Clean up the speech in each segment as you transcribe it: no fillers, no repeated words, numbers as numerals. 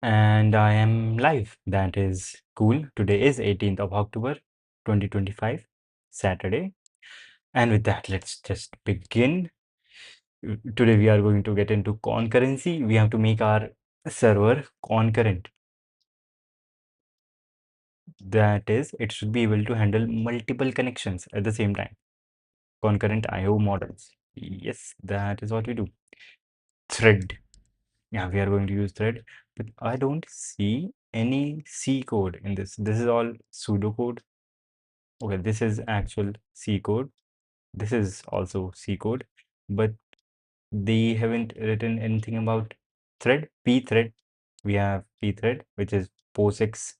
And I am live. That is cool. Today is 18th of October 2025, Saturday. And with that, let's just begin. Today we are going to get into concurrency. We have to make our server concurrent. That is, it should be able to handle multiple connections at the same time. Concurrent IO models. Yes, that is what we do. Thread. Yeah, we are going to use thread, but I don't see any C code in this. This is all pseudocode. Okay, this is actual C code. This is also C code, but they haven't written anything about thread, P thread. We have P thread, which is POSIX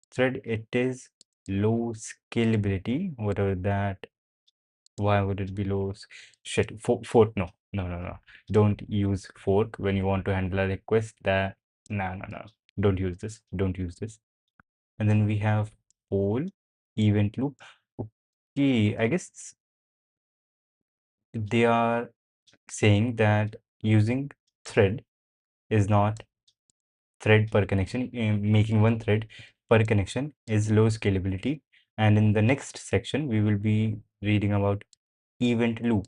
thread. It is low scalability, whatever that. Why would it be low? Shit, fork, no, no, no, no. Don't use fork when you want to handle a request that, no, no, no. Don't use this, don't use this. And then we have poll, event loop. Okay, I guess they are saying that using thread is not thread per connection, making one thread per connection is low scalability. And in the next section, we will be reading about event loop,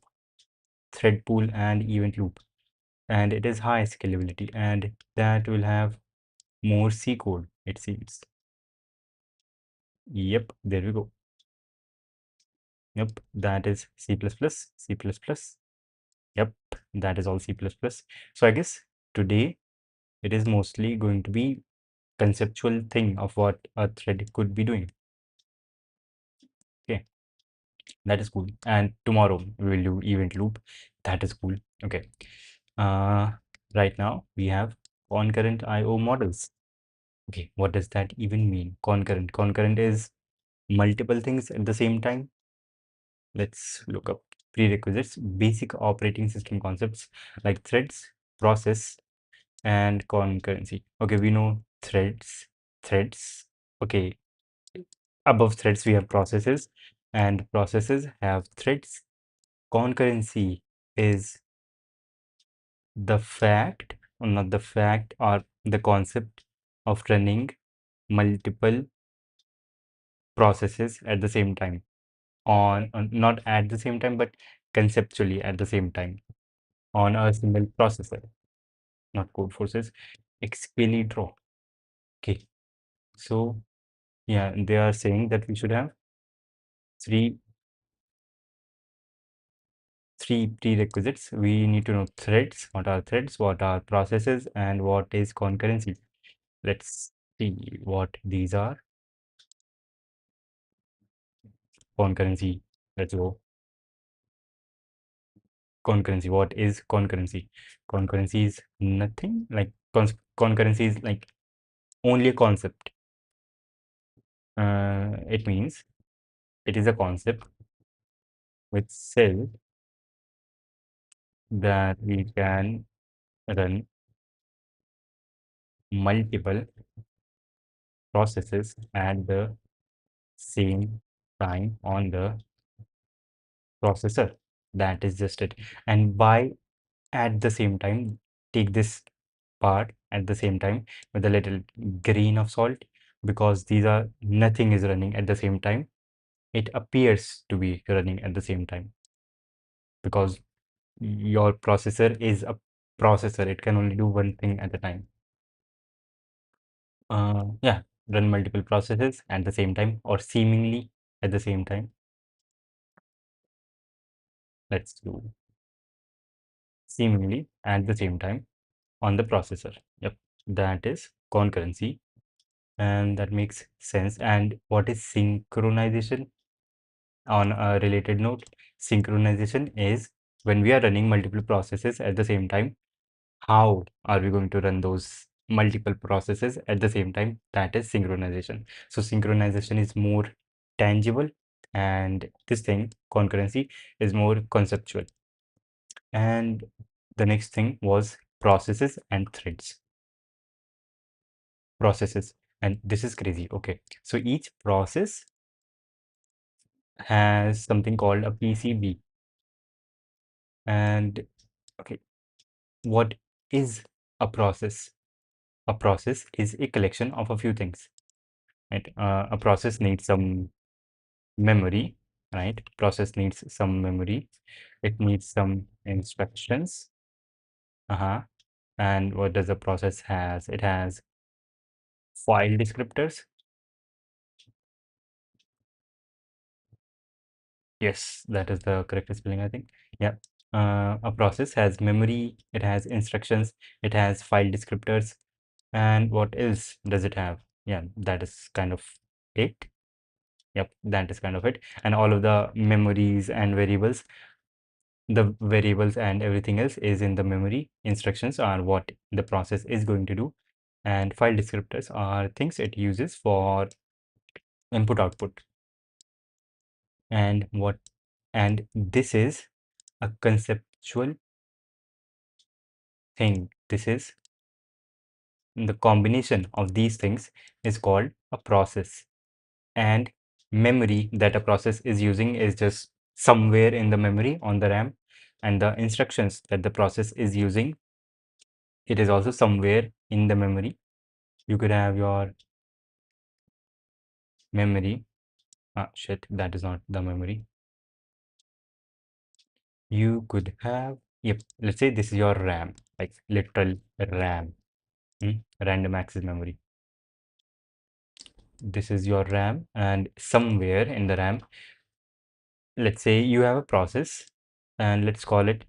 thread pool and event loop. And it is high scalability and that will have more C code, it seems. Yep, there we go. Yep, that is C++, C++. Yep, that is all C++. So I guess today it is mostly going to be conceptual thing of what a thread could be doing. Okay, that is cool. And tomorrow we will do event loop. That is cool. Okay. Right now we have concurrent IO models. Okay, what does that even mean? Concurrent. Concurrent is multiple things at the same time. Let's look up prerequisites, basic operating system concepts like threads, process, and concurrency. Okay, we know threads. Okay, above threads we have processes, and processes have threads. Concurrency is the fact, or not the fact, or the concept of running multiple processes at the same time on not at the same time, but conceptually at the same time on a single processor, not code forces. Expelidro. Okay, so yeah, they are saying that we should have three three prerequisites. We need to know threads, what are processes, and what is concurrency. Let's see what these are. Concurrency. Let's go. Concurrency. What is concurrency? Concurrency is nothing. Like concurrency is like only a concept. It means it is a concept which says that we can run multiple processes at the same time on the processor. That is just it. And by at the same time, take this part at the same time with a little grain of salt, because these are nothing is running at the same time. It appears to be running at the same time because your processor is a processor. It can only do one thing at a time. Yeah, run multiple processes at the same time or seemingly at the same time. Let's do seemingly at the same time on the processor. Yep, that is concurrency, and that makes sense. And what is synchronization? On a related note, synchronization is when we are running multiple processes at the same time. How are we going to run those multiple processes at the same time? That is synchronization. So synchronization is more tangible, and this thing, concurrency, is more conceptual. And the next thing was processes and threads. Processes, and this is crazy. Okay, so each process has something called a PCB. And okay, what is a process? a process is a collection of a few things, right? A process needs some memory, right? Process needs some memory. It needs some instructions. Uh-huh. And what does the process has? It has file descriptors. Yes, that is the correct spelling, I think. Yeah. A process has memory, it has instructions, it has file descriptors, and what else does it have? Yeah, that is kind of it. Yep, that is kind of it. And all of the memories and variables, the variables and everything else is in the memory. Instructions are what the process is going to do, and file descriptors are things it uses for input output. And what and this is a conceptual thing. This is the combination of these things is called a process. And memory that a process is using is just somewhere in the memory on the RAM, and the instructions that the process is using, it is also somewhere in the memory. You could have your memory. Ah, shit, that is not the memory. You could have, yep, let's say this is your RAM, like literal RAM, random access memory. This is your RAM, and somewhere in the RAM, let's say you have a process, and let's call it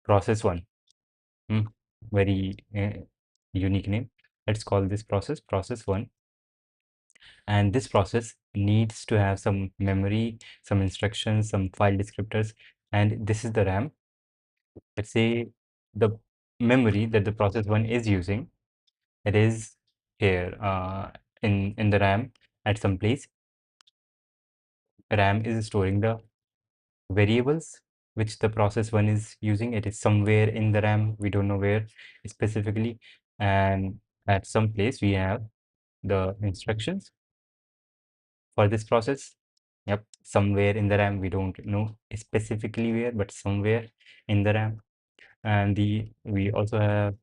process 1. Hmm, very unique name. Let's call this process 1, and this process needs to have some memory, some instructions, some file descriptors, and this is the RAM. Let's say the memory that the process 1 is using, it is here in the RAM at some place. RAM is storing the variables which the process 1 is using. It is somewhere in the RAM, we don't know where specifically, and at some place we have the instructions for this process. Yep, somewhere in the RAM, we don't know specifically where, but somewhere in the RAM. And we also have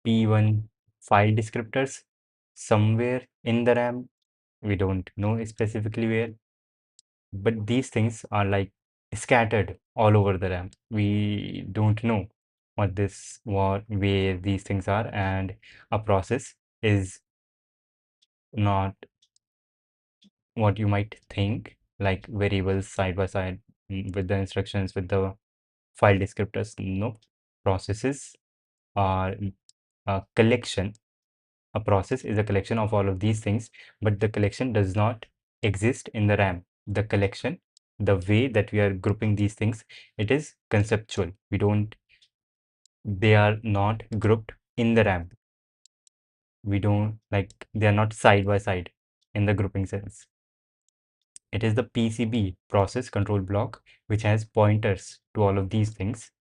P1 file descriptors somewhere in the RAM, we don't know specifically where, but these things are like scattered all over the RAM. We don't know what where these things are, and a process is not what you might think, like variables side by side, with the instructions, with the file descriptors. No, processes are a collection. A process is a collection of all of these things, but the collection does not exist in the RAM. The collection, the way that we are grouping these things, it is conceptual. We don't, they are not grouped in the RAM. We don't, like, they are not side by side in the grouping sense. It is the PCB, process control block, which has pointers to all of these things.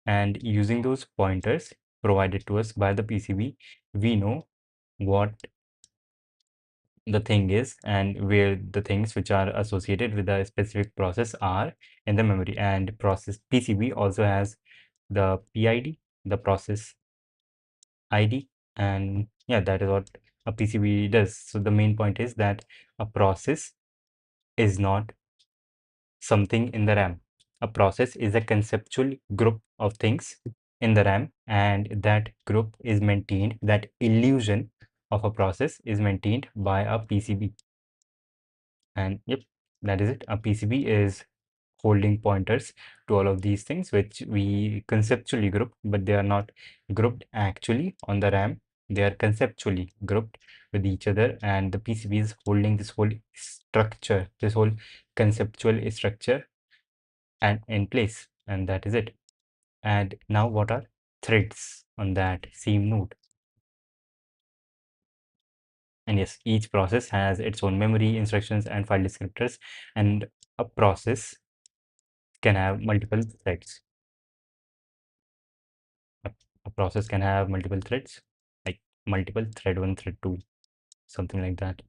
And using those pointers provided to us by the PCB, we know what the thing is and where the things which are associated with a specific process are in the memory. And process PCB also has the PID, the process ID, and yeah, that is what a PCB does. So the main point is that a process is not something in the RAM. A process is a conceptual group of things in the RAM, and that group is maintained, that illusion of a process is maintained by a PCB. And yep, that is it. A PCB is holding pointers to all of these things which we conceptually group, but they are not grouped actually on the RAM. They are conceptually grouped with each other, and the PCB is holding this whole structure, this whole conceptual structure and in place, and that is it. And now what are threads on that same node? And yes, each process has its own memory, instructions, and file descriptors, and a process can have multiple threads. A, a process can have multiple threads, like multiple thread 1, thread 2, something like that.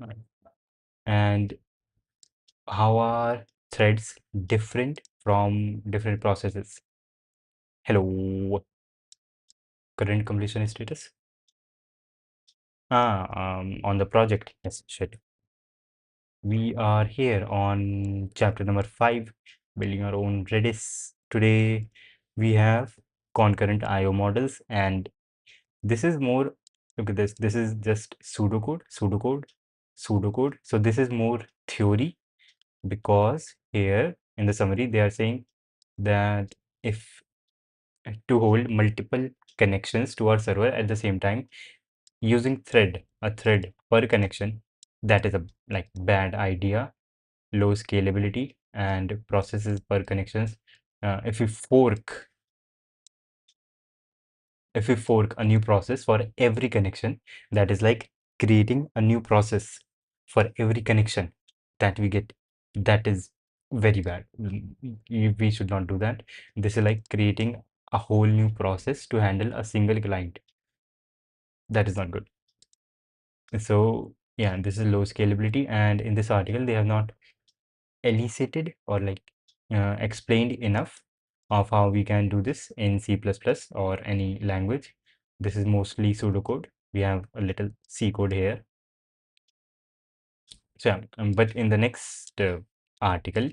Right. And how are threads different from different processes? Hello, current completion status. On the project. Yes, shit. We are here on chapter number 5, building our own Redis. Today we have concurrent IO models, and this is more, look at this. This is just pseudocode. So this is more theory, because here in the summary they are saying that if to hold multiple connections to our server at the same time using a thread per connection, that is a like bad idea, low scalability, and processes per connections. If we fork a new process for every connection, that is like creating a new process for every connection that we get. That is very bad. We should not do that. This is like creating a whole new process to handle a single client. That is not good. So yeah, this is low scalability, and in this article they have not elicited or like explained enough of how we can do this in C++ or any language. This is mostly pseudocode. We have a little C code here. So yeah, but in the next article,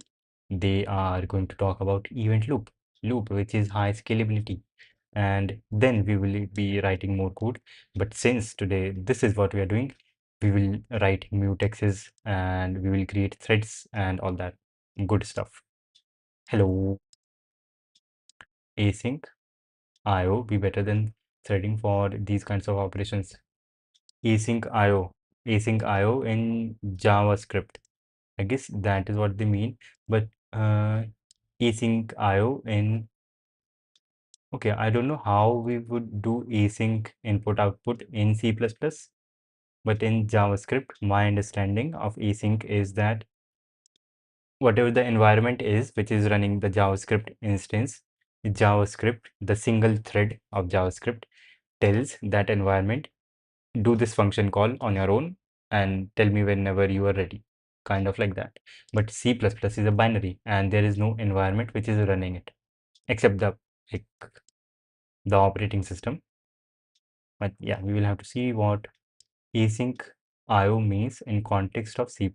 they are going to talk about event loop, which is high scalability. And then we will be writing more code. But since today this is what we are doing, we will write mutexes and we will create threads and all that good stuff. Hello, async IO be better than threading for these kinds of operations. Async IO, async IO in JavaScript. I guess that is what they mean, but async IO in, okay, I don't know how we would do async input output in C++, but in JavaScript, my understanding of async is that whatever the environment is which is running the JavaScript instance, the single thread of JavaScript tells that environment, do this function call on your own and tell me whenever you are ready, kind of like that. But C++ is a binary and there is no environment which is running it except like the operating system. But yeah, we will have to see what async IO means in context of C++.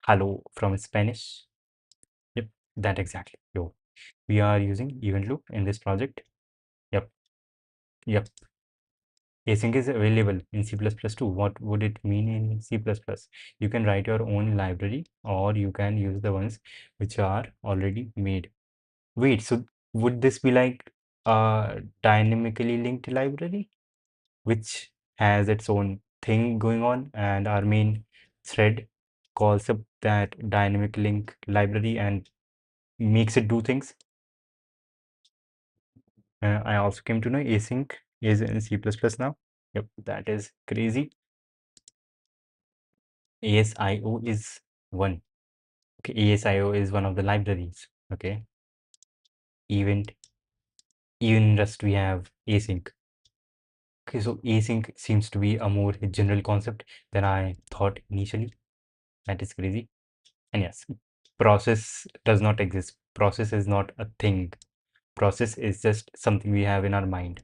Hello from Spanish. Yep, that exactly. Yo, we are using event loop in this project. Yep, yep. Async is available in C++ too. What would it mean in C++? You can write your own library or you can use the ones which are already made. Wait, so would this be like a dynamically linked library which has its own thing going on, and our main thread calls up that dynamic link library and makes it do things? I also came to know async is in C++ now. Yep, that is crazy. ASIO is one. Okay, ASIO is one of the libraries. Okay, event, even in Rust we have async. Okay, so async seems to be a more general concept than I thought initially. That is crazy. And yes, process does not exist. Process is not a thing. Process is just something we have in our mind.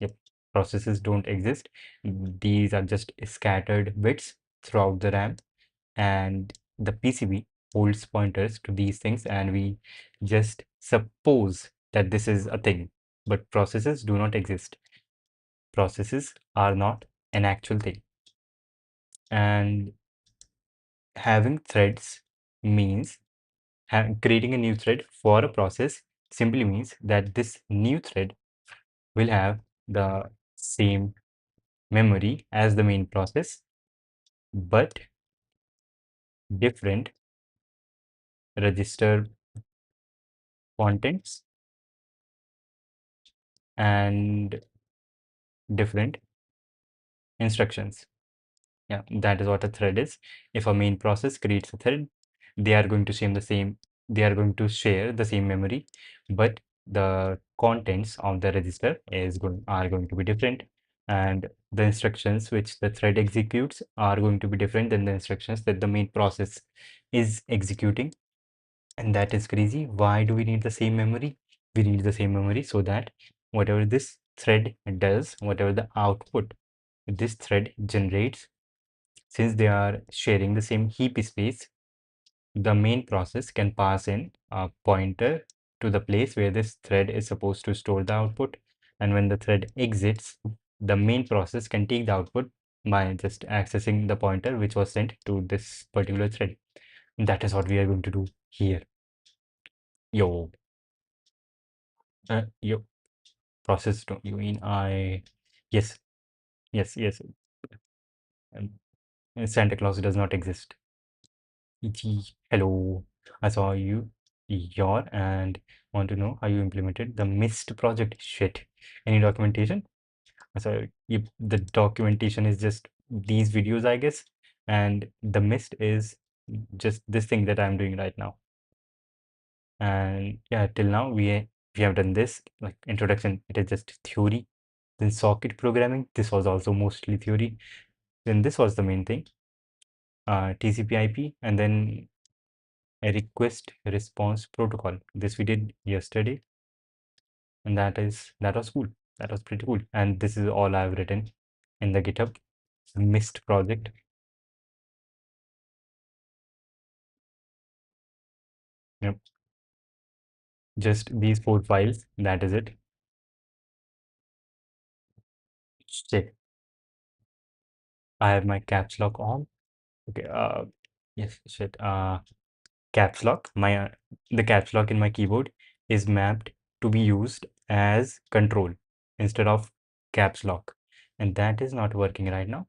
Yep, processes don't exist. These are just scattered bits throughout the RAM, and the PCB holds pointers to these things, and we just suppose that this is a thing. But processes do not exist. Processes are not an actual thing. And having threads means creating a new thread for a process simply means that this new thread will have the same memory as the main process, but different register contents and different instructions. Yeah, that is what a thread is. If a main process creates a thread, they are going to share the same memory, but the contents of the register are going to be different, and the instructions which the thread executes are going to be different than the instructions that the main process is executing. And that is crazy. Why do we need the same memory? We need the same memory so that whatever this thread does, whatever the output this thread generates, since they are sharing the same heap space, the main process can pass in a pointer to the place where this thread is supposed to store the output. And when the thread exits, the main process can take the output by just accessing the pointer which was sent to this particular thread. That is what we are going to do here. Yo, yo, process, don't you mean yes, yes. um, Santa Claus does not exist. Hello, I saw your and want to know how you implemented the Mist project. Shit. Any documentation? So the documentation is just these videos, I guess, and the Mist is just this thing that I'm doing right now. And yeah, till now we have done this like introduction. It is just theory. Then socket programming. This was also mostly theory. Then this was the main thing. TCP/IP, and then a request response protocol. This we did yesterday, and that was cool. That was pretty cool. And this is all I've written in the GitHub Mist project. Yep, just these 4 files. That is it. Shit, I have my caps lock on. Okay. Yes. Shit. Caps lock. The caps lock in my keyboard is mapped to be used as control instead of caps lock, and that is not working right now.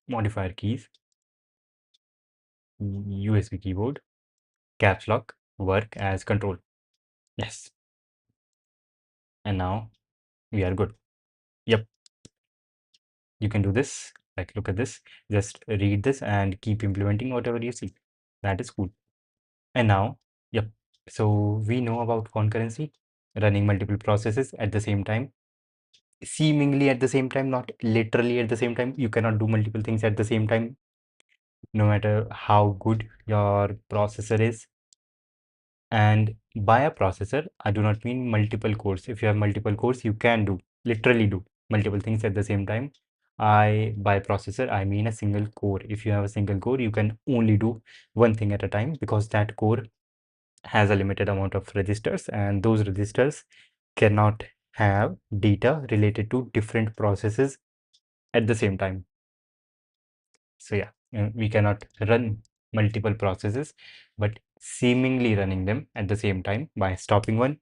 Modifier keys, USB keyboard, caps lock, work as control. Yes. And now we are good. Yep. You can do this. Like, look at this. Just read this and keep implementing whatever you see. That is cool. And now, yep. So we know about concurrency, running multiple processes at the same time, seemingly at the same time, not literally at the same time. You cannot do multiple things at the same time, no matter how good your processor is. And by a processor, I do not mean multiple cores. If you have multiple cores, you can literally do multiple things at the same time. By processor, I mean a single core. If you have a single core, you can only do one thing at a time because that core has a limited amount of registers, and those registers cannot have data related to different processes at the same time. So yeah, we cannot run multiple processes, but seemingly running them at the same time by stopping one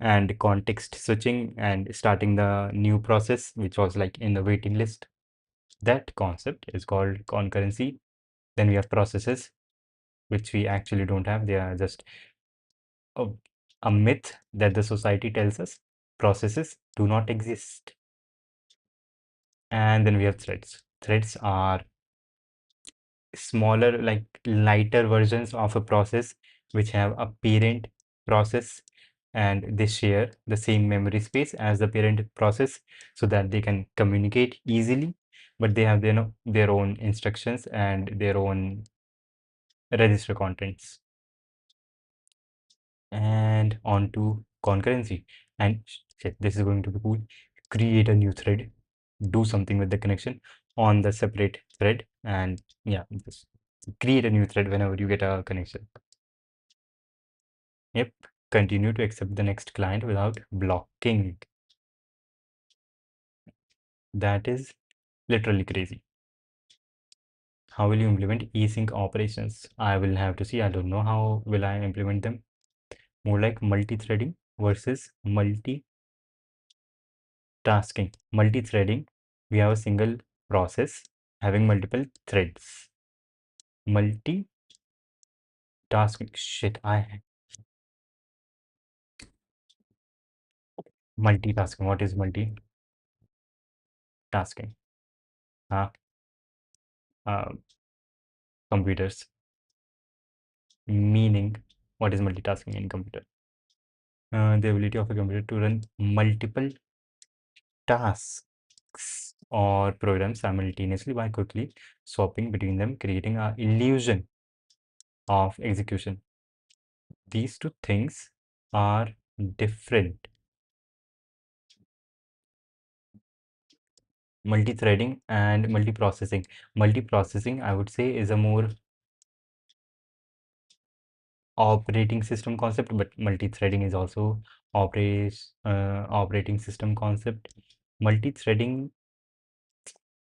and context switching and starting the new process, which was like in the waiting list. That concept is called concurrency. Then we have processes, which we actually don't have. They are just a, a myth that the society tells us. Processes do not exist. And then we have threads. Threads are smaller, like lighter versions of a process which have a parent process, and they share the same memory space as the parent process so that they can communicate easily, but they have their own instructions and their own register contents. And on to concurrency. And shit, this is going to be cool. Create a new thread, do something with the connection on the separate thread, and yeah, just create a new thread whenever you get a connection. Yep, continue to accept the next client without blocking. That is literally crazy. How will you implement async operations? I will have to see. I don't know how will I implement them. More like multi-threading versus multi tasking. Multi-threading, we have a single process having multiple threads. Multi-tasking, shit, multitasking. What is multitasking? Uh, uh, computers. Meaning, what is multitasking in computer? The ability of a computer to run multiple tasks or programs simultaneously by quickly swapping between them, creating an illusion of execution. These two things are different. Multi-threading and multiprocessing. Multiprocessing, I would say, is a more operating system concept, but multi-threading is also operating system concept. Multi-threading,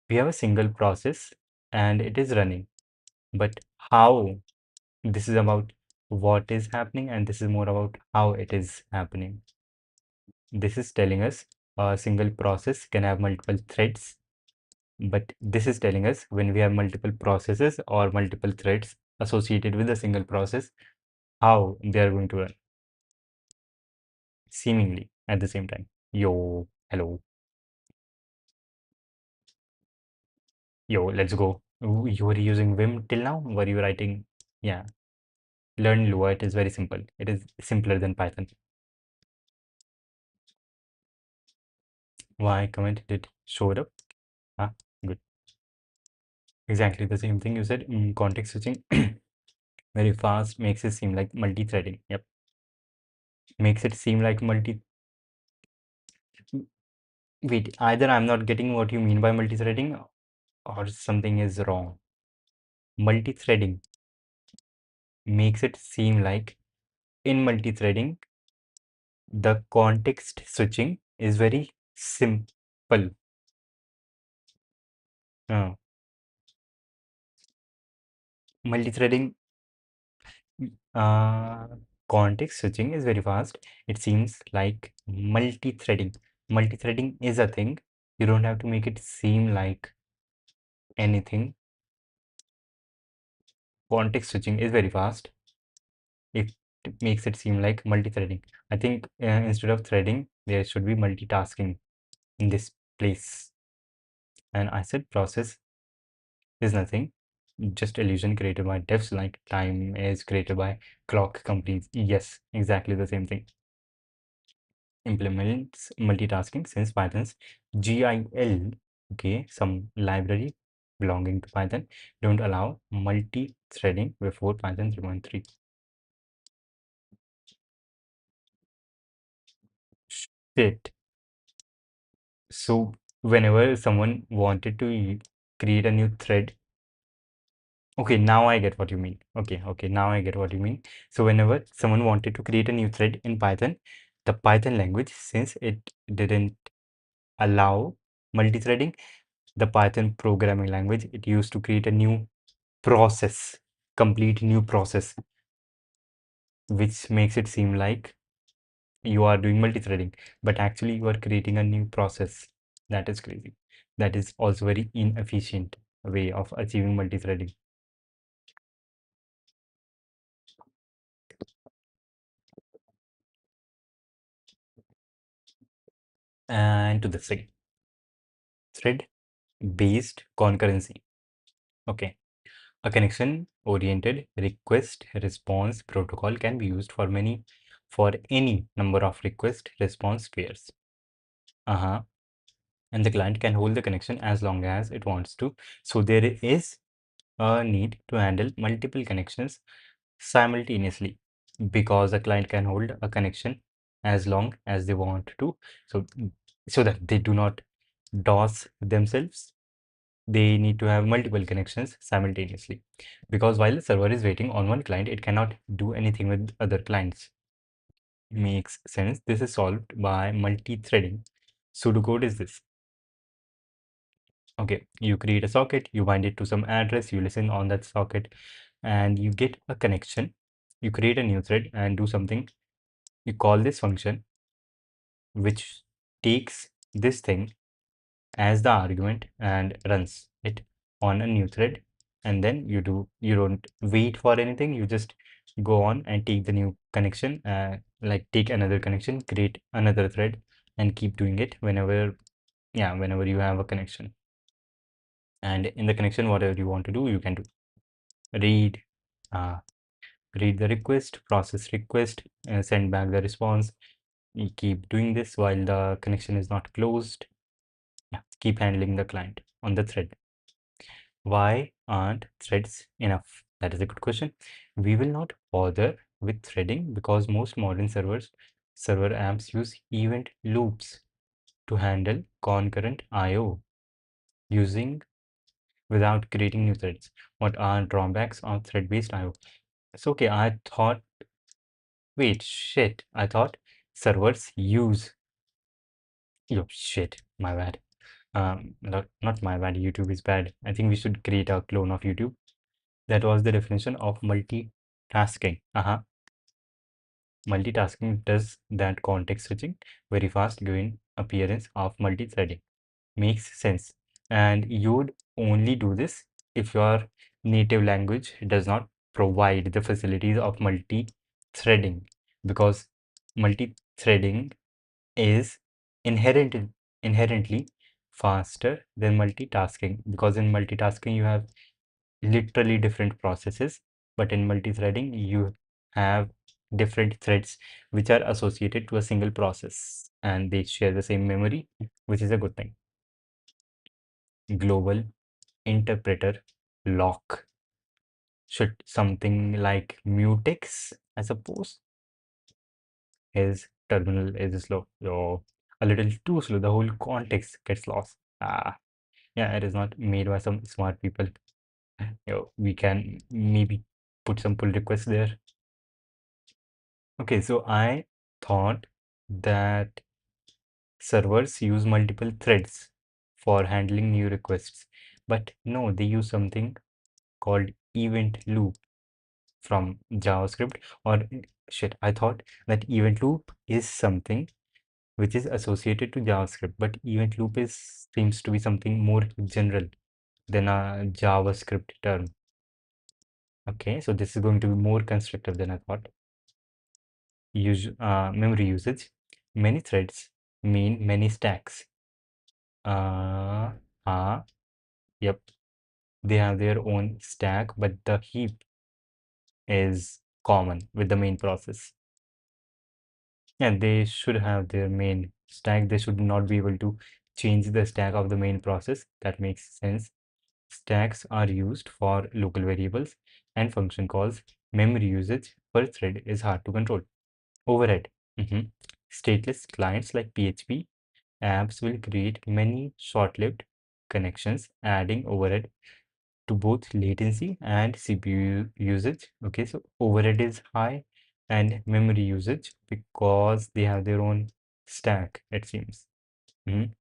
we have a single process and it is running, but how, this is about what is happening and this is more about how it is happening. This is telling us a single process can have multiple threads, but this is telling us when we have multiple processes or multiple threads associated with a single process, how they are going to run seemingly at the same time. Yo, hello, yo, let's go. You were using Vim till now? Were you writing? Yeah, learn Lua. It is very simple. It is simpler than Python. Why comment did show it up? Ah, good. Exactly the same thing you said. Context switching very fast makes it seem like multi-threading. Yep, makes it seem like multi. Wait, either I'm not getting what you mean by multi-threading or something is wrong. Multi-threading makes it seem like in multi-threading, the context switching is very simple. Uh, multi-threading, uh, context switching is very fast. It seems like multi-threading. Multi-threading is a thing. You don't have to make it seem like anything. Context switching is very fast. It makes it seem like multi-threading. I think instead of threading, there should be multitasking in this place. And I said process is nothing, just illusion created by devs, like time is created by clock companies. Yes, exactly the same thing. Implements multitasking since Python's GIL, okay, some library belonging to Python, don't allow multi-threading before Python 3.3. Shit. So whenever someone wanted to create a new thread, okay, now I get what you mean. Okay, now I get what you mean. So whenever someone wanted to create a new thread in Python, the Python language, since it didn't allow multi-threading, the Python programming language, it used to create a new process, complete new process, which makes it seem like you are doing multi-threading, but actually you are creating a new process. That is crazy. That is also very inefficient way of achieving multi-threading. And to the second, thread-based concurrency. Okay, a connection-oriented request-response protocol can be used for any number of request-response pairs. Uh-huh. And the client can hold the connection as long as it wants to. So there is a need to handle multiple connections simultaneously because the client can hold a connection as long as they want to. So that they do not DOS themselves, they need to have multiple connections simultaneously, because while the server is waiting on one client, it cannot do anything with other clients. Makes sense. This is solved by multi-threading. Pseudocode is this. Okay, you create a socket, you bind it to some address, you listen on that socket, and you get a connection. You create a new thread and do something. You call this function, which takes this thing as the argument and runs it on a new thread. And then you don't wait for anything, you just go on and take the new connection, like take another connection, create another thread, and keep doing it whenever, yeah, whenever you have a connection. And in the connection, whatever you want to do, you can do. Read, uh, read the request, process request, send back the response. You keep doing this while the connection is not closed. Yeah, keep handling the client on the thread. Why aren't threads enough? That is a good question. We will not bother with threading because most modern server apps use event loops to handle concurrent I/O using without creating new threads. What are drawbacks of thread-based I/O? It's okay. I thought, wait, shit. I thought servers use, yo, shit, my bad. Not my bad. YouTube is bad. I think we should create a clone of YouTube. That was the definition of multitasking. Multitasking does that context switching very fast, giving appearance of multi-threading. Makes sense. And you'd only do this if your native language does not provide the facilities of multi-threading, because multi-threading is inherent inherently faster than multitasking, because in multitasking you have literally different processes, but in multi-threading you have different threads which are associated to a single process and they share the same memory, which is a good thing. Global interpreter lock. Should something like mutex, I suppose. His terminal is slow, so a little too slow. The whole context gets lost. Yeah, it is not made by some smart people. We can maybe put some pull requests there. Okay, so I thought that servers use multiple threads for handling new requests, but no, they use something called event loop from JavaScript. Or shit, I thought that event loop is something which is associated to JavaScript, but event loop is seems to be something more general than a JavaScript term. Okay, so this is going to be more constructive than I thought. Memory usage. Many threads mean many stacks. Uh, yep, they have their own stack, but the heap is common with the main process. Yeah, they should have their main stack. They should not be able to change the stack of the main process. That makes sense. Stacks are used for local variables and function calls. Memory usage per thread is hard to control. Overhead. Mhm. Stateless clients like PHP apps will create many short-lived connections, adding overhead to both latency and CPU usage. Okay, so overhead is high and memory usage because they have their own stack, it seems. Mhm.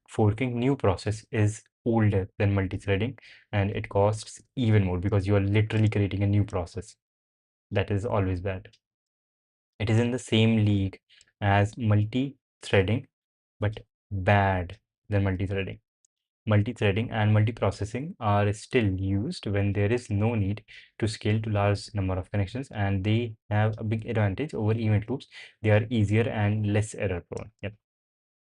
Forking new process is older than multi-threading and it costs even more because you are literally creating a new process. That is always bad. It is in the same league as multi-threading, but bad than multi-threading. Multi-threading and multiprocessing are still used when there is no need to scale to large number of connections, and they have a big advantage over event loops. They are easier and less error prone. Yep.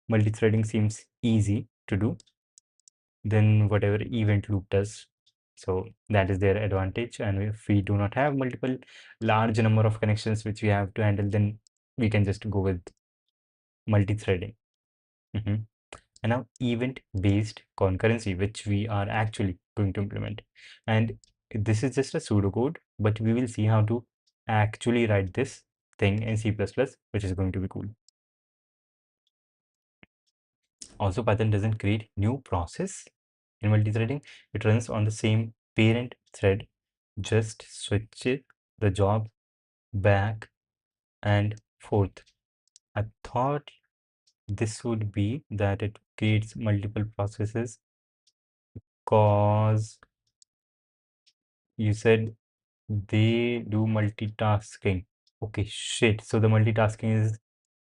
Multi-threading seems easy to do than whatever event loop does. So that is their advantage. And if we do not have multiple large number of connections which we have to handle, then we can just go with multi-threading. Mhm. And now event-based concurrency, which we are actually going to implement. And this is just a pseudocode, but we will see how to actually write this thing in C++, which is going to be cool. Also, Python doesn't create new process in multi-threading. It runs on the same parent thread, just switches the job back and forth. I thought this would be that it creates multiple processes because you said they do multitasking. Okay, shit. So the multitasking is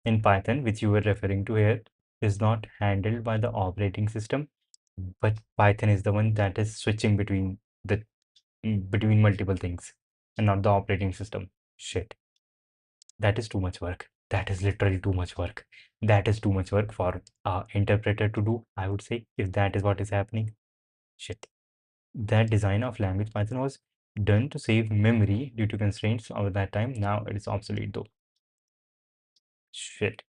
in Python, which you were referring to here, is not handled by the operating system, but Python is the one that is switching between the between multiple things and not the operating system. Shit. That is too much work. That is literally too much work. That is too much work for a interpreter to do, I would say, if that is what is happening. Shit. That design of language Python was done to save memory due to constraints of that time. Now it is obsolete though. Shit.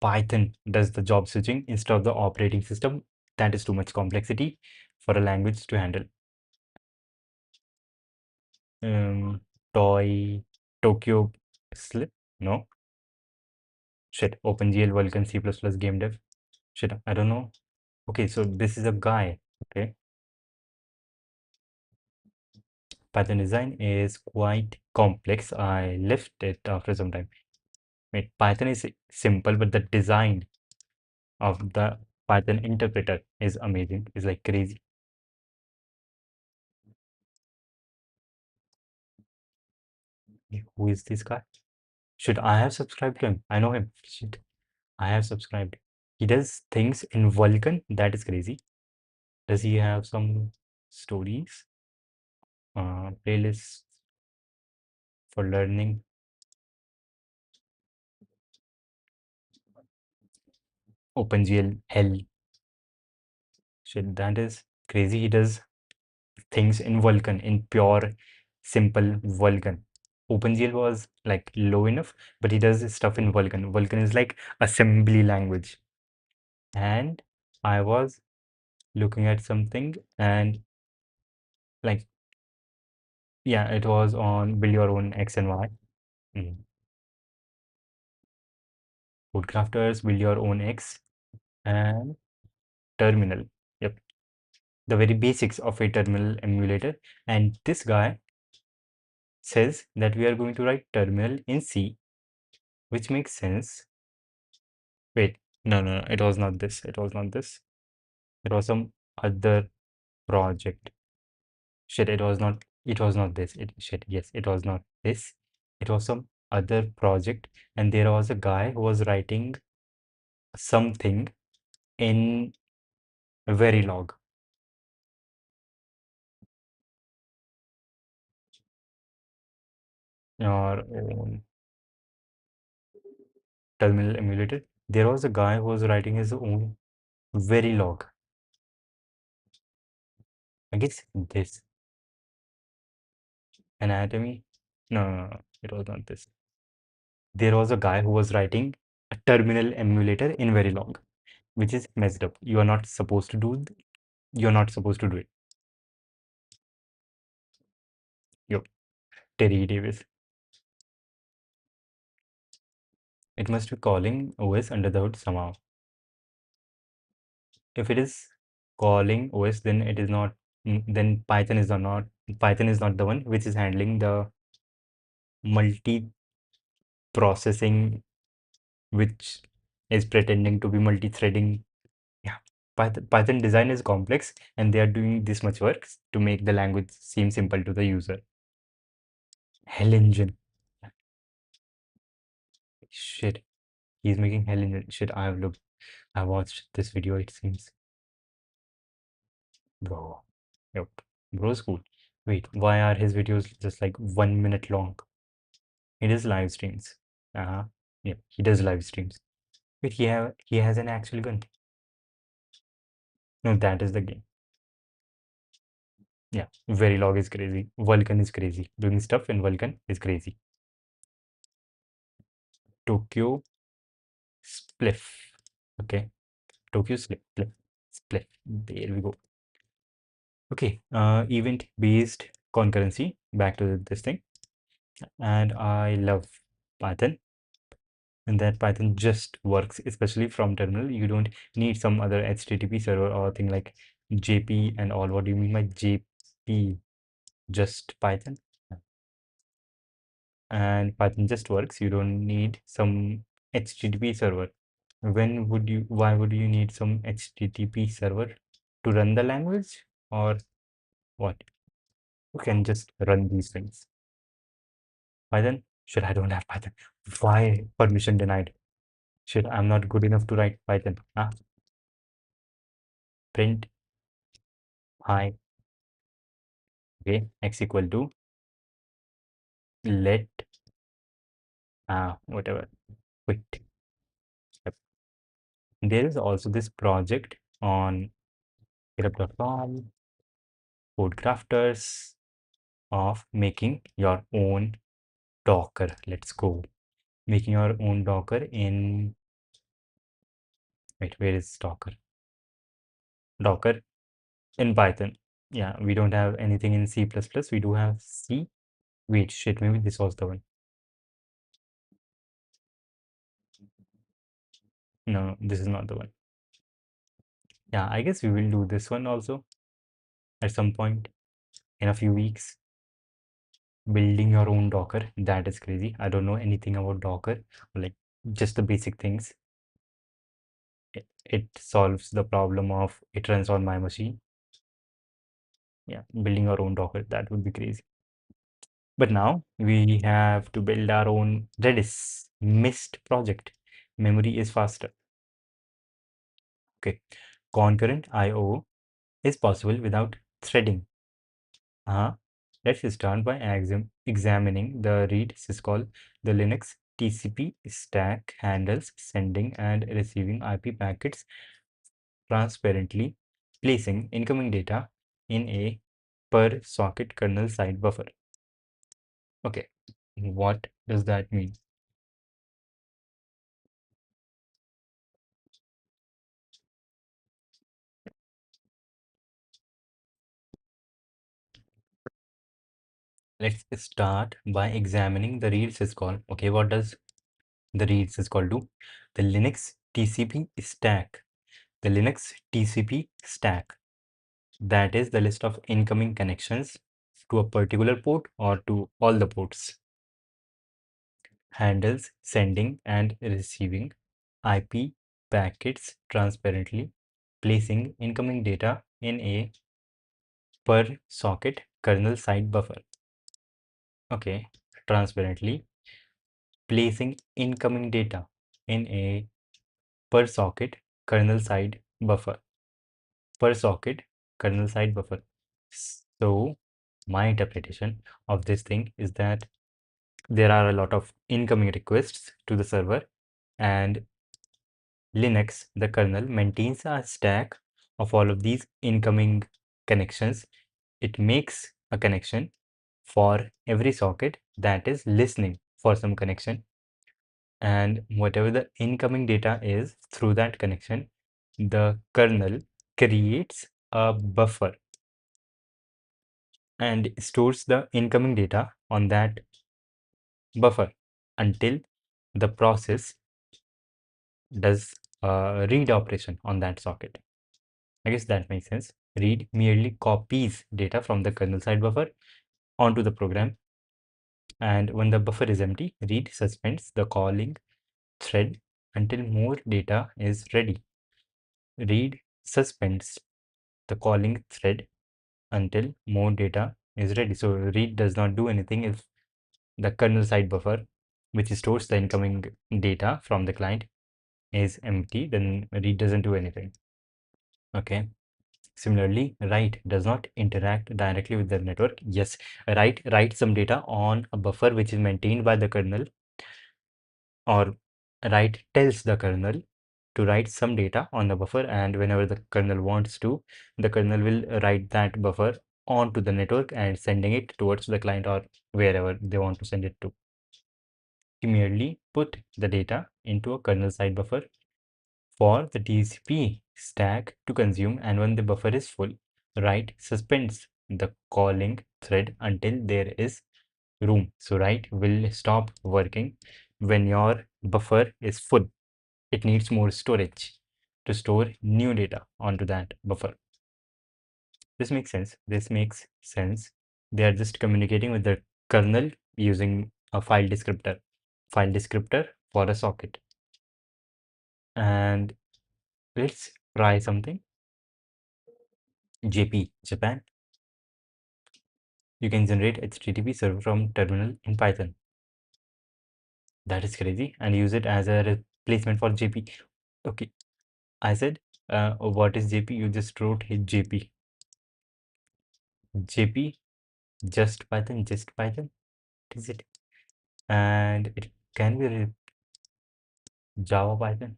Python does the job switching instead of the operating system. That is too much complexity for a language to handle. Um, Toy, Tokyo Slip? No. Shit. OpenGL, Vulkan, C++, game dev. Shit, I don't know. Okay, so this is a guy. Okay. Python design is quite complex. I left it after some time. Wait, Python is simple, but the design of the Python interpreter is amazing. It's like crazy. Who is this guy? Should I have subscribed to him? I know him. Shit, I have subscribed. He does things in Vulkan. That is crazy. Does he have some stories? Playlists for learning. OpenGL hell. Shit, that is crazy. He does things in Vulkan, in pure, simple Vulkan. OpenGL was like low enough, but he does his stuff in Vulkan. Vulkan is like assembly language. And I was looking at something and like, yeah, it was on build your own X and Y. Mm. Codecrafters, build your own X and terminal. Yep. The very basics of a terminal emulator. And this guy says that we are going to write terminal in C, which makes sense. Wait, no, it was not this. It was not this. It was some other project. Shit, it was not this. Shit, yes, it was not this. It was some other project, and there was a guy who was writing something in Verilog. Your own terminal emulator. There was a guy who was writing his own Verilog. I guess this anatomy. No, it was not this. There was a guy who was writing a terminal emulator in Verilog, which is messed up. You are not supposed to do. You're not supposed to do it. Yo, Terry Davis. It must be calling OS under the hood somehow. If it is calling OS, then it is not. Then Python is not the one which is handling the multi-processing, which is pretending to be multi-threading. Yeah, Python design is complex, and they are doing this much work to make the language seem simple to the user. Hell engine. Shit, he's making hell engine. Shit, I watched this video. It seems, bro. Yep, bro's cool. Wait, why are his videos just like 1 minute long? He does live streams. Uh-huh. Yeah, he does live streams. Wait, he has an actual gun. No, that is the game. Yeah, Verilog is crazy. Vulkan is crazy. Doing stuff in Vulkan is crazy. Tokyo Spliff. Okay, Tokyo Spliff. There we go. Okay, event-based concurrency. Back to this thing. And I love Python. And that Python just works, especially from terminal. You don't need some other HTTP server or thing like JP and all. What do you mean by JP? Just Python. And Python just works. You don't need some HTTP server. Why would you need some HTTP server to run the language or what? You can just run these things. Python? Shit, I don't have Python. Why? Permission denied. Shit, I'm not good enough to write Python. Ah, print hi. Okay, x equal to let whatever. Quit. Yep. There is also this project on github.com, code crafters, of making your own Docker. Let's go. Making your own Docker in, wait, where is Docker? Docker in Python. Yeah, we don't have anything in C++. We do have C. Wait, shit, maybe this was the one. No, this is not the one. Yeah, I guess we will do this one also at some point in a few weeks. Building your own Docker, that is crazy. I don't know anything about Docker, like just the basic things. It solves the problem of it runs on my machine. Yeah, building our own Docker, that would be crazy. But now we have to build our own Redis mist project. Memory is faster. Okay. Concurrent IO is possible without threading. Uh-huh. Let's start by examining the read syscall. The Linux TCP stack handles sending and receiving IP packets transparently, placing incoming data in a per socket kernel side buffer. Okay, what does that mean? Let's start by examining the read syscall. Okay, what does the read syscall do? The Linux TCP stack. The Linux TCP stack, that is the list of incoming connections to a particular port or to all the ports, handles sending and receiving IP packets transparently, placing incoming data in a per socket kernel side buffer. Okay, transparently placing incoming data in a per socket kernel side buffer. Per socket kernel side buffer. So my interpretation of this thing is that there are a lot of incoming requests to the server, and Linux, the kernel, maintains a stack of all of these incoming connections. It makes a connection for every socket that is listening for some connection, and whatever the incoming data is through that connection, the kernel creates a buffer and stores the incoming data on that buffer until the process does a read operation on that socket. I guess that makes sense. Read merely copies data from the kernel side buffer onto the program, and when the buffer is empty, read suspends the calling thread until more data is ready. Read suspends the calling thread until more data is ready. So read does not do anything if the kernel side buffer, which stores the incoming data from the client, is empty, then read doesn't do anything. Okay. Similarly, write does not interact directly with the network. Yes, write writes some data on a buffer which is maintained by the kernel, or write tells the kernel to write some data on the buffer, and whenever the kernel wants to, the kernel will write that buffer onto the network and sending it towards the client or wherever they want to send it to. You merely put the data into a kernel side buffer for the TCP stack to consume, and when the buffer is full, write suspends the calling thread until there is room. So write will stop working when your buffer is full. It needs more storage to store new data onto that buffer. This makes sense. This makes sense. They are just communicating with the kernel using a file descriptor for a socket. And let's try something. JP, Japan. You can generate HTTP server from terminal in Python. That is crazy. And use it as a replacement for JP. Okay, I said, what is JP? You just wrote his JP. JP, just Python. What is it? And it can be Java Python.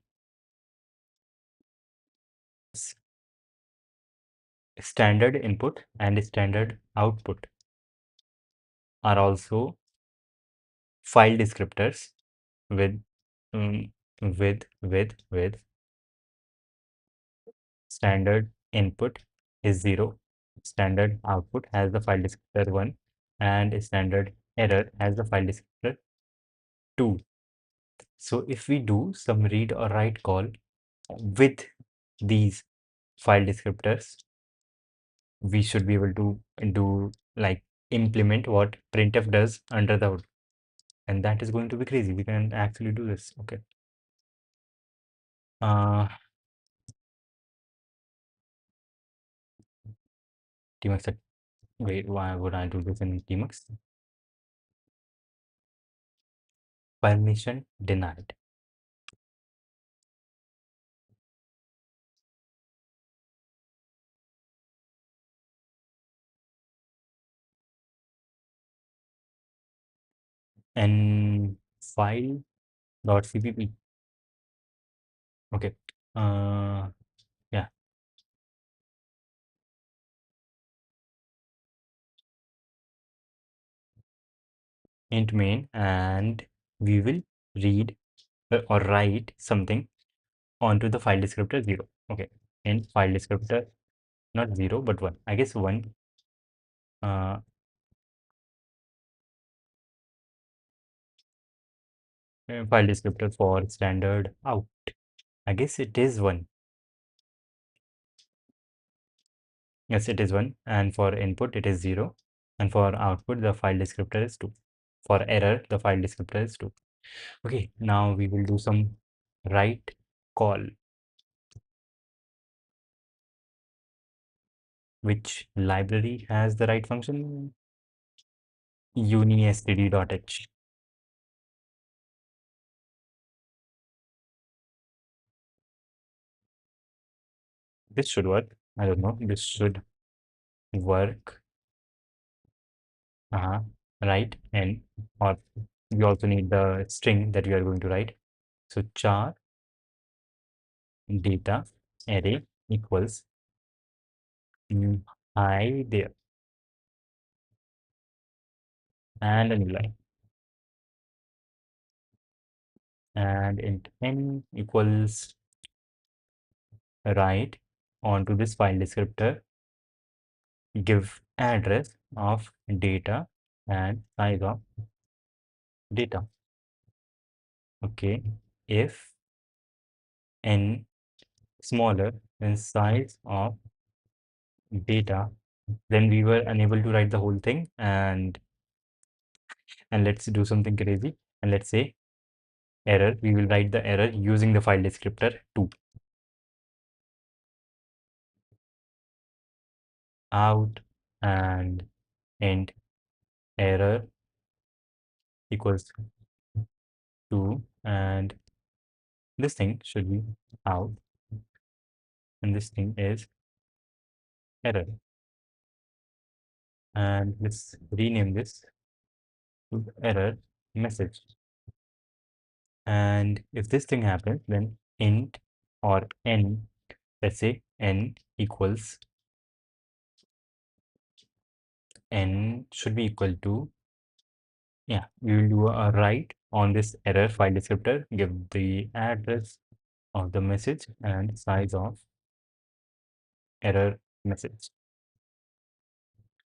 Standard input and standard output are also file descriptors with with standard input is 0, standard output has the file descriptor 1, and standard error has the file descriptor 2. So if we do some read or write call with these file descriptors, we should be able to do like implement what printf does under the hood, and that is going to be crazy. We can actually do this. Okay. Tmux. Wait, why would I do this in Tmux? Permission denied. And file dot cpp. Okay. Yeah. Int main, and we will read or write something onto the file descriptor 0. Okay. In file descriptor, not 0 but 1. I guess 1. Uh, File descriptor for standard out. I guess it is 1. Yes, it is 1. And for input, it is 0. And for output, the file descriptor is 2. For error, the file descriptor is 2. Okay, now we will do some write call. Which library has the write function? unistd.h. This should work. I don't know. This should work. Right. And or we also need the string that we are going to write. So char data array equals hi there, and a new line, and int n equals write onto this file descriptor, give address of data and size of data. Okay, if n smaller than size of data, then we were unable to write the whole thing, and let's do something crazy, and let's say error. We will write the error using the file descriptor 2. Out and int error equals 2, and this thing should be out, and this thing is error, and let's rename this to error message. And if this thing happens, then int or n, let's say n equals, n should be equal to, yeah, we will do a write on this error file descriptor, give the address of the message and size of error message.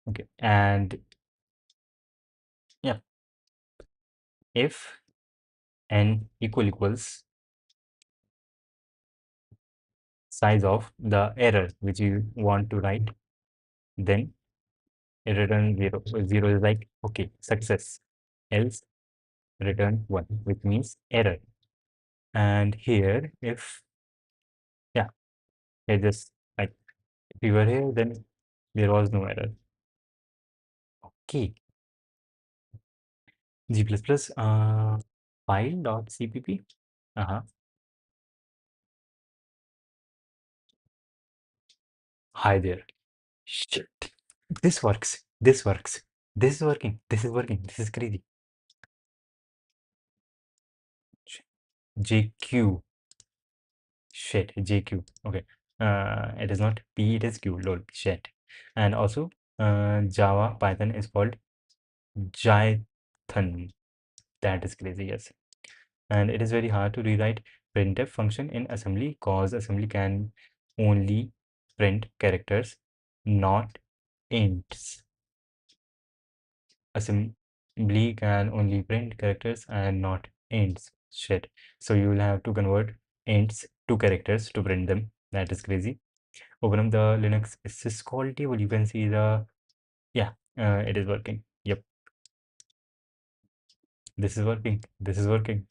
Okay, and yeah, if n equals size of the error which you want to write, then it return 0. So 0 is like, okay, success. Else return 1, which means error. And here, if, yeah, it just like, if we were here, then there was no error. Okay. G++, file.cpp. Hi there. Shit. This works. This works. This is working. This is working. This is crazy. JQ. Shit. JQ. Okay. It is not P, it is Q. Lol. Shit. And also, Java Python is called Jython. That is crazy. Yes. And it is very hard to rewrite printf function in assembly, cause assembly can only print characters, not ints. Blee can only print characters and not ints. Shit. So you will have to convert ints to characters to print them. That is crazy. Open up the Linux syscall table. You can see the, yeah, it is working. Yep, this is working. This is working.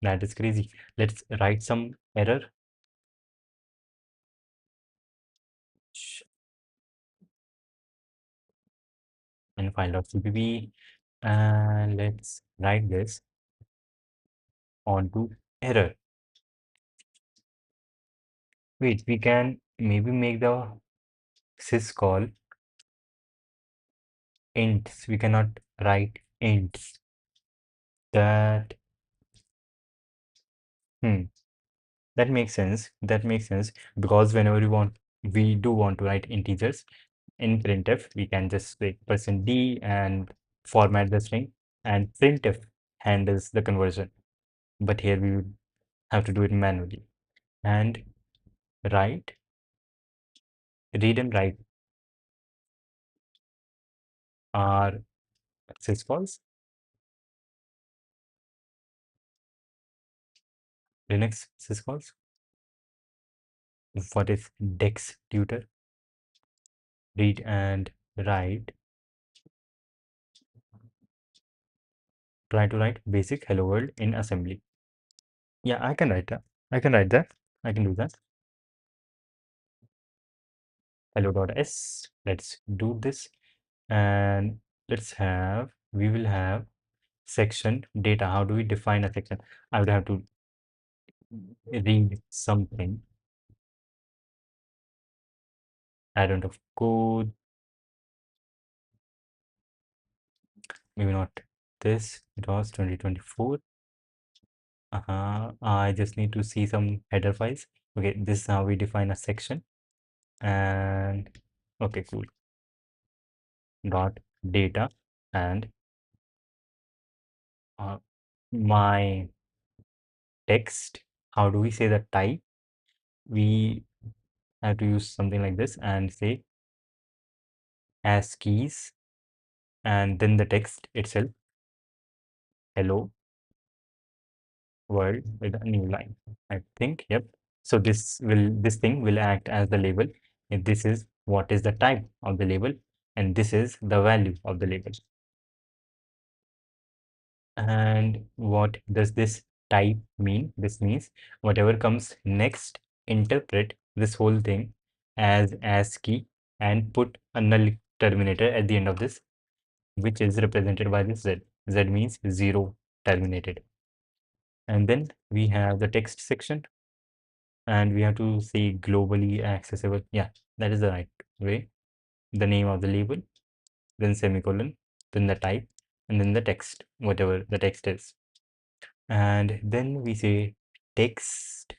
That is crazy. Let's write some error. Shh, and file.cpp, and let's write this onto error. Wait, we can maybe make the syscall ints. We cannot write ints. That hmm, that makes sense. That makes sense because whenever we do want to write integers in printf, we can just say %d and format the string, and printf handles the conversion. But here we would have to do it manually. And write, read and write are syscalls. Linux syscalls. What is dex tutor? Read and write. Try to write basic hello world in assembly. Yeah, I can write that. I can write that. I can do that. Hello.s. Let's do this. And we will have section data. How do we define a section? I would have to read something. I don't have code. Maybe not this. It was 2024. I just need to see some header files. Okay, this is how we define a section. And okay, cool. Dot data and uh, my text. How do we say the type? We have to use something like this and say as keys and then the text itself. Hello world with a new line. I think, yep. So this thing will act as the label. And this is what is the type of the label, and this is the value of the label. And what does this type mean? This means whatever comes next, interpret this whole thing as ASCII and put a null terminator at the end of this, which is represented by this Z. Z means zero terminated. And then we have the text section, and we have to say globally accessible. Yeah, that is the right way. The name of the label, then semicolon, then the type, and then the text, whatever the text is. And then we say text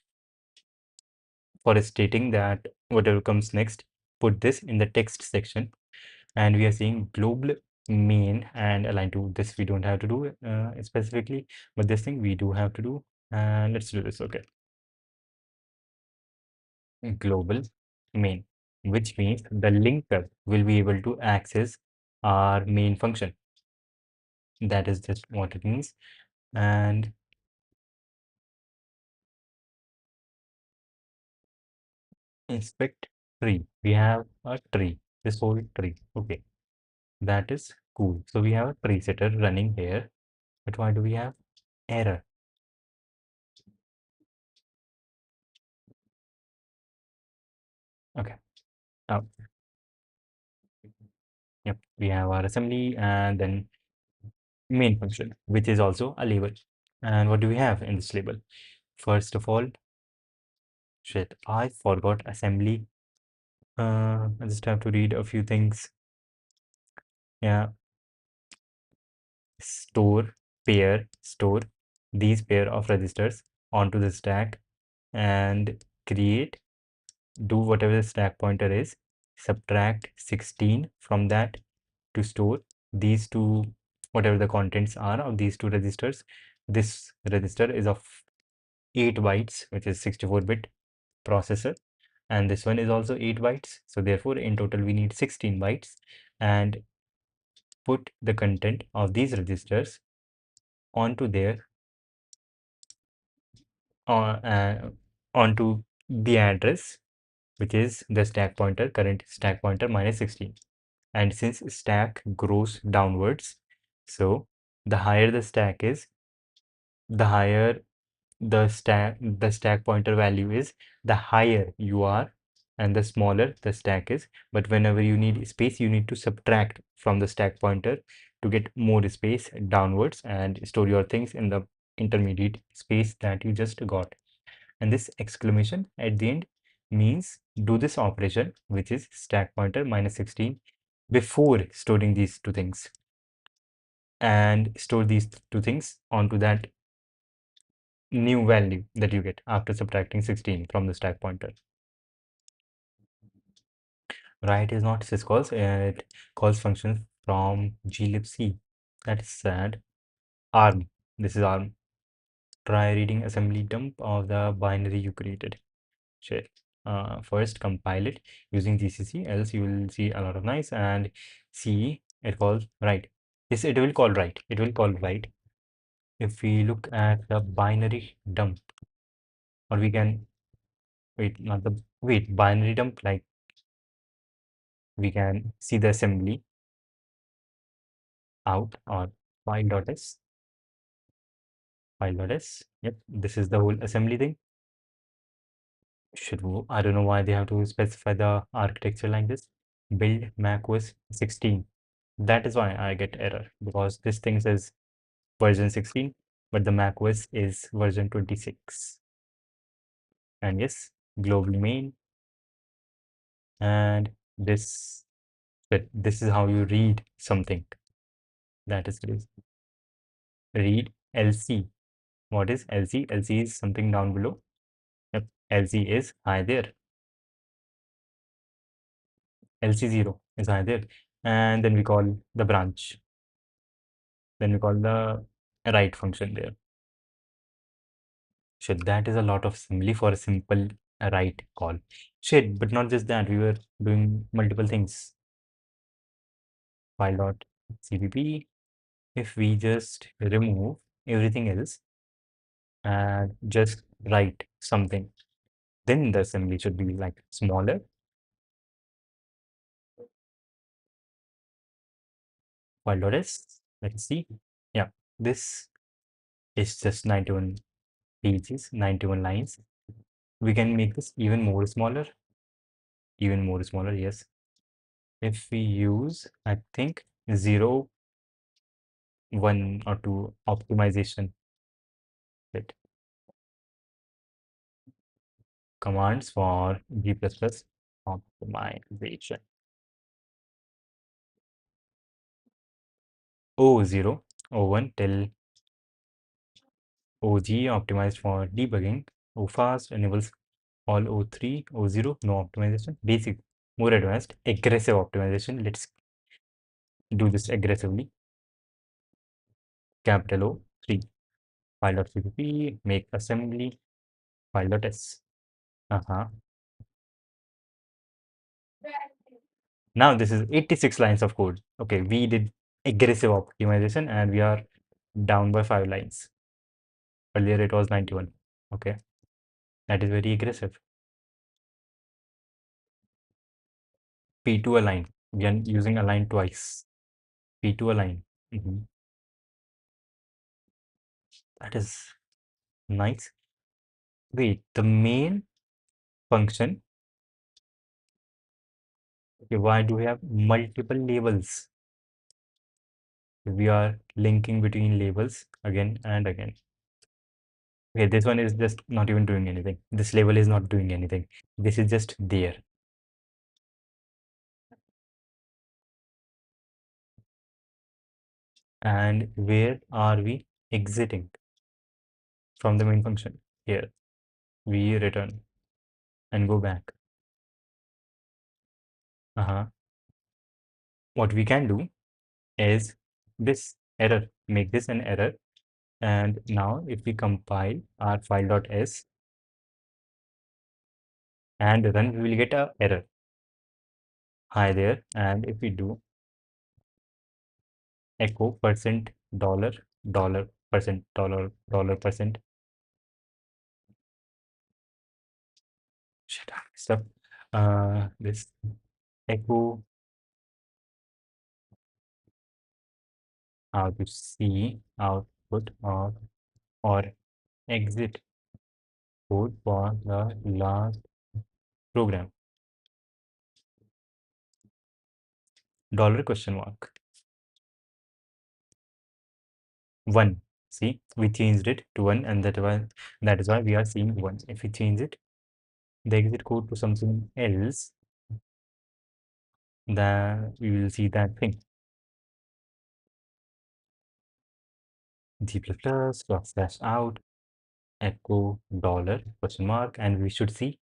for stating that whatever comes next, put this in the text section. And we are saying global main and align to this. We don't have to do specifically, but this thing we do have to do. And let's do this. Okay, global main, which means the linker will be able to access our main function. That is just what it means. And inspect tree. We have a tree, this whole tree. Okay, that is cool. So we have a tree setter running here, but why do we have error? Okay, now, yep, we have our assembly and then main function, which is also a label. And what do we have in this label? First of all, shit, I forgot assembly. I just have to read a few things. Yeah, store these pair of registers onto the stack and create, do whatever the stack pointer is, subtract 16 from that to store these two, whatever the contents are of these two registers. This register is of 8 bytes, which is 64-bit processor, and this one is also 8 bytes. So therefore, in total, we need 16 bytes. And put the content of these registers onto their uh, uh, onto the address, which is the stack pointer, current stack pointer minus 16. And since stack grows downwards, so the higher the stack is, the higher the stack pointer value is, the higher you are, and the smaller the stack is. But whenever you need space, you need to subtract from the stack pointer to get more space downwards and store your things in the intermediate space that you just got. And this exclamation at the end means do this operation, which is stack pointer minus 16, before storing these two things, and store these two things onto that new value that you get after subtracting 16 from the stack pointer. Write is not syscalls, it calls functions from glibc. That is sad. ARM. This is ARM. Try reading assembly dump of the binary you created. Sure. First compile it using GCC, else you will see a lot of nice, and see it calls write. Yes, it will call write. It will call write. If we look at the binary dump, or we can wait, not the wait, binary dump, like we can see the assembly out or file.s, file.s. Yep, this is the whole assembly thing. I don't know why they have to specify the architecture like this. Build macOS 16. That is why I get error, because this thing says version 16, but the macOS is version 26. And yes, global main, and this is how you read something. That is crazy. Read LC. What is LC? LC is something down below. Yep, LC is hi there. LC0 is hi there. And then we call the branch. Then we call the write function there. Shit, that is a lot of assembly for a simple write call. Shit, but not just that, we were doing multiple things. File.cpp. If we just remove everything else and just write something, then the assembly should be like smaller. File.s. Let's see. Yeah, this is just 91 pages, 91 lines. We can make this even more smaller, yes. If we use, I think, 0, 1 or 2 optimization, right? Commands for G++ optimization. O0, O1 till OG optimized for debugging. OFast enables all O3, O0, no optimization. Basic, more advanced, aggressive optimization. Let's do this aggressively. Capital O, 3. File.cpp, make assembly, file.s. Now this is 86 lines of code. Okay, we did aggressive optimization and we are down by 5 lines. Earlier it was 91. Okay, that is very aggressive. P2 align. We are using align twice. P2 align. That is nice. Wait, the main function. Okay, why do we have multiple labels? We are linking between labels again and again. Okay, this one is just not even doing anything. This label is not doing anything. This is just there. And where are we exiting from the main function? Here, we return and go back. What we can do is this error, make this an error. And now if we compile our file.s and run, we will get a error. Hi there. And if we do echo percent dollar dollar percent dollar dollar percent. Shit, I messed up. This echo how to see output or exit code for the last program. Dollar question mark. One. See, we changed it to one, and that is why we are seeing one. If we change it, the exit code to something else, then we will see that thing. G++ slash out echo dollar question mark, and we should see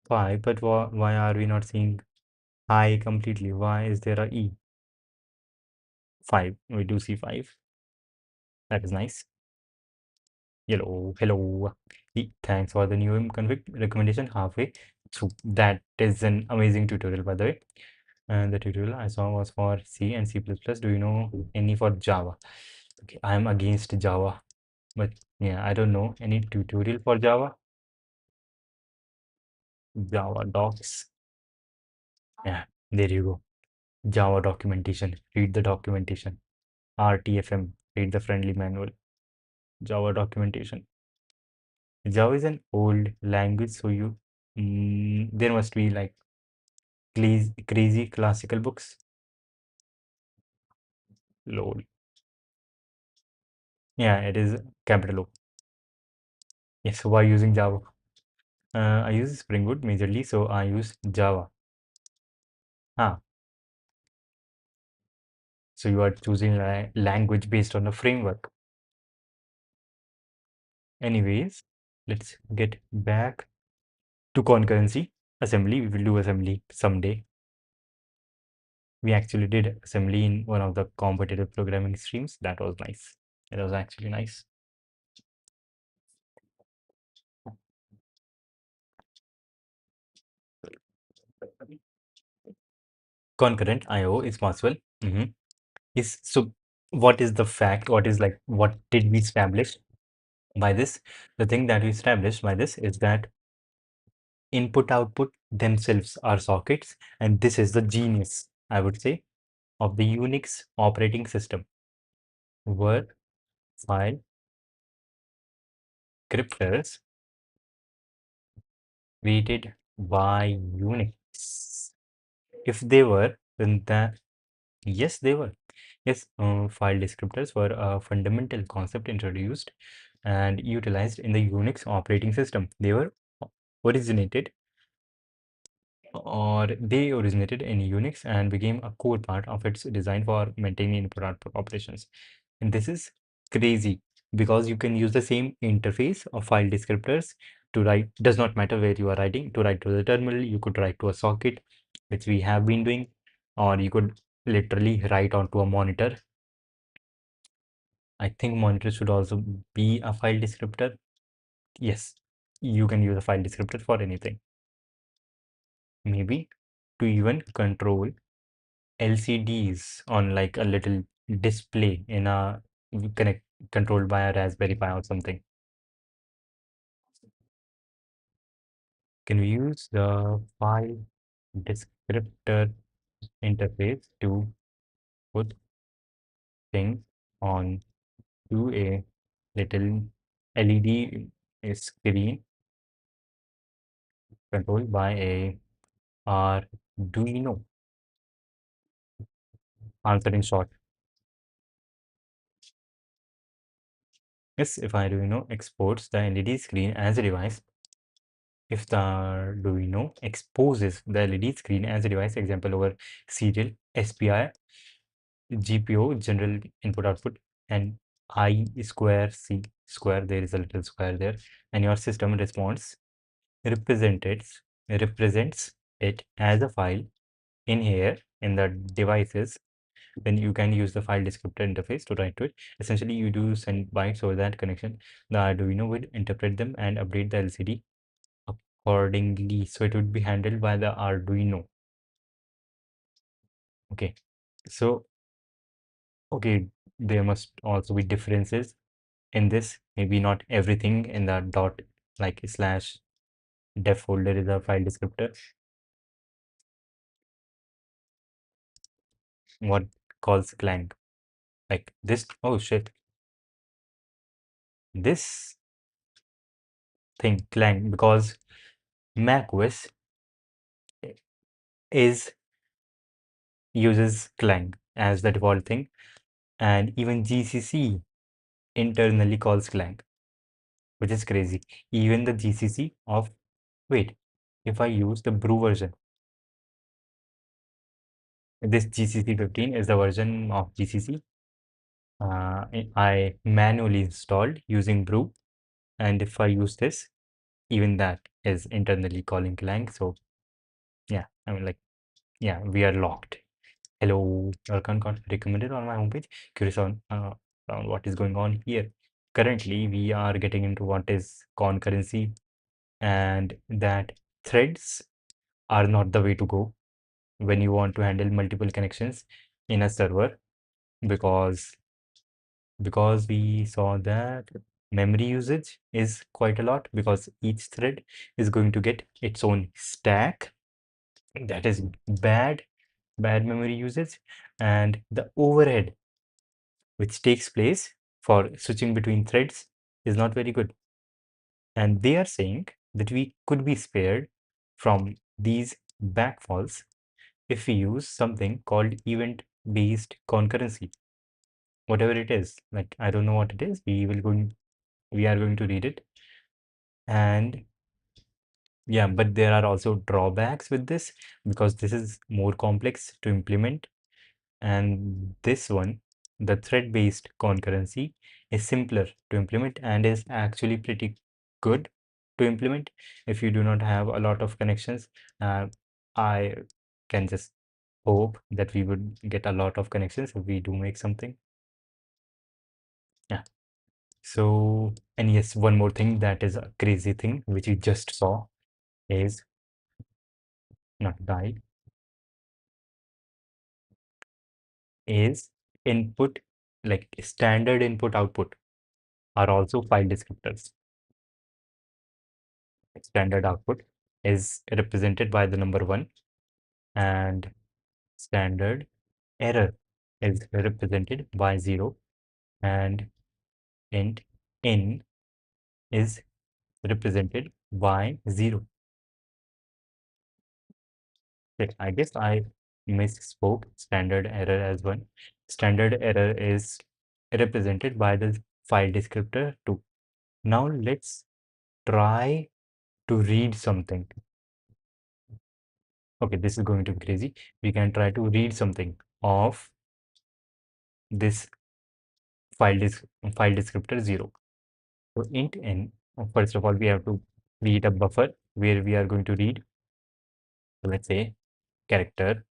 5. But why are we not seeing I completely? Why is there a E? 5. We do see 5. That is nice. Hello, hello. Thanks for the new config recommendation halfway through. That is an amazing tutorial, by the way. And the tutorial I saw was for C and C++. Do you know any for Java? Okay, I am against Java, but yeah, I don't know any tutorial for Java. Java docs. Yeah, there you go. Java documentation. Read the documentation. RTFM. Read the friendly manual. Java documentation. Java is an old language, so there must be like crazy classical books. Lol. Yeah, it is capital O. Yes, why using Java? I use Spring Boot majorly, so I use Java. Ah, so you are choosing a language based on a framework. Anyways, let's get back to concurrency. Assembly, we will do assembly someday. We actually did assembly in one of the competitive programming streams. That was nice. It was actually nice. Concurrent IO is possible. Is so what is the fact? What did we establish by this? The thing that we established by this is that input output themselves are sockets, and this is the genius, I would say, of the Unix operating system. Were file descriptors created by Unix? If they were, then that yes, they were. Yes, file descriptors were a fundamental concept introduced and utilized in the Unix operating system. Originated they originated in Unix and became a core part of its design for maintaining input-output operations. And this is crazy because you can use the same interface of file descriptors to write, does not matter where you are writing, to write to the terminal, you could write to a socket, which we have been doing, or you could literally write onto a monitor. I think monitor should also be a file descriptor. Yes, you can use a file descriptor for anything. Maybe to even control LCDs on like a little display in a connect controlled by a Raspberry Pi or something. Can we use the file descriptor interface to put things on to a little LED screen controlled by a Arduino? Answer in short. Yes, if Arduino exports the LED screen as a device, if the Arduino exposes the LED screen as a device, example over serial SPI, GPO, general input output, and I square C square, there is a little square there, and your system response represents represents it as a file in here in the devices, then you can use the file descriptor interface to write to it. Essentially, you do send bytes over that connection. The Arduino would interpret them and update the LCD accordingly. So it would be handled by the Arduino. Okay, so okay, there must also be differences in this. Maybe not everything in the dot like slash def folder is a file descriptor. What calls clang? Like this, oh shit, this thing clang because Mac OS is uses clang as the default thing, and even GCC internally calls clang, which is crazy. Even the GCC of wait, if I use the brew version, this GCC 15 is the version of GCC I manually installed using brew, and if I use this, even that is internally calling clang. So yeah, I mean like yeah, we are locked. Hello, welcome got recommended on my homepage. Curious on what is going on here. Currently, we are getting into what is concurrency, and that threads are not the way to go when you want to handle multiple connections in a server, because we saw that memory usage is quite a lot, because each thread is going to get its own stack. That is bad memory usage, and the overhead which takes place for switching between threads is not very good. And they are saying that we could be spared from these backfalls if we use something called event-based concurrency. Whatever it is, like I don't know what it is. We are going to read it. And yeah, but there are also drawbacks with this, because this is more complex to implement. And this one, the thread-based concurrency, is simpler to implement and is actually pretty good to implement if you do not have a lot of connections. I can just hope that we would get a lot of connections if we do make something. Yeah. So, and yes, one more thing that is a crazy thing which we just saw is not die is input, like standard input output are also file descriptors. Standard output is represented by the number 1, and standard error is represented by 0, and int in is represented by 0. Okay, I guess I misspoke standard error as 1. Standard error is represented by the file descriptor 2. Now let's try to read something. Okay, this is going to be crazy. We can try to read something of this file descriptor 0. So int n, first of all, we have to create a buffer where we are going to read. So let's say character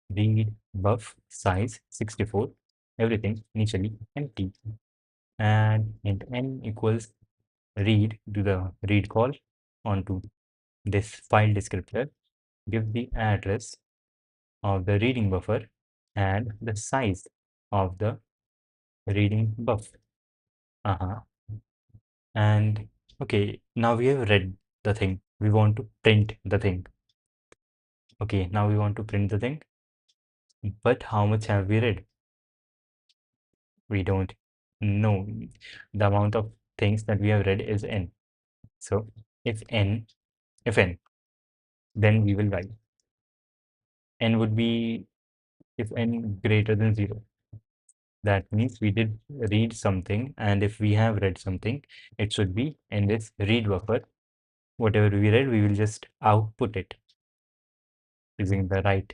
read buff size 64, everything initially empty, and int n equals read to the read call onto this file descriptor, give the address of the reading buffer and the size of the reading buff. And okay, now we have read the thing. We want to print the thing. Okay, now we want to print the thing. But how much have we read? We don't know. The amount of things that we have read is n. So if n, then we will write. N would be if n greater than 0. That means we did read something, and if we have read something, it should be in this read buffer. Whatever we read, we will just output it using the right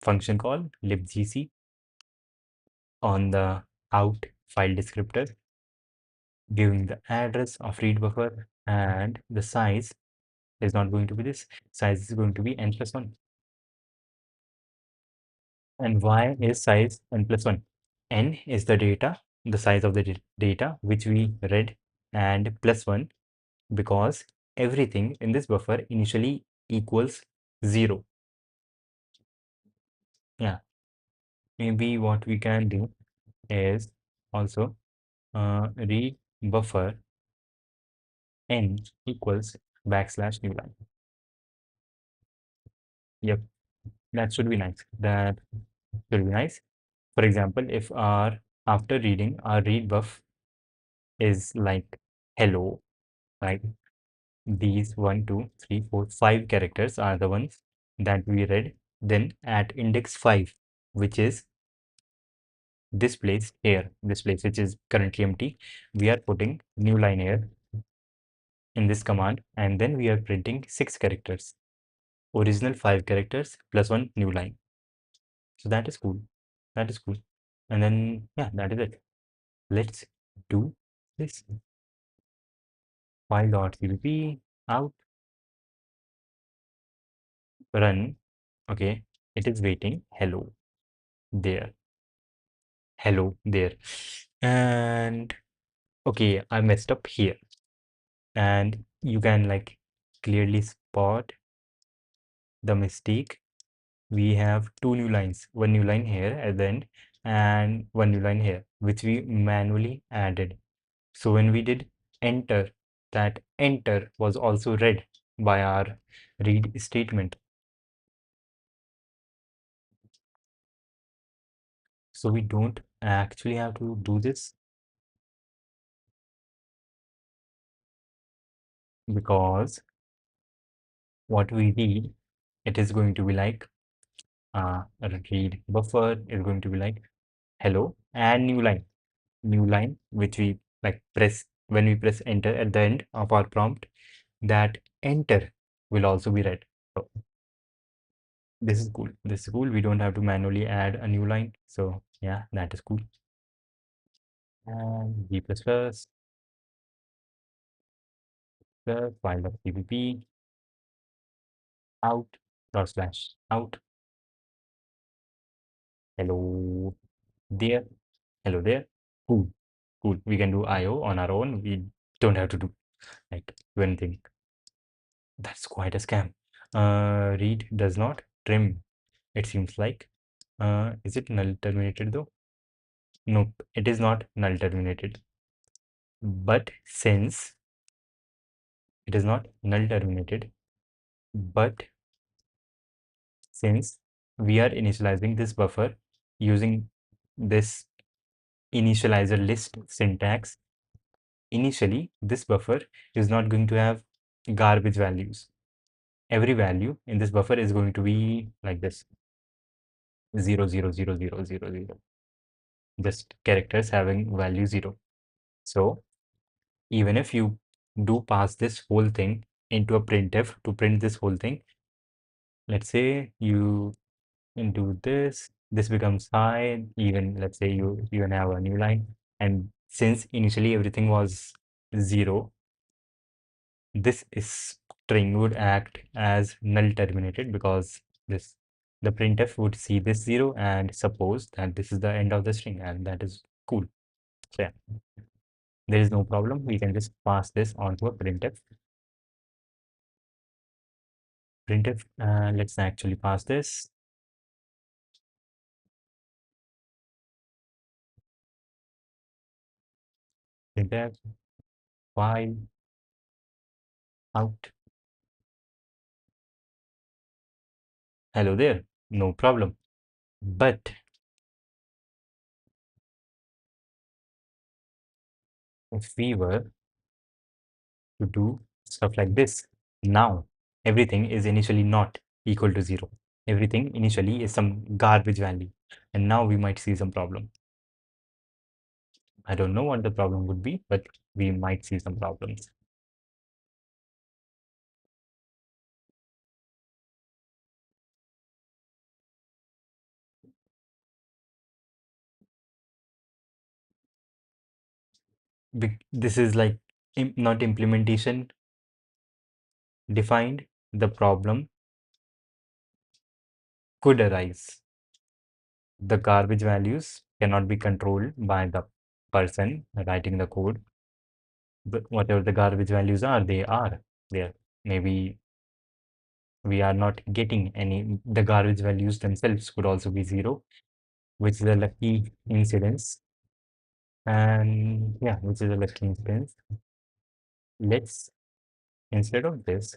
function call libgc on the out file descriptor, giving the address of read buffer, and the size is not going to be this. Size is going to be n plus 1. And why is size n plus 1? N is the data, the size of the data which we read, and plus 1 because everything in this buffer initially equals 0. Yeah, maybe what we can do is also read buffer n equals backslash new line. Yep, that should be nice. That should be nice. For example, if our after reading our read buff is like hello, right? These 1, 2, 3, 4, 5 characters are the ones that we read. Then at index 5, which is this place here, this place which is currently empty, we are putting new line here in this command, and then we are printing 6 characters, original 5 characters plus one new line. So that is cool. That is cool. And then yeah, that is it. Let's do this. File.cpp out run. Okay, it is waiting. Hello there. Hello there. And okay, I messed up here. And you can like clearly spot the mistake. We have 2 new lines, one new line here at the end and one new line here, which we manually added. So when we did enter, that enter was also read by our read statement. So we don't actually have to do this because what we read, it is going to be like read buffer is going to be like hello and new line, which we like press when we press enter at the end of our prompt, that enter will also be read. So this is cool. This is cool. We don't have to manually add a new line. So yeah, that is cool. And g plus file.cpp out dot slash out. Hello there. Hello there. Cool. Cool. We can do IO on our own. We don't have to do anything. That's quite a scam. Read does not trim. It seems like. Is it null terminated though? Nope, it is not null terminated. But since it is not null terminated, but since we are initializing this buffer using this initializer list syntax, initially this buffer is not going to have garbage values. Every value in this buffer is going to be like this 0, 0, 0, 0, 0, 0. Just characters having value 0. So even if you do pass this whole thing into a printf to print this whole thing, let's say you do this becomes high, even let's say you even have a new line, and since initially everything was 0, this string would act as null terminated because this the printf would see this 0 and suppose that this is the end of the string, and that is cool. So yeah, there is no problem. We can just pass this onto a printf. Let's actually pass this printf file out. Hello there, no problem. But if we were to do stuff like this, now everything is initially not equal to 0. Everything initially is some garbage value, and now we might see some problem. I don't know what the problem would be, but we might see some problems. This is like not implementation defined. The problem could arise. The garbage values cannot be controlled by the person writing the code, but whatever the garbage values are, they are there. Maybe we are not getting any, the garbage values themselves could also be 0, which is a lucky incidence. And yeah, which is a lucky incidence. Let's, instead of this,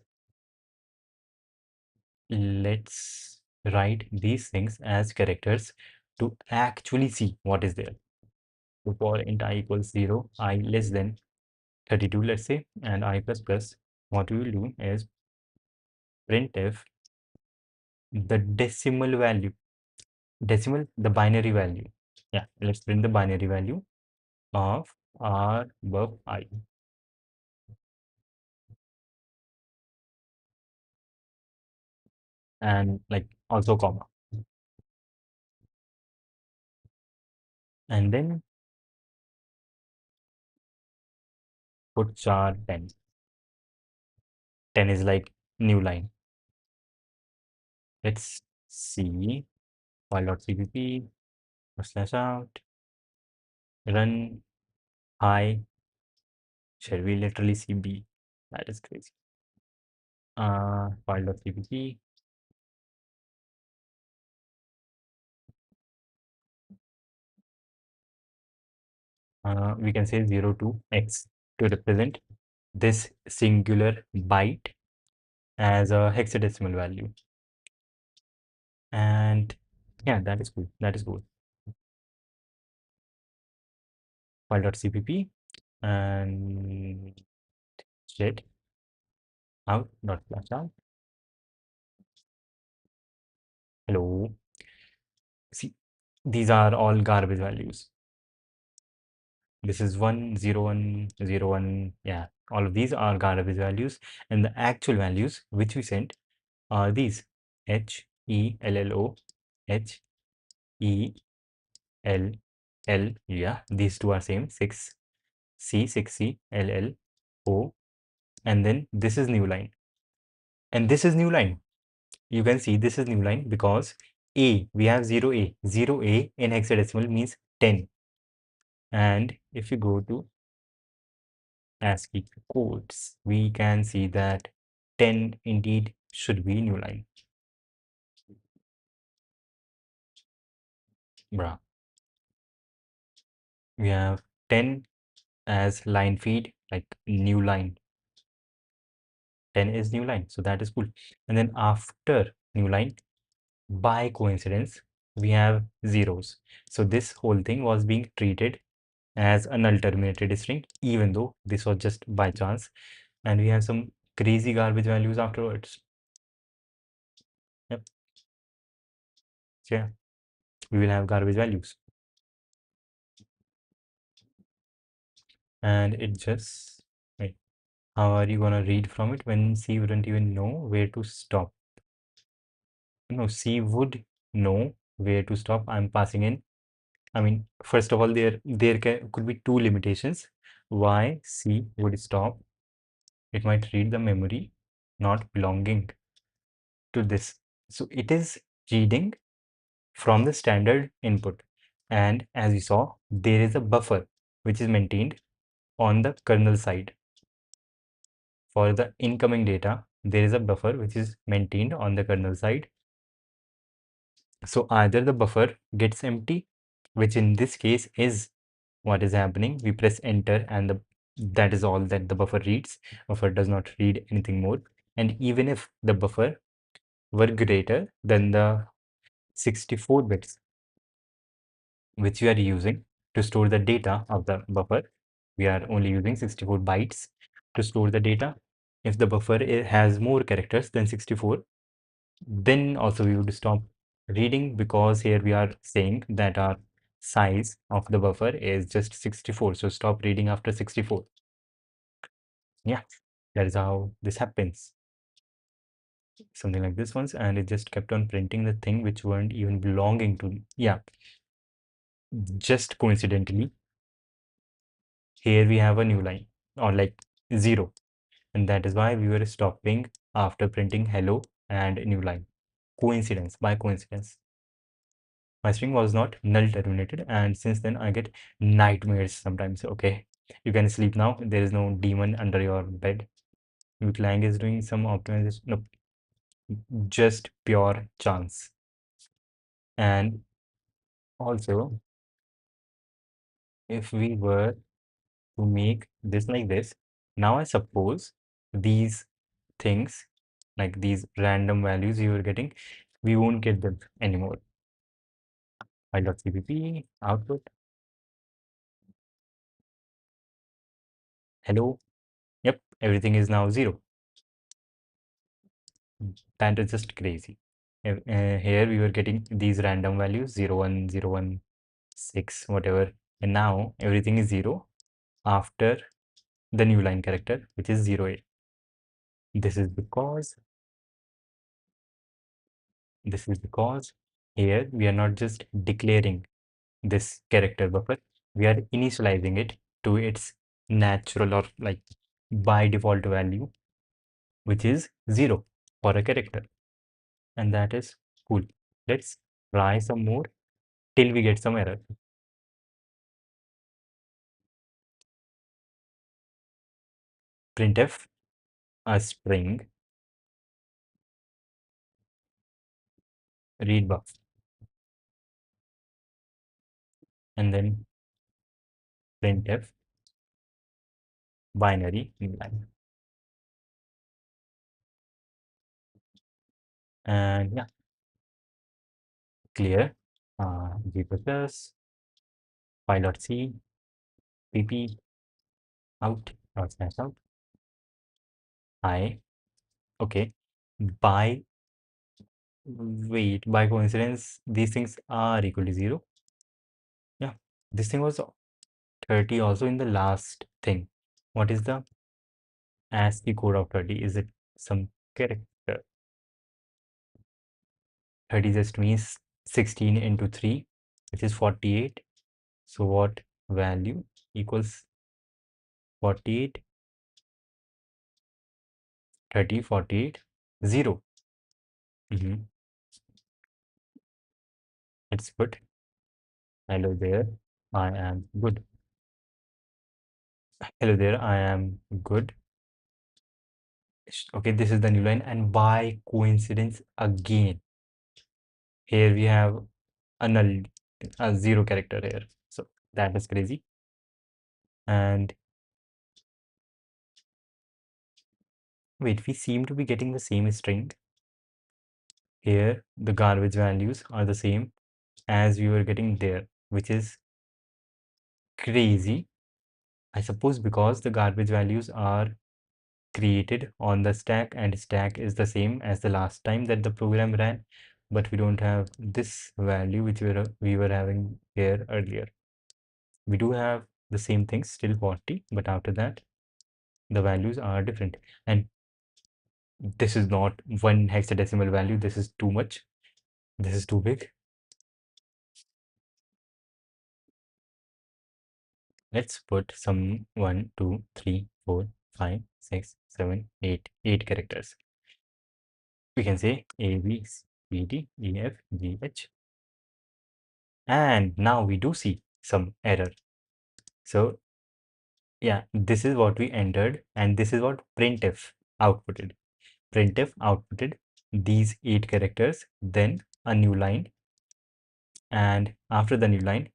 let's write these things as characters to actually see what is there. So for int I equals 0, I less than 32, let's say, and I plus plus, what we will do is printf the decimal value, the binary value. Yeah, let's print the binary value of r buff I, and like also comma, and then put char 10. 10 is like new line. Let's see file.cpp slash out, run, hi. Shall we literally see B? That is crazy. File.cpp, we can say 0 to x to represent this singular byte as a hexadecimal value. And yeah, that is cool. That is cool. File.cpp and jet out dot flash out. Hello. See, these are all garbage values. This is 1, 0, 1, 0, 1. Yeah, all of these are garbage values. And the actual values which we sent are these H, E, L, L, O, H, E, L, L. Yeah, these two are same. 6, C, 6C, L, L, O. And then this is new line. And this is new line. You can see this is new line because A, we have 0A. 0A in hexadecimal means 10. And if you go to ASCII codes, we can see that 10 indeed should be new line. Bruh. We have 10 as line feed, like new line. 10 is new line, so that is cool. And then after new line, by coincidence, we have zeros. So this whole thing was being treated as a null terminated string, even though this was just by chance. And we have some crazy garbage values afterwards. Yep. So yeah, we will have garbage values. And it just, wait, how are you gonna read from it when C wouldn't even know where to stop? No, C would know where to stop. I'm passing in. I mean, first of all, could be two limitations. Why C would stop? It might read the memory not belonging to this. So it is reading from the standard input. And as we saw, there is a buffer which is maintained on the kernel side. For the incoming data, there is a buffer which is maintained on the kernel side. So either the buffer gets empty, which in this case is what is happening. We press enter and that is all that the buffer reads. Buffer does not read anything more. And even if the buffer were greater than the 64 bits which we are using to store the data of the buffer, we are only using 64 bytes to store the data. If the buffer has more characters than 64, then also we would stop reading, because here we are saying that our size of the buffer is just 64. So stop reading after 64. Yeah, that is how this happens. Something like this once, and it just kept on printing the thing which weren't even belonging to. Yeah, just coincidentally, here we have a new line, or like 0. And that is why we were stopping after printing hello and new line. Coincidence, by coincidence. My string was not null terminated, and since then I get nightmares sometimes. Okay, you can sleep now. There is no demon under your bed. Lang is doing some optimization. No, just pure chance. And Also, if we were to make this like this, now I suppose these things, like these random values you were getting, we won't get them anymore. File.cpp output. Hello. Yep, everything is now 0. That is just crazy. Here we were getting these random values 0, 1, 0, 1, 6, whatever. And now everything is 0 after the new line character, which is 0, 8. This is because here we are not just declaring this character buffer, we are initializing it to its natural or like by default value, which is 0 for a character. And that is cool. Let's try some more till we get some error. Printf a string read buff, and then printf binary new line. And yeah, clear g++ file.c pp out dot slash out I. Okay, by wait, by coincidence these things are equal to 0. Yeah, this thing was 30 also in the last thing. What is the ASCII code of 30? Is it some character? 30 just means 16 into 3, which is 48. So what value equals 48, 30, 48, 0. Mhm. Let's put hello there, I am good. Hello there, I am good. Okay, this is the new line, and by coincidence again, here we have a null, a 0 character here. So that is crazy. And wait, we seem to be getting the same string. Here, the garbage values are the same as we were getting there, which is crazy. I suppose because the garbage values are created on the stack and stack is the same as the last time that the program ran, but we don't have this value which we were having here earlier. We do have the same things, still 40, but after that the values are different. And this is not one hexadecimal value, this is too much, this is too big. Let's put some 1, 2, 3, 4, 5, 6, 7, 8, 8 characters. We can say A, B, C, D, E, F, G, H. And now we do see some error. So yeah, this is what we entered, and this is what printf outputted. Printf outputted these 8 characters, then a new line, and after the new line,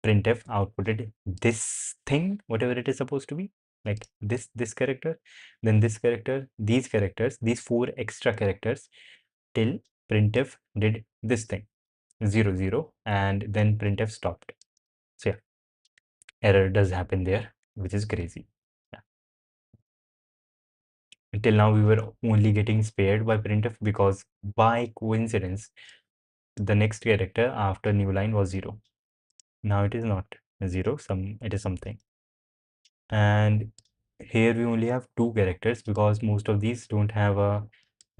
printf outputted this thing, whatever it is supposed to be, like this character, then this character, these characters, these 4 extra characters, till printf did this thing, 0, 0, and then printf stopped. So yeah, error does happen there, which is crazy. Yeah. Until now, we were only getting spared by printf because by coincidence, the next character after new line was 0. Now it is not 0, it is something. And here we only have 2 characters because most of these don't have a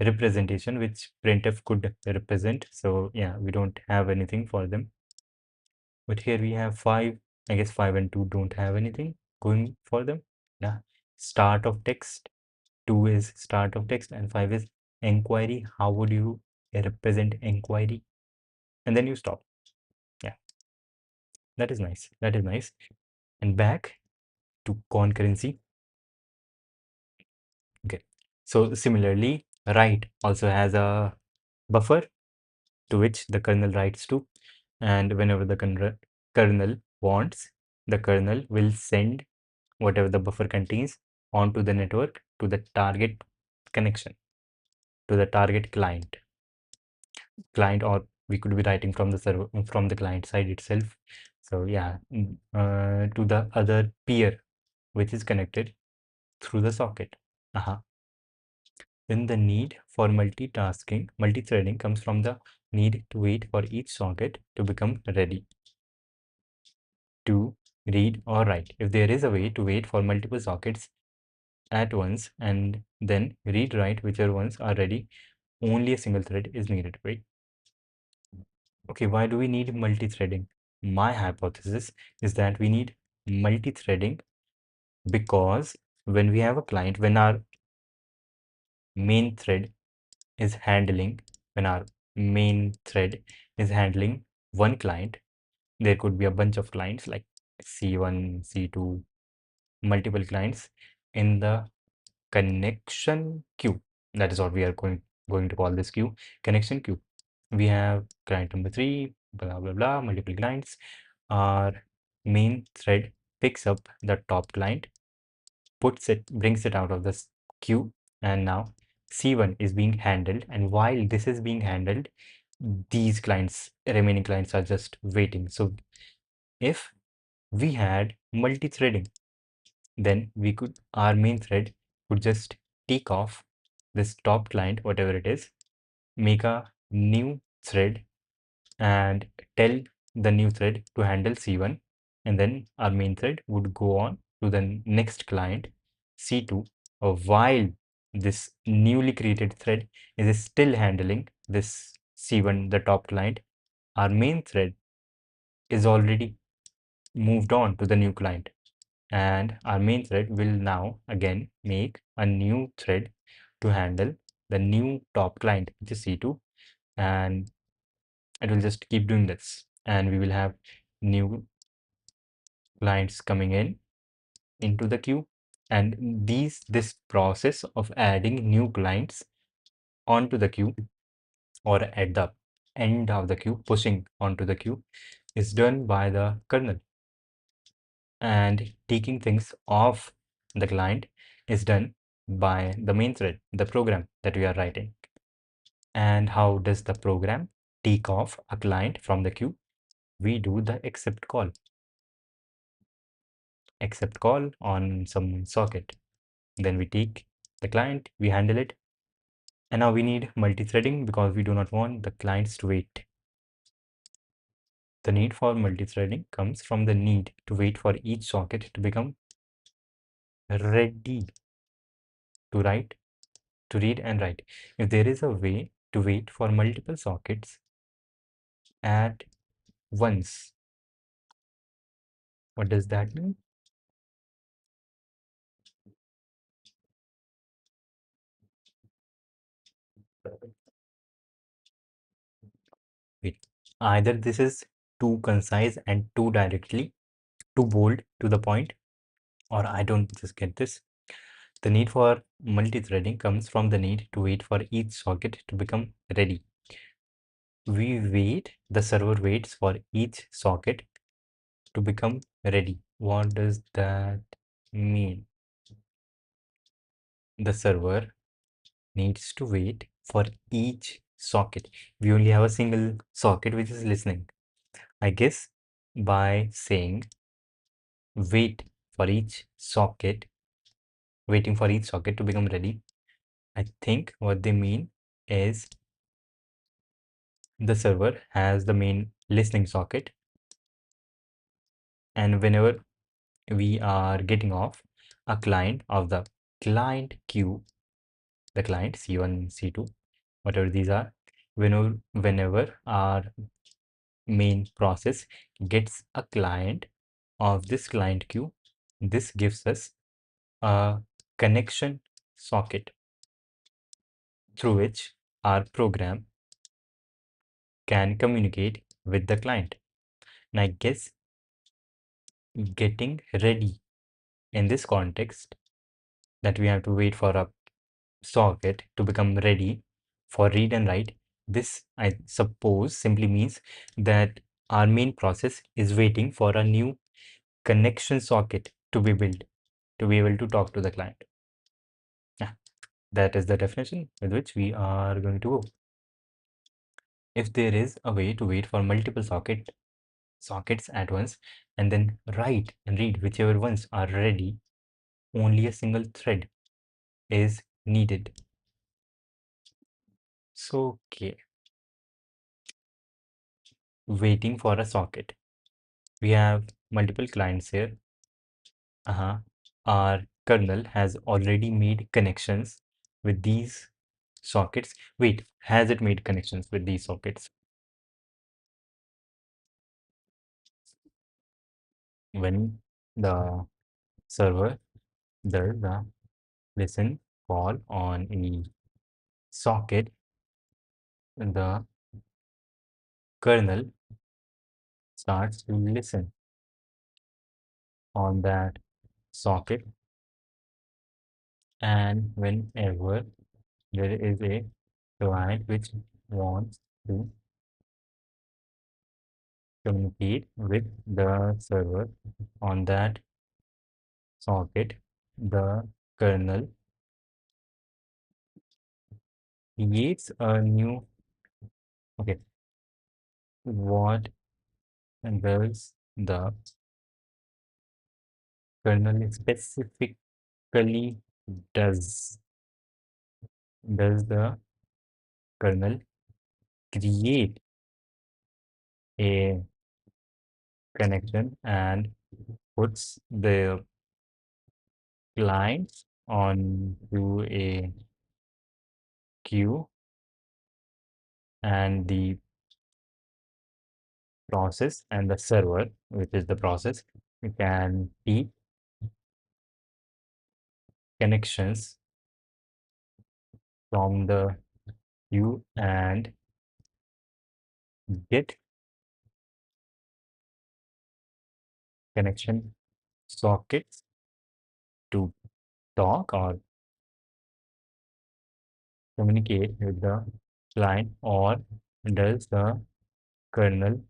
representation which printf could represent. So yeah, we don't have anything for them. But here we have 5. I guess 5 and 2 don't have anything going for them. Yeah, start of text, 2 is start of text, and 5 is inquiry. How would you represent inquiry? And then you stop. Yeah, that is nice. That is nice. And back to concurrency. Okay, so similarly, write also has a buffer to which the kernel writes to. and whenever the kernel wants, the kernel will send whatever the buffer contains onto the network to the target connection, to the target client, or we could be writing from the server, from the client side itself. So yeah, to the other peer which is connected through the socket. Then the need for multi-threading comes from the need to wait for each socket to become ready to read or write. If there is a way to wait for multiple sockets at once and then read write whichever ones are ready, only a single thread is needed, right? Okay, why do we need multi-threading? My hypothesis is that we need multi-threading because when we have a client, when our main thread is handling, when our main thread is handling one client, there could be a bunch of clients like C1, C2, multiple clients in the connection queue. That is what we are going to call this queue, connection queue. We have client number 3, blah blah blah, multiple clients. Our main thread picks up the top client, brings it out of this queue, and now C1 is being handled. And while this is being handled, these remaining clients are just waiting. So if we had multi-threading, then our main thread could just take off this top client, whatever it is, make a new thread and tell the new thread to handle C1, and then our main thread would go on to the next client C2, while this newly created thread is still handling this C1, the top client. Our main thread is already moved on to the new client, and our main thread will now again make a new thread to handle the new top client, which is C2, and it will just keep doing this, and we will have new clients coming into the queue. And this process of adding new clients onto the queue, or at the end of the queue, pushing onto the queue, is done by the kernel, and taking things off the client is done by the main thread, the program that we are writing. And how does the program take off a client from the queue? We do the accept call on some socket. Then we take the client, we handle it, and now we need multi-threading because we do not want the clients to wait. The need for multi-threading comes from the need to wait for each socket to become ready to write, to read and write. If there is a way to wait for multiple sockets at once, what does that mean? Wait, either this is too concise and too bold to the point, or I don't just get this. The need for multi-threading comes from the need to wait for each socket to become ready. The server waits for each socket to become ready. What does that mean? The server needs to wait for each socket. We only have a single socket which is listening. I guess by saying wait for each socket, waiting for each socket to become ready, I think what they mean is the server has the main listening socket, and whenever we are getting off a client of the client queue, the client C1, C2, whatever these are, whenever our main process gets a client of this client queue, this gives us a connection socket through which our program can communicate with the client. And I guess getting ready in this context, that we have to wait for a socket to become ready for read and write, this I suppose simply means that our main process is waiting for a new connection socket to be built to be able to talk to the client. Yeah, that is the definition with which we are going to go. If there is a way to wait for multiple sockets at once and then write and read whichever ones are ready, only a single thread is needed. So, okay, waiting for a socket. We have multiple clients here. Our kernel has already made connections with these sockets. Wait, has it made connections with these sockets? When the server does the listen call on a socket, the kernel starts to listen on that socket, and whenever there is a client which wants to communicate with the server on that socket, the kernel creates a new, okay, what does the kernel specifically does? Does the kernel create a connection and puts the client onto a queue, and the process and the server, which is the process, can keep connections from the queue and get connection sockets to talk or communicate with the client, or does the kernel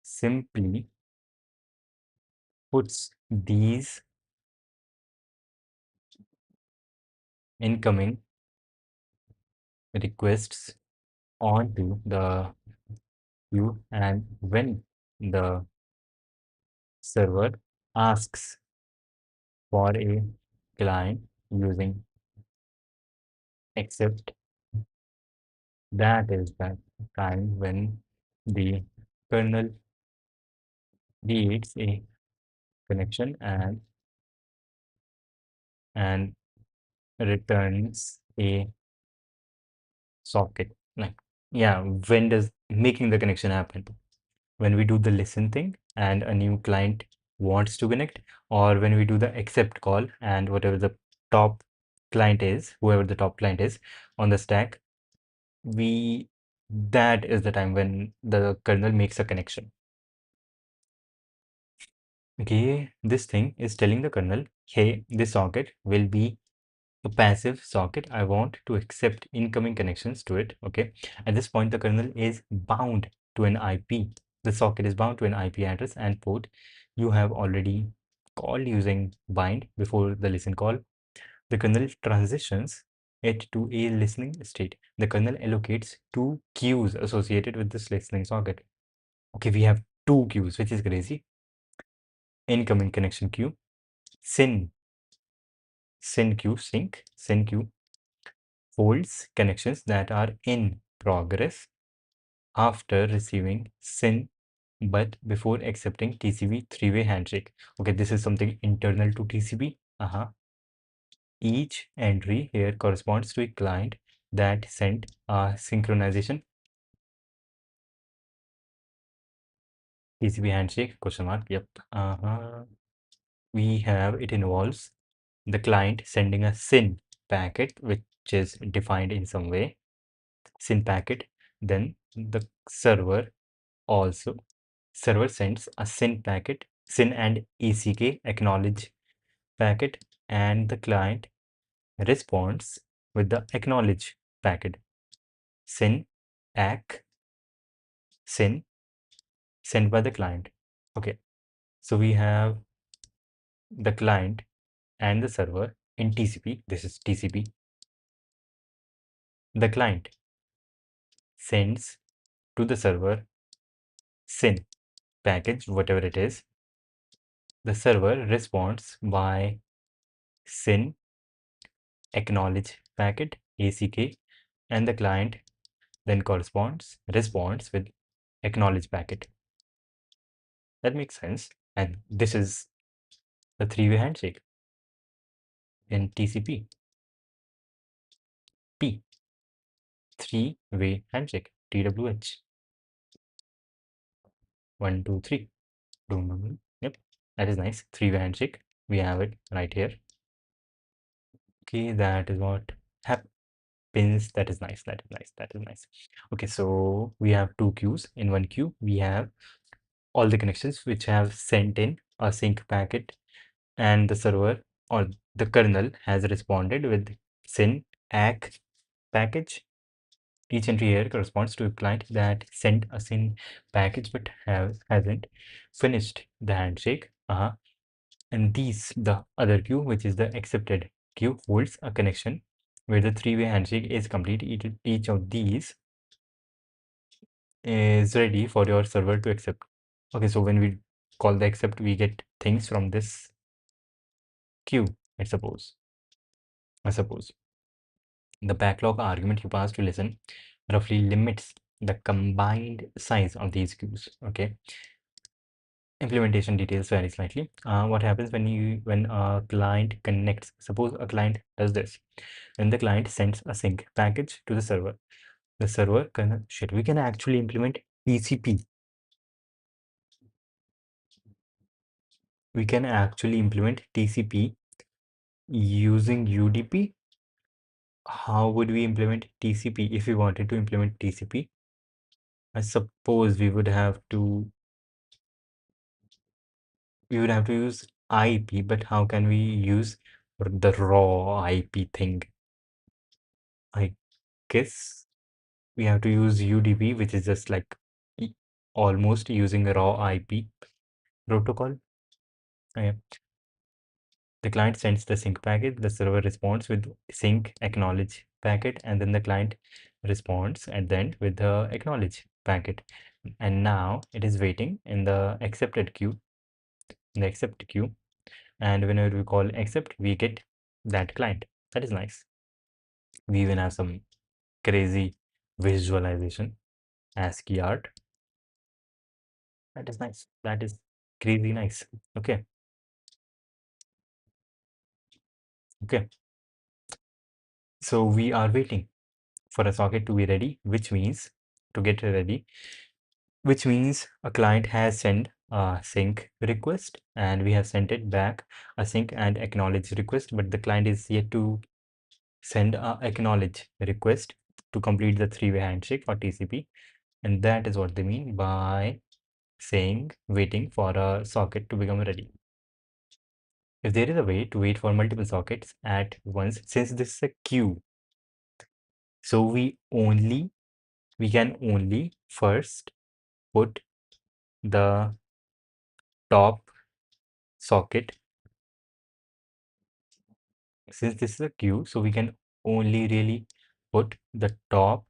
simply puts these incoming requests onto the queue, and when the server asks for a client using accept, that is the time when the kernel creates a connection and returns a socket. Like, yeah, when does making the connection happen? When we do the listen thing and a new client wants to connect, or when we do the accept call and whatever the top client is, whoever the top client is on the stack, we that is the time when the kernel makes a connection. Okay, this thing is telling the kernel, hey, this socket will be a passive socket. I want to accept incoming connections to it. Okay, at this point, the kernel is bound to an IP. The socket is bound to an IP address and port you have already called using bind before the listen call. The kernel transitions it to a listening state. The kernel allocates two queues associated with this listening socket. Okay, we have two queues, which is crazy. Incoming connection queue, SYN, SYN queue, SYN queue holds connections that are in progress after receiving SYN but before accepting TCP three-way handshake. Okay, this is something internal to TCP. Each entry here corresponds to a client that sent a synchronization TCP handshake question mark. Yep. We have it involves the client sending a SYN packet which is defined in some way, SYN packet. Then the also server sends a SYN packet, SYN and ACK acknowledge packet, and the client responds with the acknowledge packet, SYN ACK, SYN sent by the client. Okay, so we have the client and the server in TCP. This is TCP. The client sends to the server SYN package, whatever it is. The server responds by SYN acknowledge packet ACK, and the client then responds with acknowledge packet. That makes sense. And this is the three-way handshake in TCP. P, three-way handshake, TWH. 1, 2, 3. Yep, that is nice. Three-way handshake. We have it right here. Okay, that is what happens. That is nice. That is nice. That is nice. Okay, so we have two queues. In one queue, we have all the connections which have sent in a sync packet, and the server or the kernel has responded with SYN ACK package. Each entry here corresponds to a client that sent a SYN package but hasn't finished the handshake. And the other queue, which is the accepted queue, holds a connection where the three-way handshake is complete. Each of these is ready for your server to accept. Okay, so when we call the accept, we get things from this queue. I suppose the backlog argument you pass to listen roughly limits the combined size of these queues. Okay, implementation details vary slightly. What happens when a client connects? Suppose a client does this. When the client sends a sync package to the server, we can actually implement TCP. We can actually implement TCP using UDP. How would we implement TCP if we wanted to implement TCP? I suppose we would have to use IP, but how can we use the raw IP thing? I guess we have to use UDP, which is just like almost using a raw IP protocol. Yeah. The client sends the sync packet, the server responds with sync acknowledge packet, and then the client responds at the end with the acknowledge packet. And now it is waiting in the accepted queue, in the accept queue. And whenever we call accept, we get that client. That is nice. We even have some crazy visualization, ASCII art. That is nice. That is crazy nice. Okay. Okay. So we are waiting for a socket to be ready, which means to get ready, which means a client has sent a sync request and we have sent it back a sync and acknowledge request, but the client is yet to send a acknowledge request to complete the three-way handshake or TCP. And that is what they mean by saying waiting for a socket to become ready. If there is a way to wait for multiple sockets at once, since this is a queue, so we can only first put the top socket. Since this is a queue, so we can only really put the top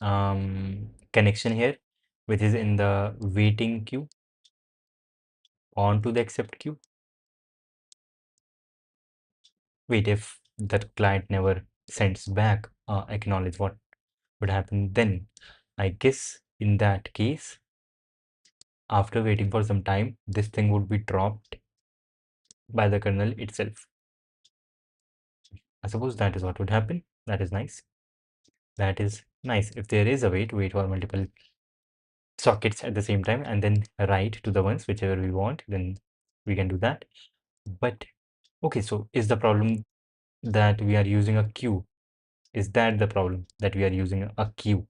connection here, which is in the waiting queue, onto the accept queue. Wait, if that client never sends back acknowledge, what would happen then? I guess in that case, after waiting for some time, this thing would be dropped by the kernel itself. I suppose that is what would happen. That is nice. That is nice. If there is a way to wait for multiple sockets at the same time and then write to the ones whichever we want, then we can do that. But okay, so is the problem that we are using a queue? Is that the problem that we are using a queue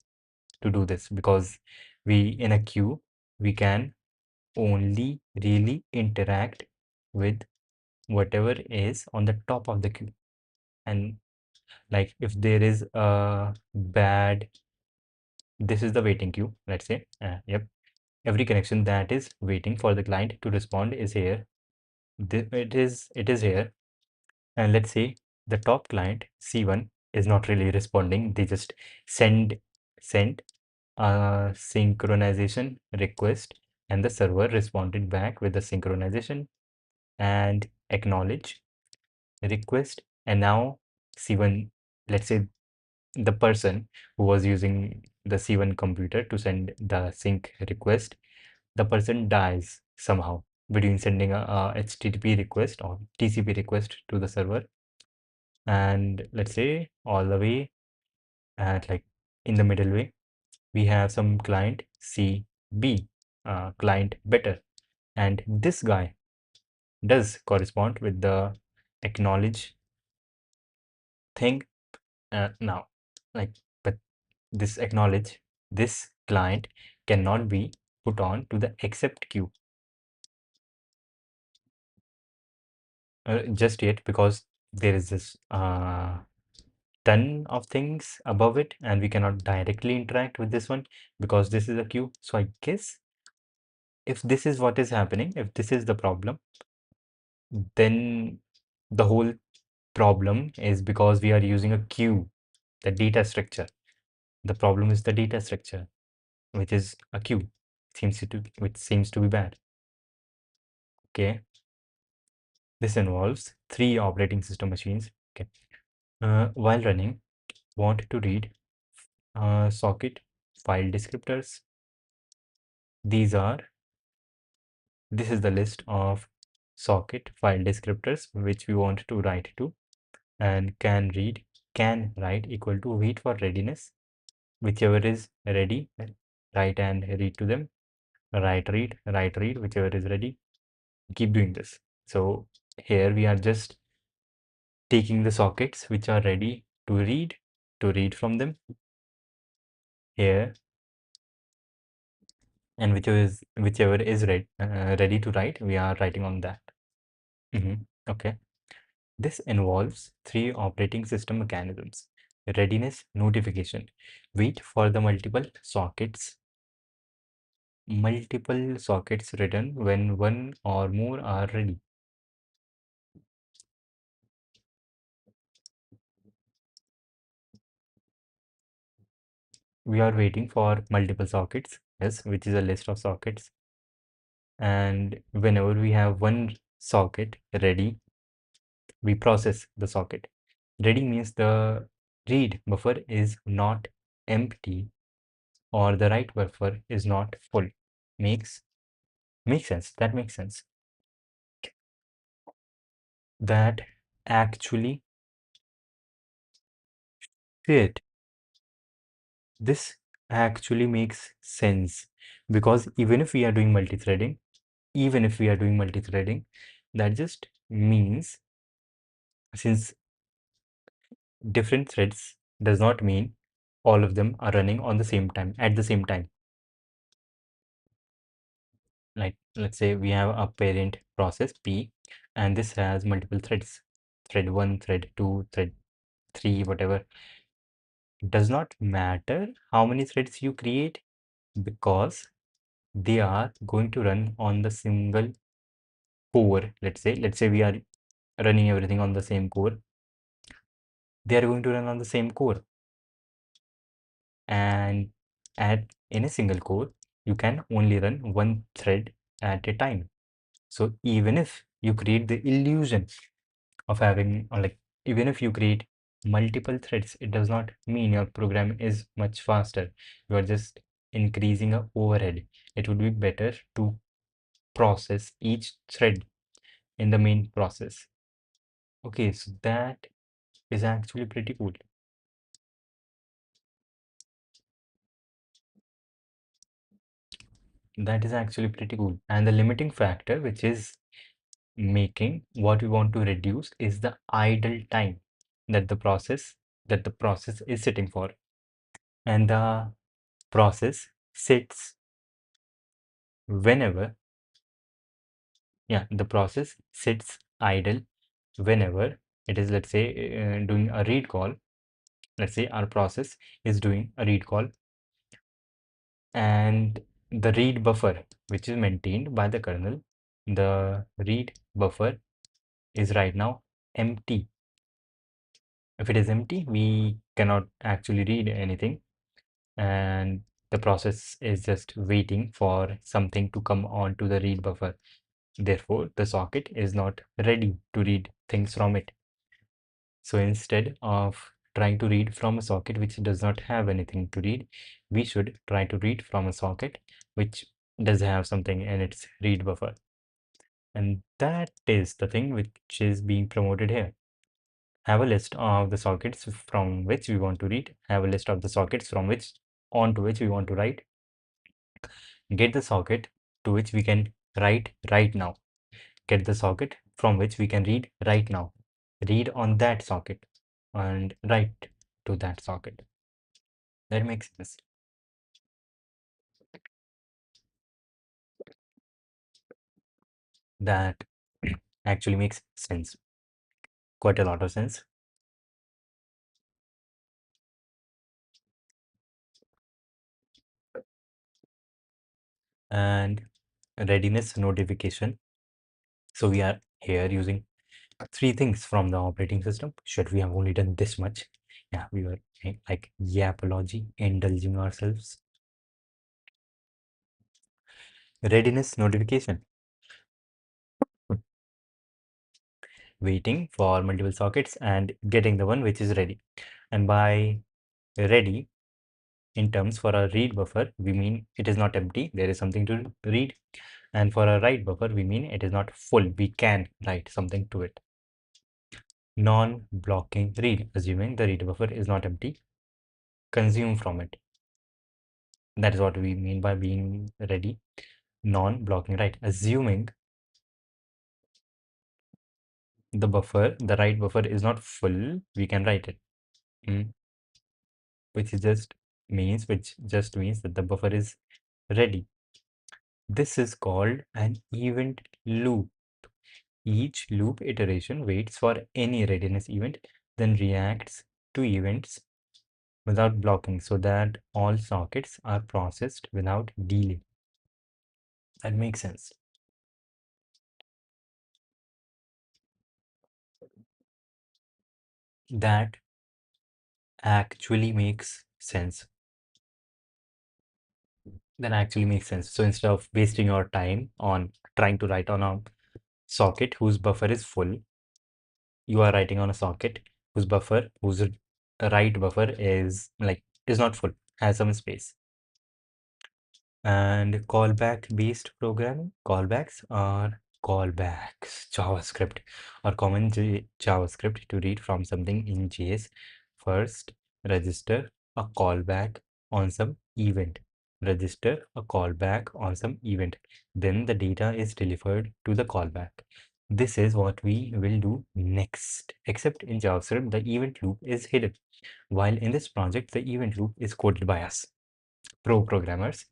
to do this? Because in a queue, we can only really interact with whatever is on the top of the queue. And like if there is a bad, this is the waiting queue, let's say, yep. Every connection that is waiting for the client to respond is here. It is here. And let's say the top client C1 is not really responding. They just send a synchronization request, and the server responded back with the synchronization and acknowledge request. And now C1, let's say the person who was using the C1 computer to send the sync request, the person dies somehow between sending a HTTP request or TCP request to the server, and let's say all the way at like in the middle way we have some client CB, client better, and this guy does correspond with the acknowledge thing now, like, but this acknowledge, this client cannot be put on to the accept queue just yet, because there is this ton of things above it and we cannot directly interact with this one because this is a queue. So I guess if this is what is happening, if this is the problem, then the whole problem is because we are using a queue, the data structure. The problem is the data structure, which is a queue, which seems to be bad. Okay, this involves 3 operating system machines. Okay, while running, want to read socket file descriptors. These are This is the list of socket file descriptors which we want to write to, and can write equal to wait for readiness, whichever is ready, write and read to them, write read, whichever is ready. Keep doing this. So here we are just taking the sockets which are ready to read from them here, and whichever is ready to write, we are writing on that. Okay. This involves 3 operating system mechanisms. Readiness notification. Wait for the multiple sockets written when one or more are ready. We are waiting for multiple sockets, yes, which is a list of sockets. And whenever we have one socket ready, we process the socket. Ready means the read buffer is not empty or the write buffer is not full. Makes sense. That makes sense. That actually fit. This actually makes sense, because even if we are doing multi-threading, that just means, since different threads does not mean all of them are running on the same time at the same time. Like, let's say we have a parent process P, and this has multiple threads, thread 1, thread 2, thread 3, whatever. It does not matter how many threads you create, because they are going to run on the single core. Let's say we are running everything on the same core. They are going to run on the same core, and in a single core you can only run one thread at a time. So even if you create the illusion of having, or like, even if you create multiple threads, it does not mean your program is much faster. You are just increasing a overhead. It would be better to process each thread in the main process. Okay, so that is actually pretty cool. That is actually pretty cool. And the limiting factor, which is making what we want to reduce, is the idle time that the process is sitting for. And the process sits whenever, yeah, the process sits idle whenever it is, let's say, doing a read call. Let's say our process is doing a read call, and the read buffer, which is maintained by the kernel, the read buffer is right now empty. If it is empty, we cannot actually read anything, and the process is just waiting for something to come on to the read buffer. Therefore, the socket is not ready to read things from it. So instead of trying to read from a socket which does not have anything to read, we should try to read from a socket which does have something in its read buffer. And that is the thing which is being promoted here. Have a list of the sockets from which we want to read, have a list of the sockets from which onto which we want to write, get the socket to which we can write right now, get the socket from which we can read right now, read on that socket, and write to that socket. That makes sense. That actually makes sense. Quite a lot of sense. And readiness notification. So we are here using three things from the operating system. Should we have only done this much? Yeah, we were like yapology, indulging ourselves. Readiness notification. Waiting for multiple sockets and getting the one which is ready. And by ready, in terms for a read buffer, we mean it is not empty, there is something to read. And for a write buffer, we mean it is not full, we can write something to it. Non-blocking read, assuming the read buffer is not empty, consume from it. That is what we mean by being ready. Non-blocking write, assuming the buffer, the write buffer is not full, we can write it. Which just means that the buffer is ready. This is called an event loop. Each loop iteration waits for any readiness event, then reacts to events without blocking so that all sockets are processed without delay. That makes sense. That actually makes sense. That actually makes sense. So instead of wasting your time on trying to write on a socket whose buffer is full, you are writing on a socket whose write buffer is not full, has some space. And callback based programming, callbacks JavaScript or common JavaScript to read from something in JS. First, register a callback on some event. Register a callback on some event. Then the data is delivered to the callback. This is what we will do next. Except in JavaScript, the event loop is hidden. While in this project, the event loop is coded by us, pro programmers.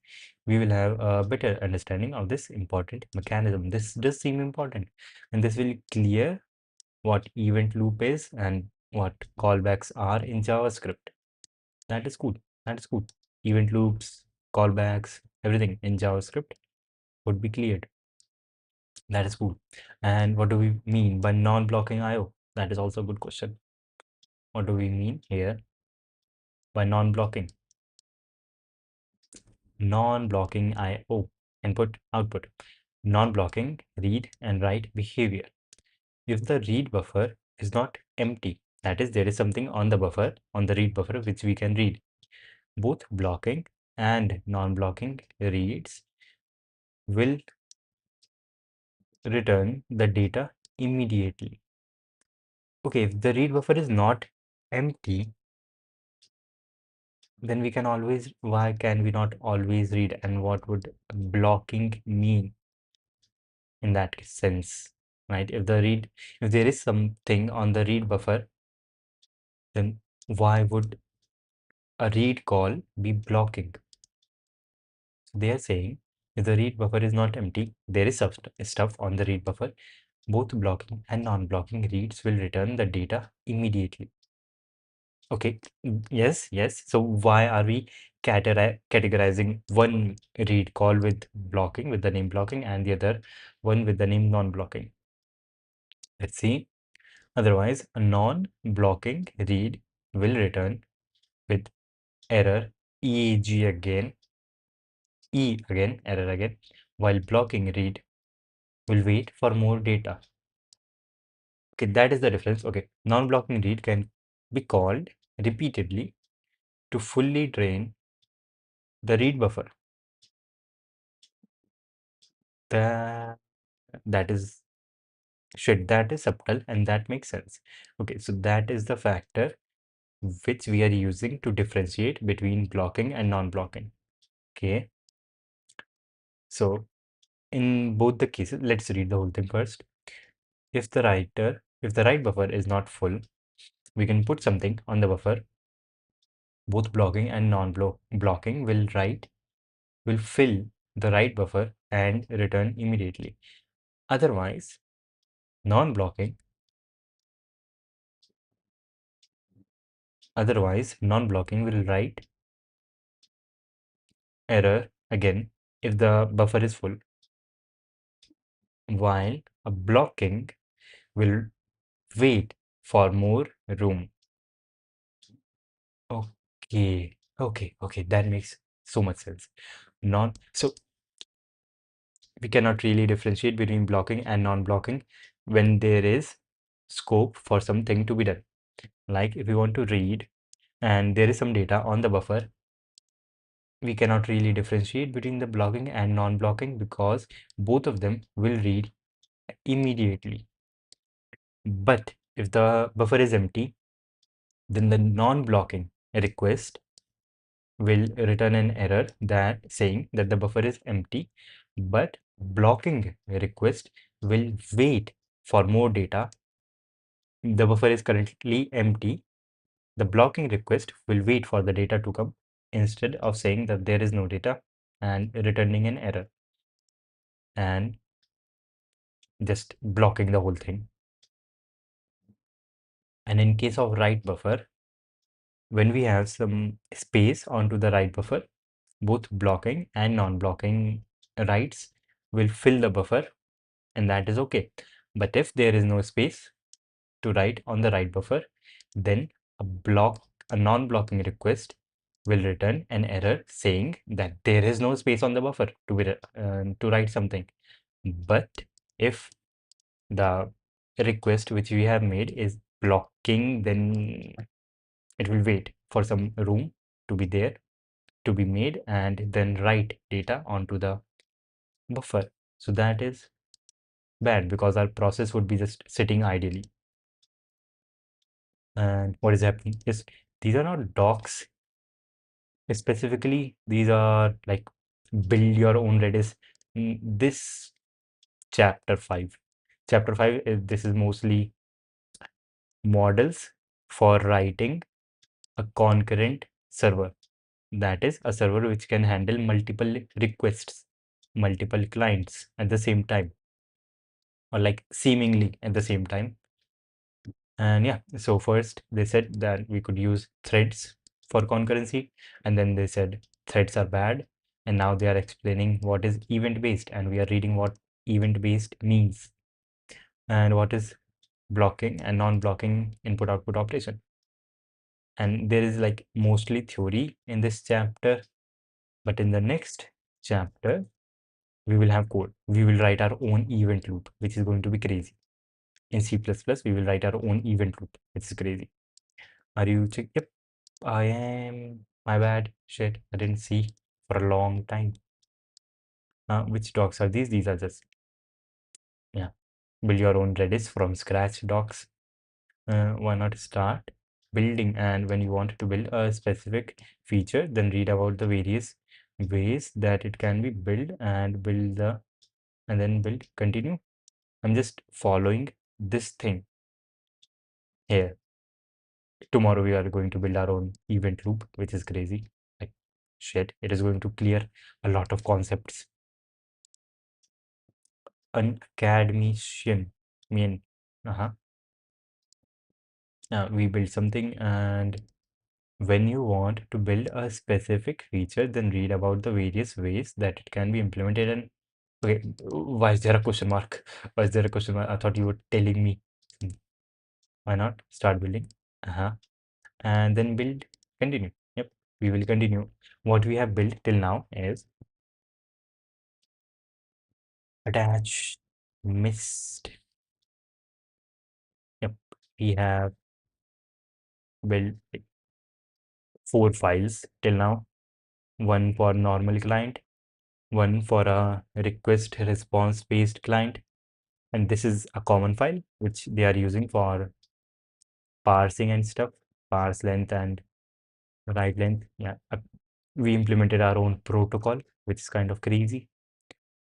We will have a better understanding of this important mechanism. This does seem important, and this will clear what event loop is and what callbacks are in JavaScript. That is cool. That is cool. Event loops, callbacks, everything in JavaScript would be cleared. That is cool. And what do we mean by non-blocking IO? That is also a good question. What do we mean here by non-blocking? Non-blocking IO, input, output. Non-blocking read and write behavior. If the read buffer is not empty, that is, there is something on the buffer, on the read buffer, which we can read. Both blocking and non-blocking reads will return the data immediately. Okay, if the read buffer is not empty, then we can always, why can we not always read? And what would blocking mean in that sense, right? If there is something on the read buffer, then why would a read call be blocking? They are saying if the read buffer is not empty, there is stuff on the read buffer, both blocking and non-blocking reads will return the data immediately. Okay, yes, yes. So why are we categorizing one read call with blocking, with the name blocking, and the other one with the name non-blocking? Let's see. Otherwise, a non-blocking read will return with error EAG again, E again, error again, while blocking read will wait for more data. Okay, that is the difference. Okay, non-blocking read can be called repeatedly to fully drain the read buffer. That that is shit, that is subtle and that makes sense. Okay, so that is the factor which we are using to differentiate between blocking and non-blocking. Okay, so in both the cases, let's read the whole thing first. If the write buffer is not full, we can put something on the buffer. Both blocking and non-blocking will fill the write buffer and return immediately. Otherwise, non-blocking non-blocking will write error again if the buffer is full, while a blocking will wait for more room. Okay, that makes so much sense. Non so we cannot really differentiate between blocking and non-blocking when there is scope for something to be done. Like if we want to read and there is some data on the buffer, we cannot really differentiate between the blocking and non-blocking because both of them will read immediately. But if the buffer is empty, then the non-blocking request will return an error that saying that the buffer is empty, but blocking request will wait for more data. The buffer is currently empty. The blocking request will wait for the data to come instead of saying that there is no data and returning an error and just blocking the whole thing. And in case of write buffer, when we have some space onto the write buffer, both blocking and non-blocking writes will fill the buffer and that is okay. But if there is no space to write on the write buffer, then a non-blocking request will return an error saying that there is no space on the buffer to write something. But if the request which we have made is blocking, then it will wait for some room to be there to be made and then write data onto the buffer. So that is bad because our process would be just sitting idly. And what is happening is these are not docs specifically, these are like build your own Redis. This chapter 5. Chapter 5 is this is mostly models for writing a concurrent server. That is a server which can handle multiple requests, multiple clients at the same time, or like seemingly at the same time. And yeah, so first they said that we could use threads for concurrency, and then they said threads are bad, and now they are explaining what is event-based, and we are reading what event-based means and what is blocking and non-blocking input-output operation. And there is like mostly theory in this chapter, but in the next chapter, we will have code. We will write our own event loop, which is going to be crazy. In C++, we will write our own event loop, which is crazy. Are you check? Yep, I am. My bad. Shit, I didn't see for a long time. Which docs are these? These are just, yeah, build your own Redis from scratch docs. Why not start building? And when you want to build a specific feature, then read about the various ways that it can be built and then build, continue. I'm just following this thing here. Tomorrow we are going to build our own event loop, which is crazy. Like shit, it is going to clear a lot of concepts. An academician, mean, we build something and When you want to build a specific feature, then read about the various ways that it can be implemented. And okay, why is there a question mark? Why is there a question mark? I thought you were telling me. Hmm, why not? Start building. Uh-huh. And then build, continue. Yep, we will continue. What we have built till now is attach, missed. Yep, we have built like 4 files till now. One for normal client, one for a request response based client, and this is a common file which they are using for parsing and stuff, parse length and write length. Yeah, we implemented our own protocol, which is kind of crazy.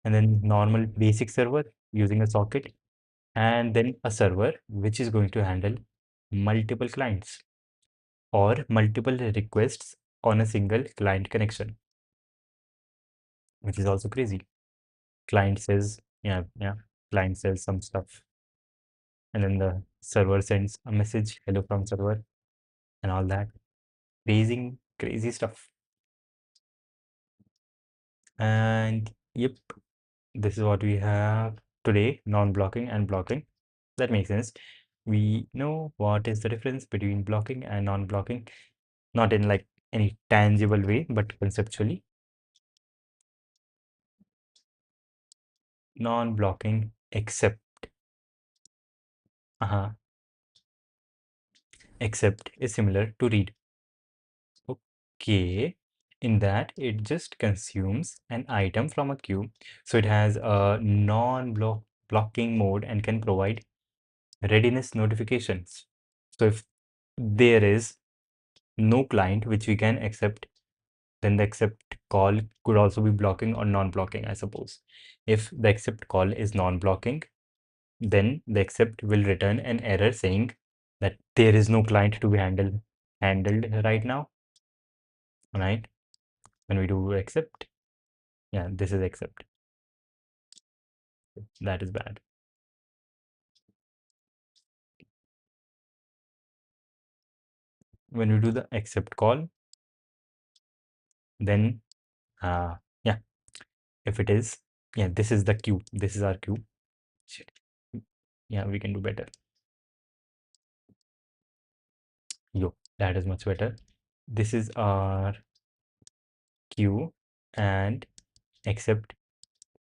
And then normal basic server using a socket, and then a server which is going to handle multiple clients or multiple requests on a single client connection, which is also crazy. Client says, yeah, client says some stuff, and then the server sends a message, hello from server, and all that. Crazy stuff. And yep, this is what we have today, non-blocking and blocking. That makes sense. We know what is the difference between blocking and non-blocking, not in like any tangible way, but conceptually. Non-blocking except, uh-huh, except is similar to read. Okay, in that it just consumes an item from a queue. So it has a non-block blocking mode and can provide readiness notifications. So if there is no client which we can accept, then the accept call could also be blocking or non-blocking, I suppose. If the accept call is non-blocking, then the accept will return an error saying that there is no client to be handled right now, right? When we do accept, yeah, this is accept. That is bad. When we do the accept call, then yeah, if it is, yeah, this is the queue. This is our queue. Shit. Yeah, we can do better. Yo, that is much better. This is our queue, and accept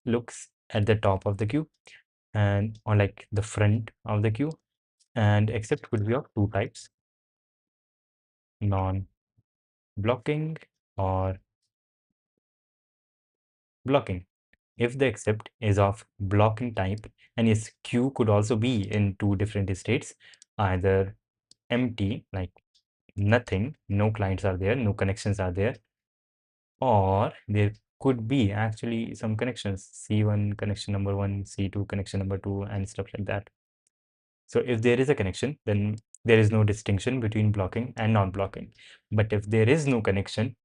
looks at the top of the queue and or like the front of the queue, and accept could be of two types, non-blocking or blocking. If the accept is of blocking type, and its queue could also be in two different states, either empty, like nothing, no clients are there, no connections are there, or there could be actually some connections, C1 connection number 1, C2 connection number 2, and stuff like that. So if there is a connection, then there is no distinction between blocking and non-blocking. But if there is no connection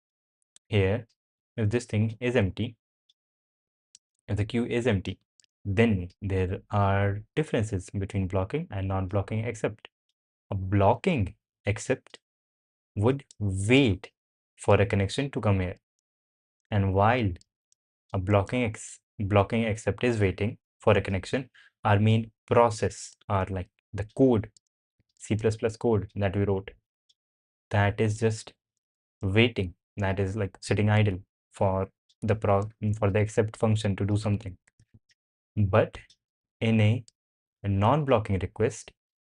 here, if this thing is empty, if the queue is empty, then there are differences between blocking and non-blocking accept. A blocking accept would wait for a connection to come here. And while a blocking accept is waiting for a connection, our main process, or like the code, C++ code that we wrote, that is just waiting, that is like sitting idle for for the accept function to do something. But in a non-blocking request,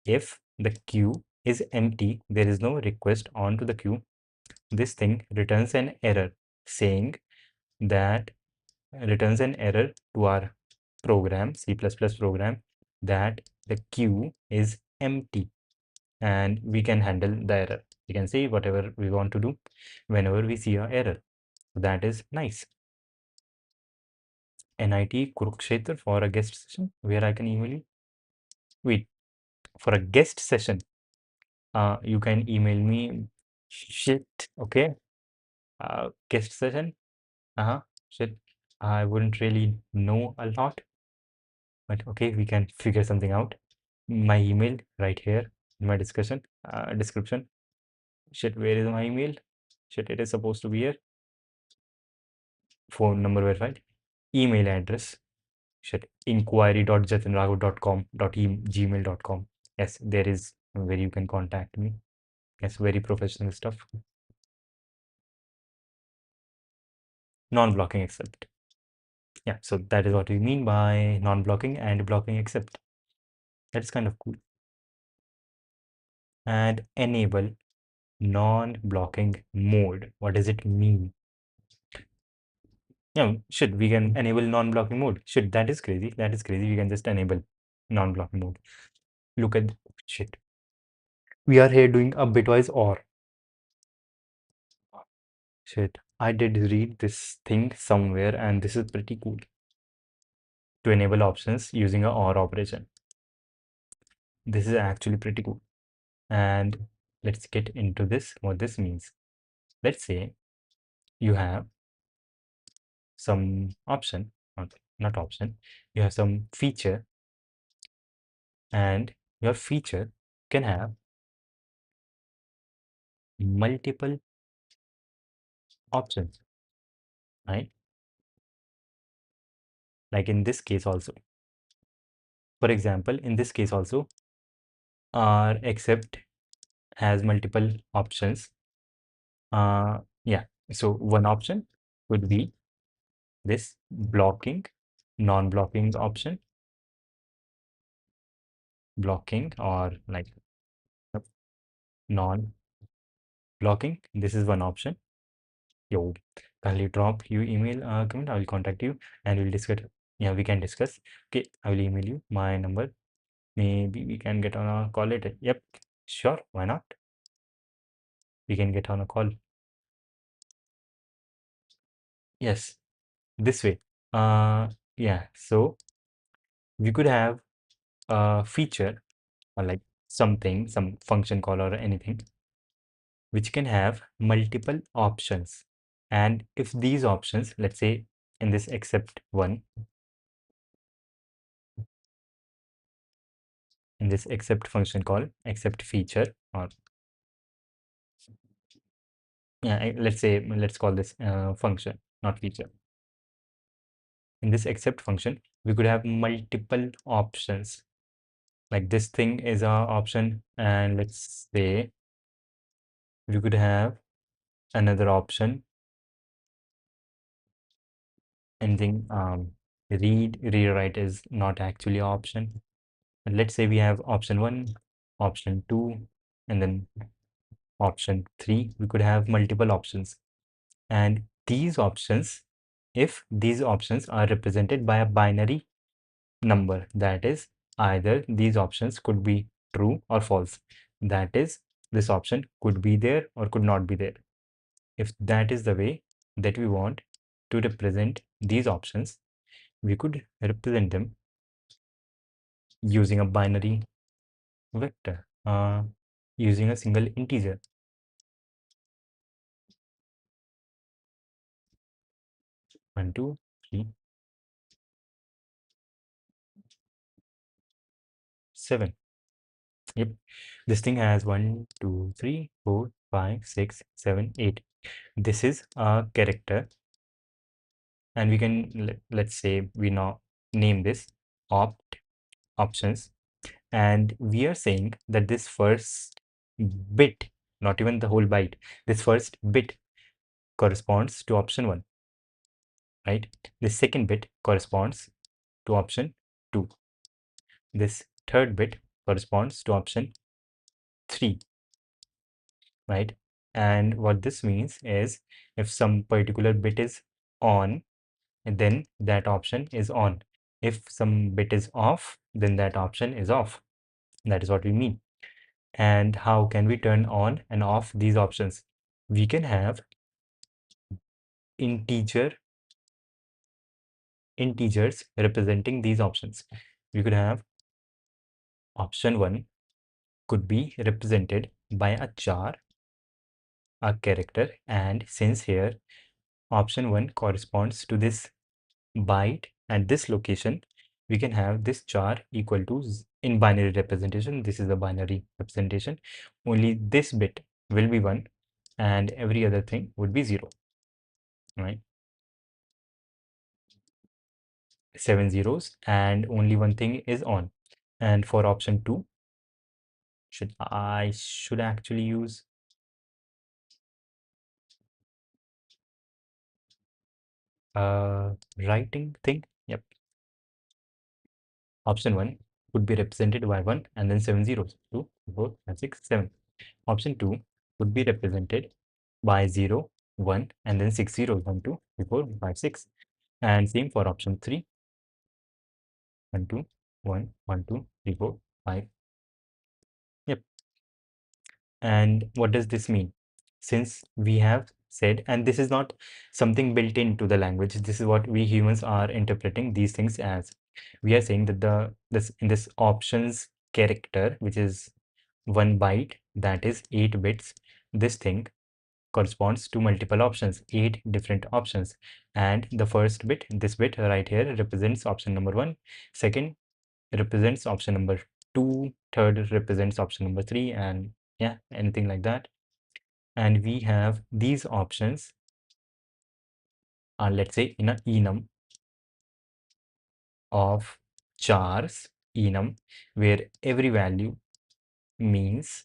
if the queue is empty, there is no request onto the queue, this thing returns an error saying that returns an error to our program, C++ program, that the queue is empty, and we can handle the error. We can say whatever we want to do whenever we see a error. That is nice. NIT Kurukshetra for a guest session where I can email you. Wait, for a guest session, you can email me. Shit, okay. Guest session. Shit. I wouldn't really know a lot, but okay, we can figure something out. My email right here in my discussion description. Shit, where is my email? Shit, it is supposed to be here. Phone number verified. Email address. Shit, inquiry.jatinraghav.com.gmail.com. Yes, there is where you can contact me. Yes, very professional stuff. Non-blocking accept. Yeah, so that is what we mean by non-blocking and blocking accept. That's kind of cool. And enable non-blocking mode. What does it mean? Yeah, should we can enable non-blocking mode? Should that is crazy. That is crazy. We can just enable non-blocking mode. Look at shit. We are here doing a bitwise OR. Shit. I did read this thing somewhere and this is pretty cool. To enable options using a OR operation. This is actually pretty cool. And let's get into this, what this means. Let's say you have some option, not option, you have some feature and your feature can have multiple options, right? Like in this case also. For example, in this case also, our accept has multiple options. Yeah, so one option would be this blocking, non-blocking option, blocking or like non-blocking. This is one option. Yo, kindly drop you email comment. I will contact you and we'll discuss. Yeah, we can discuss. Okay, I will email you my number. Maybe we can get on a call later. Yep, sure. Why not? We can get on a call. Yes, this way. Yeah. So we could have a feature or like something, some function call or anything, which can have multiple options. And if these options, let's say in this except one, in this except function call, except feature, or yeah, let's say, let's call this function, not feature. In this except function, we could have multiple options. Like this thing is our option, and let's say we could have another option, anything read, rewrite is not actually an option. But let's say we have option 1, option 2, and then option 3. We could have multiple options. And these options, if these options are represented by a binary number, that is either these options could be true or false. That is, this option could be there or could not be there. If that is the way that we want to represent these options, we could represent them using a binary vector, using a single integer. 1, 2, 3, 7. Yep, this thing has 1, 2, 3, 4, 5, 6, 7, 8. This is a character, and we can let's say we now name this opt options, and we are saying that this first bit, not even the whole byte, this first bit corresponds to option 1, right? The second bit corresponds to option 2. This third bit corresponds to option 3, right? And what this means is if some particular bit is on, then that option is on. If some bit is off, then that option is off. That is what we mean. And how can we turn on and off these options? We can have integers representing these options. We could have option 1 could be represented by a char, a character, and since here option 1 corresponds to this byte at this location, we can have this char equal to in binary representation. This is a binary representation. Only this bit will be 1 and every other thing would be 0, right? 7 zeros and only one thing is on. And for option 2, should actually use writing thing. Yep. Option 1 would be represented by 1 and then 7 zeros. 2, 4, 5, 6, 7. Option 2 would be represented by 0, 1 and then 6 zeros. 1, 2, 3, 4, 5, 6. And same for option 3. 1, 2, 1, 1, 2, 3, 4, 5. Yep. And what does this mean? Since we have said, and this is not something built into the language, this is what we humans are interpreting these things as. We are saying that this in this options character, which is 1 byte, that is 8 bits, this thing corresponds to multiple options, 8 different options. And the first bit, this bit right here, represents option number 1. Second represents option number 2. Third represents option number 3, and yeah, anything like that. And we have these options are, let's say, in a enum of chars, enum, where every value means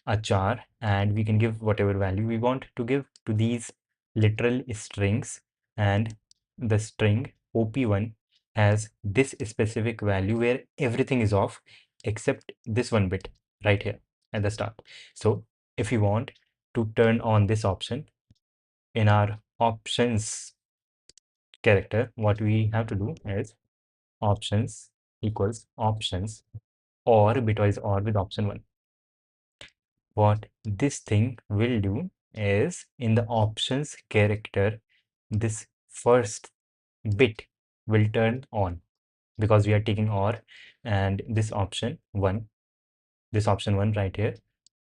a char, and we can give whatever value we want to give to these literal strings. And the string op1 has this specific value where everything is off except this one bit right here at the start. So if you want to turn on this option in our options character, what we have to do is options equals options or bitwise or with option 1. What this thing will do is in the options character, this first bit will turn on because we are taking OR, and this option 1 right here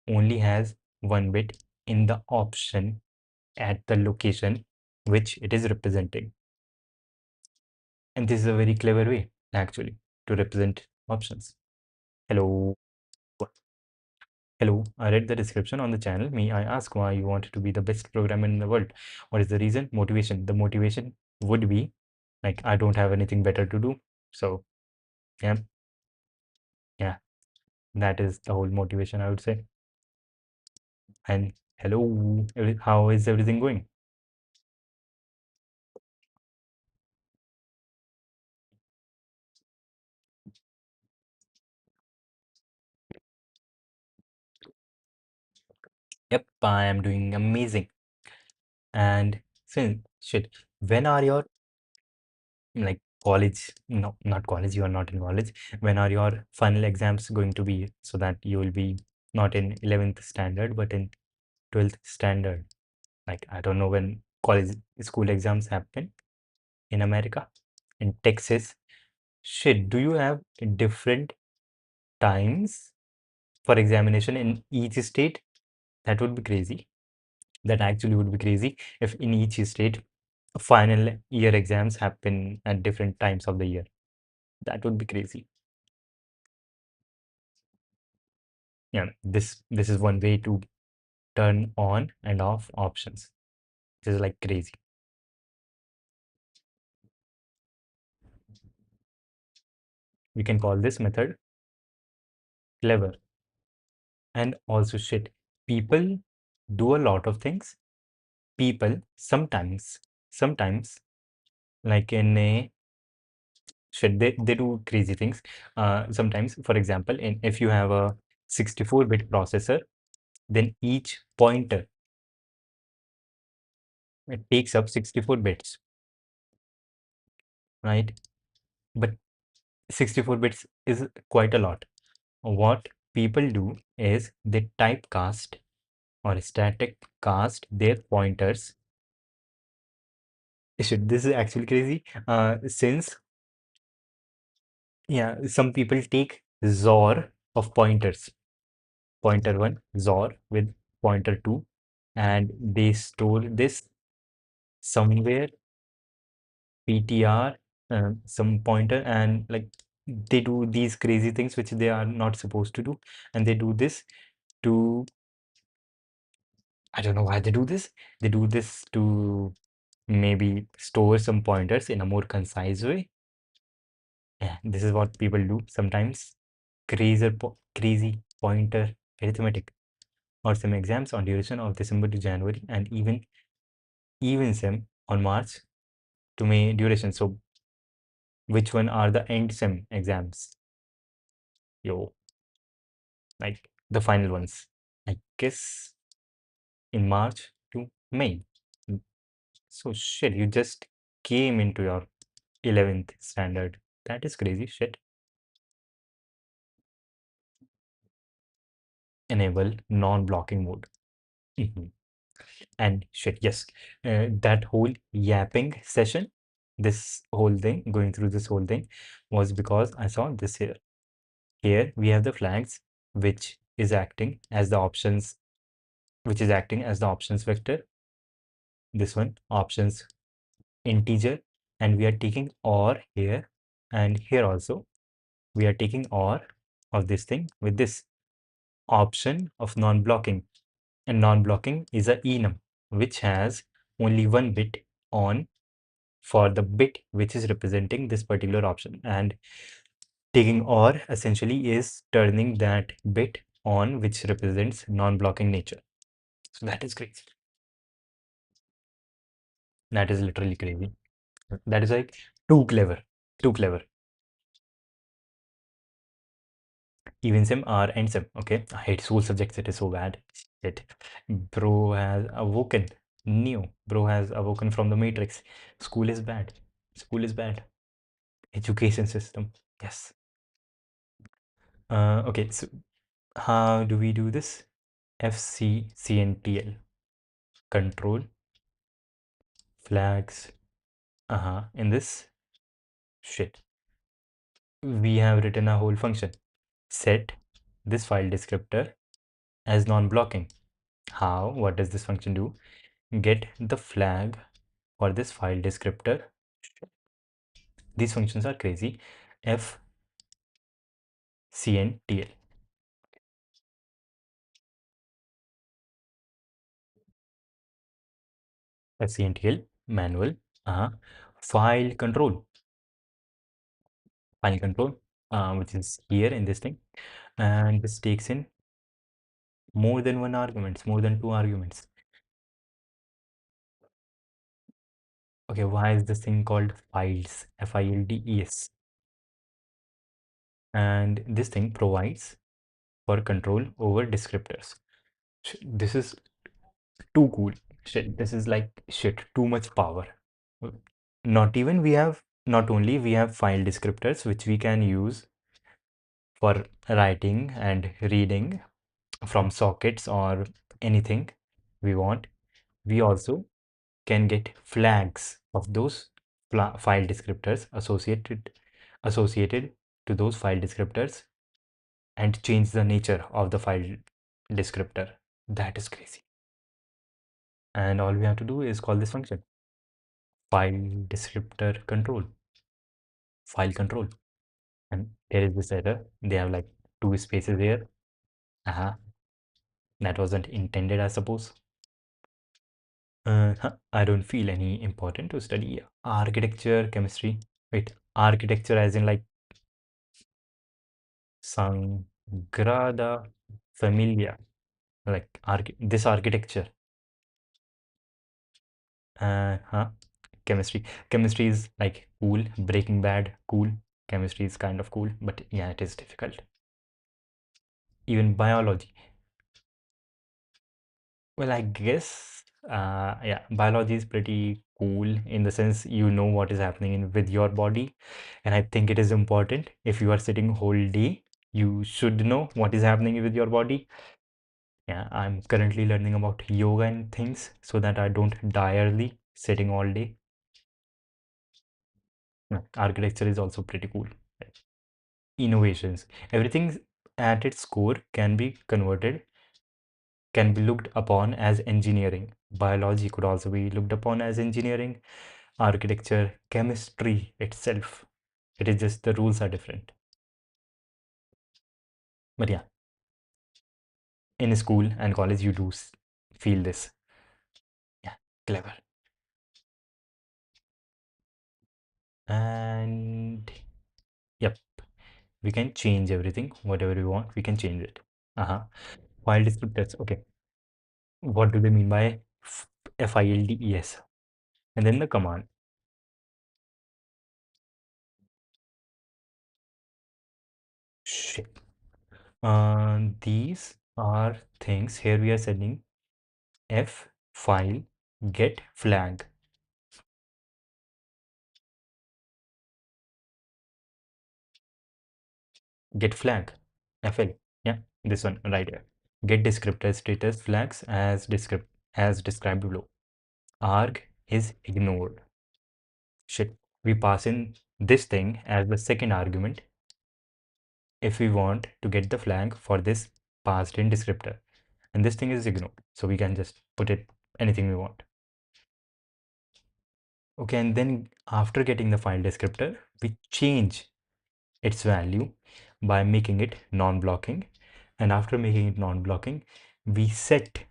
only has one bit in the option at the location which it is representing. And this is a very clever way actually to represent options. Hello. Hello, I read the description on the channel. May I ask why you wanted to be the best programmer in the world? What is the reason? Motivation. The motivation would be like I don't have anything better to do. So yeah, yeah, that is the whole motivation I would say. And hello, how is everything going? Yep, I am doing amazing. And since shit, when are your like college? No, not college. You are not in college. When are your final exams going to be so that you will be not in 11th standard but in 12th standard? Like I don't know when college school exams happen in America, in Texas. Shit, do you have different times for examination in each state? That would be crazy. That actually would be crazy if in each state final year exams happen at different times of the year. That would be crazy. Yeah, this is one way to turn on and off options. This is like crazy. We can call this method clever. And also shit, people do a lot of things. People sometimes like in a shit, they do crazy things. Sometimes, for example, if you have a 64-bit processor, then each pointer it takes up 64 bits, right? But 64 bits is quite a lot. What people do is they typecast or static cast their pointers. Shit, this is actually crazy. Since yeah, some people take XOR of pointers. Pointer 1 XOR with pointer 2, and they store this somewhere PTR, some pointer, and like they do these crazy things which they are not supposed to do, and they do this to I don't know why they do this. They do this to maybe store some pointers in a more concise way. Yeah, this is what people do sometimes. Crazy pointer arithmetic or some exams on duration of December to January and even sem on March to May duration. So which one are the end sem exams? Yo, like the final ones. I guess in March to May. Mm, So shit, you just came into your 11th standard. That is crazy shit. Enable non-blocking mode. Mhm. And shit, yes, that whole yapping session, this whole thing, going through this whole thing was because I saw this here. Here we have the flags, which is acting as the options, which is acting as the options vector. This one, options integer, and we are taking OR here and here also. We are taking OR of this thing with this option of non-blocking. And non-blocking is a enum, which has only one bit on for the bit which is representing this particular option. And taking OR essentially is turning that bit on which represents non-blocking nature. So that is crazy. That is literally crazy. That is like too clever. Too clever. Even sim R and sim. Okay. I hate school subjects. It is so bad. Shit. Bro has awoken. Neo. Bro has awoken from the matrix. School is bad. School is bad. Education system. Yes. Okay. So how do we do this? FCCNTL. Control flags. In this shit, we have written a whole function. Set this file descriptor as non-blocking. How? What does this function do? Get the flag for this file descriptor. These functions are crazy. FCNTL. FCNTL manual. File control. File control, which is here in this thing, and this takes in more than one arguments, more than two arguments. Okay, why is this thing called files? Fildes. And this thing provides for control over descriptors. This is too cool. Shit, this is like shit, too much power. Not even we have, not only we have file descriptors which we can use for writing and reading from sockets or anything we want. We also can get flags of those file descriptors associated to those file descriptors and change the nature of the file descriptor. That is crazy. And all we have to do is call this function file descriptor control, file control. And here is this error. They have like two spaces here. That wasn't intended, I suppose. I don't feel any important to study architecture, chemistry. Wait, architecture as in like Sangrada Familia, like this architecture. Huh? Chemistry. Chemistry is like cool. Breaking Bad, cool. Chemistry is kind of cool, but yeah, it is difficult. Even biology. Well, I guess, yeah, biology is pretty cool in the sense you know what is happening with your body. And I think it is important if you are sitting whole day, you should know what is happening with your body. Yeah, I'm currently learning about yoga and things so that I don't die early sitting all day. Yeah, architecture is also pretty cool. Innovations. Everything at its core can be converted, can be looked upon as engineering. Biology could also be looked upon as engineering, architecture, chemistry itself. It is just the rules are different. But yeah, in school and college, you do feel this. Yeah, clever. And yep, we can change everything, whatever we want, we can change it. Uh-huh. File descriptors. Okay. What do they mean by FILDES? And then the command. Shit. These are things. Here we are sending F file get flag. Get flag. FL. Yeah, this one right here. Get descriptor status flags as described below. Arg is ignored. Shit. We pass in this thing as the second argument if we want to get the flag for this passed in descriptor. And this thing is ignored. So we can just put it anything we want. Okay, and then after getting the file descriptor, we change its value by making it non-blocking. And after making it non-blocking, we set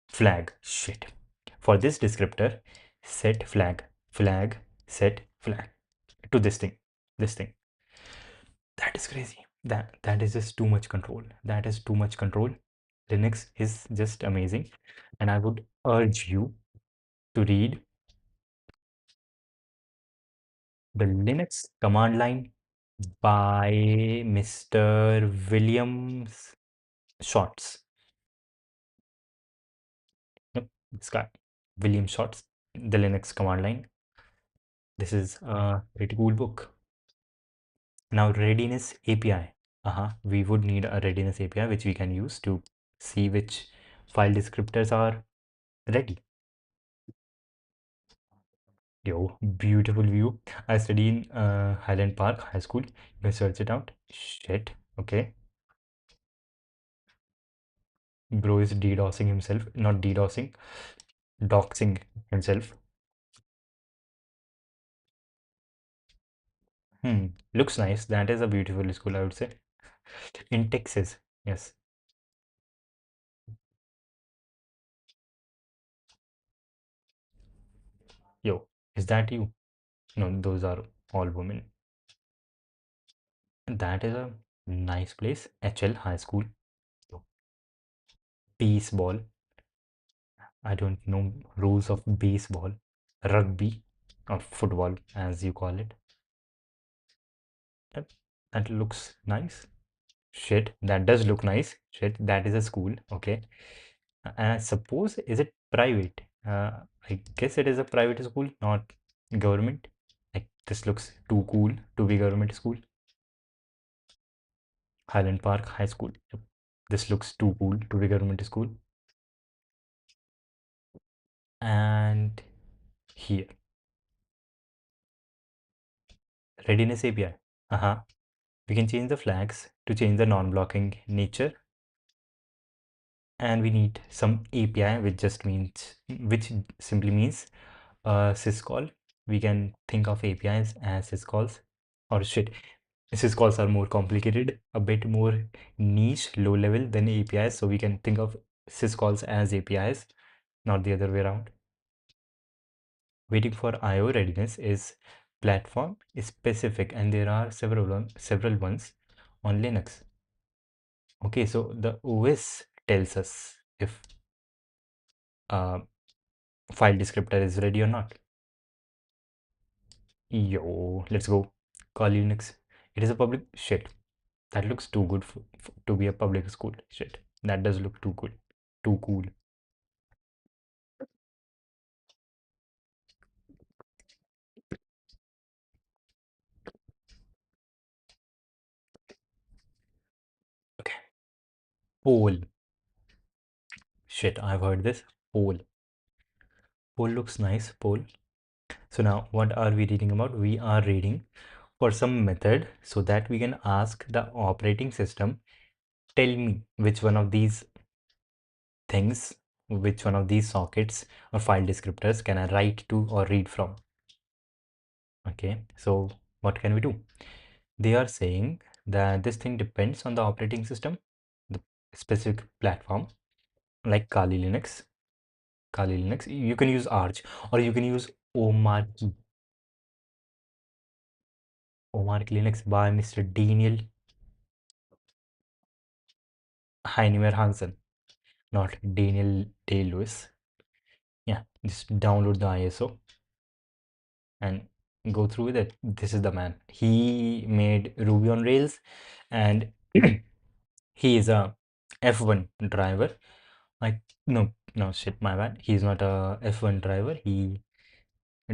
flag. Shit. For this descriptor, set flag, flag, set flag to this thing, this thing. That is crazy. That is just too much control. That is too much control. Linux is just amazing. And I would urge you to read the Linux command line by Mr. Williams Shorts. Yep, this guy, William Shorts, the Linux command line. This is a pretty cool book. Now, readiness API. We would need a readiness API which we can use to see which file descriptors are ready. Yo, beautiful view. I study in Highland Park High School. You can search it out. Shit. Okay. Bro is DDoSing himself. Not DDoSing, doxing himself. Looks nice. That is a beautiful school, I would say. In Texas. Yes. Yo, is that you? No, those are all women. That is a nice place. HL High School. Yo, baseball. I don't know rules of baseball. Rugby or football, as you call it. Yep, that looks nice. Shit, that does look nice. Shit, that is a school. Okay. And I suppose, is it private? I guess it is a private school, not government. Like, this looks too cool to be government school. Highland Park High School. Yep. This looks too cool to be government school. And here, readiness API. We can change the flags to change the non-blocking nature, and we need some API, which simply means syscall. We can think of APIs as syscalls, or shit, syscalls are more complicated, a bit more niche, low level than APIs. So we can think of syscalls as APIs, not the other way around. Waiting for IO readiness is platform specific, and there are several ones on Linux. Okay, so the OS tells us if a file descriptor is ready or not. Yo, let's go. Call Linux. It is a public shit. That looks too good to be a public school. Shit. That does look too good. Too cool. Okay. Poll. Shit, I've heard this. Poll. Poll looks nice. Poll. So now what are we reading about? We are reading for some method so that we can ask the operating system, tell me which one of these things, which one of these sockets or file descriptors can I write to or read from. Okay, so what can we do? They are saying that this thing depends on the operating system, the specific platform. like Kali Linux. You can use Arch or you can use Omarki, Omarki Linux by Mr. Daniel Heinemer Hansen, not Daniel Day-Lewis. Yeah, just download the ISO and go through with it. This is the man. He made Ruby on Rails and he is a F1 driver. Like, no, no, shit, my bad. He's not a F1 driver. He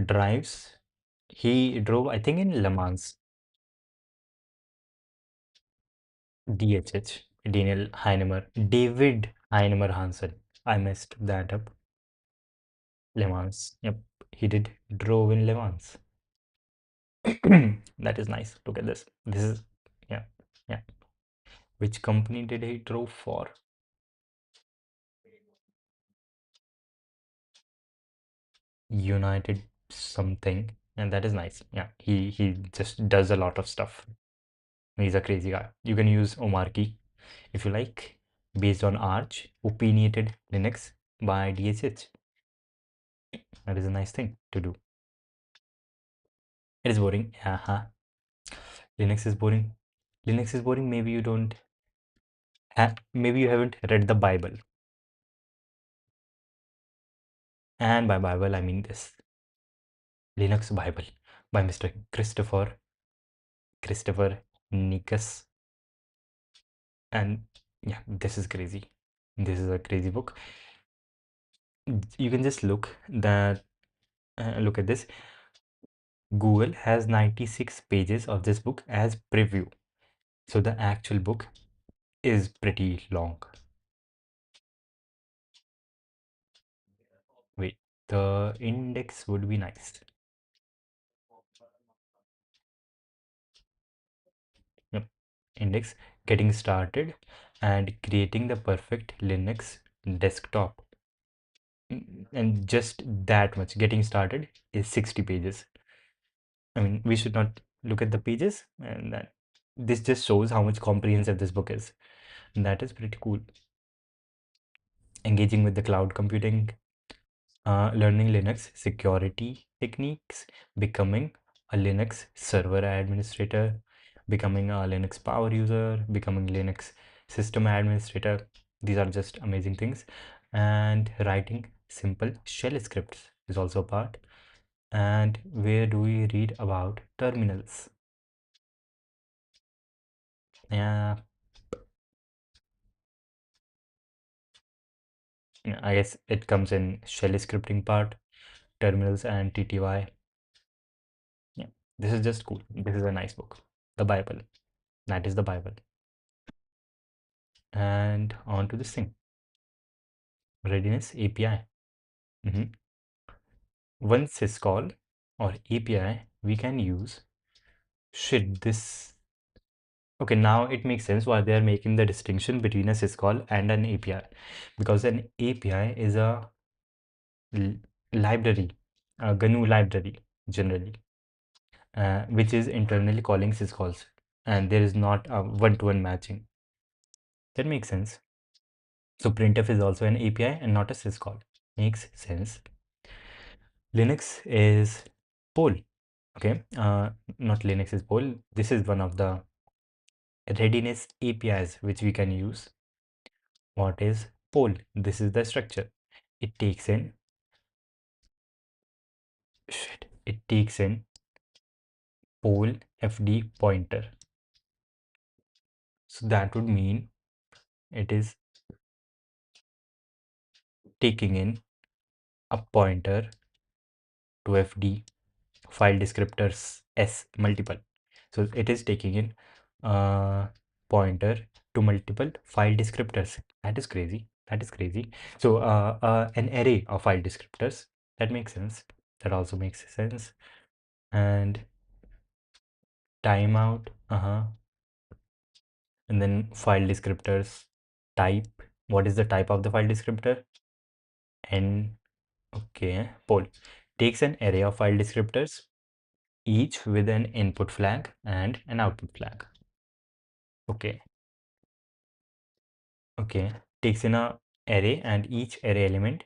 drives. He drove, I think, in Le Mans. DHH, Daniel Heinemer, David Heinemer Hansen. I messed that up. Le Mans. Yep, he did drove in Le Mans. That is nice. Look at this. This is, yeah, yeah. Which company did he drove for? United something, and that is nice. Yeah, he just does a lot of stuff. He's a crazy guy. You can use Omarki if you like, based on Arch, opinionated Linux by DHH. That is a nice thing to do. It is boring. Yeah, Linux is boring. Linux is boring. Maybe you don't have, maybe you haven't read the Bible. And by Bible, I mean this Linux Bible by Mr. Christopher Nikas. And yeah, this is crazy. This is a crazy book. You can just look at this. Google has 96 pages of this book as preview. So the actual book is pretty long. Wait, the index would be nice. Yep. Index, getting started and creating the perfect Linux desktop. And just that much, getting started is 60 pages. I mean, we should not look at the pages, and that this just shows how much comprehensive this book is. And that is pretty cool. Engaging with the cloud computing, learning Linux security techniques, becoming a Linux server administrator, becoming a Linux power user, becoming Linux system administrator. These are just amazing things. And writing simple shell scripts is also a part. And where do we read about terminals? Yeah, I guess it comes in shell scripting part, terminals and TTY. Yeah, this is just cool. This is a nice book. The Bible. That is the Bible. And on to this thing. Readiness API. Mhm. One syscall or API we can use. Should this... Okay, now it makes sense why they are making the distinction between a syscall and an API. Because an API is a library, a GNU library generally, which is internally calling syscalls. And there is not a one-to-one matching. That makes sense. So printf is also an API and not a syscall. Makes sense. Linux is poll. Okay, not Linux is poll. This is one of the readiness APIs which we can use. What is poll? This is the structure. It takes in It takes in poll FD pointer. So that would mean it is taking in a pointer to FD file descriptors S multiple. So it is taking in pointer to multiple file descriptors. That is crazy. That is crazy. So an array of file descriptors. That makes sense. That also makes sense. And timeout. And then file descriptors. Type. What is the type of the file descriptor? And okay, poll takes an array of file descriptors, each with an input flag and an output flag. Okay. Okay, takes in a array, and each array element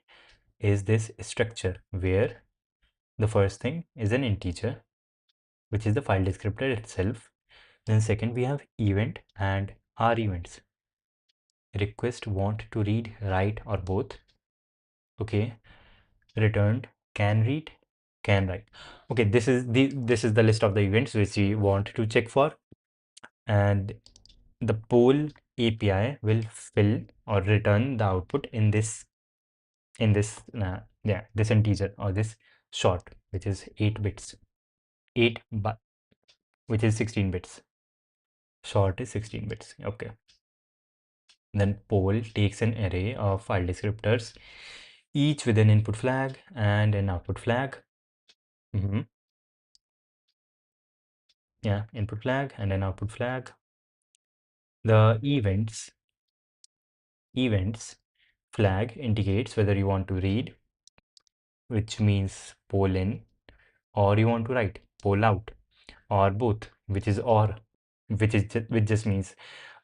is this structure where the first thing is an integer, which is the file descriptor itself. Then second we have event and our events. Request, want to read, write, or both. Okay. Returned, can read, can write. Okay, this is the list of the events which we want to check for, and the poll API will fill or return the output in this this integer or this short, which is 8 bits, 8 by which is 16 bits. Short is 16 bits. Okay. Then poll takes an array of file descriptors, each with an input flag and an output flag. Yeah, input flag and an output flag. The events flag indicates whether you want to read, which means poll in, or you want to write, poll out, or both, which is or, which just means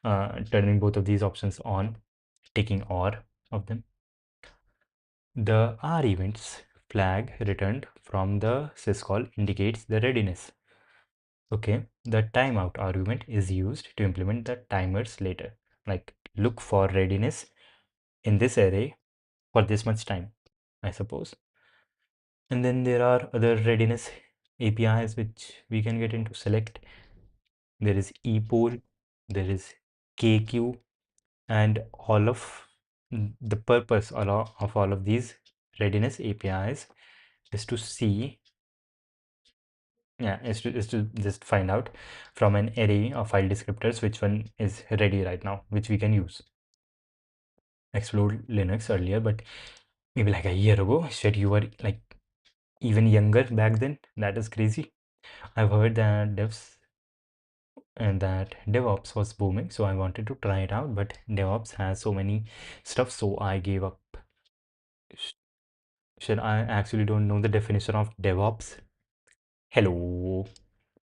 turning both of these options on, taking or of them. The R events flag returned from the syscall indicates the readiness. Okay, the timeout argument is used to implement the timers later. Like look for readiness in this array for this much time, I suppose. And then there are other readiness APIs which we can get into. Select. There is epoll, there is KQ, and all of the purpose of all of these readiness APIs is to see, yeah, is to just find out from an array of file descriptors which one is ready right now, which we can use. Explored Linux earlier, but maybe like a year ago. Said you were like even younger back then. That is crazy. I've heard that devs and that DevOps was booming, so I wanted to try it out, but DevOps has so many stuff, so I gave up. Should I actually don't know the definition of DevOps? Hello.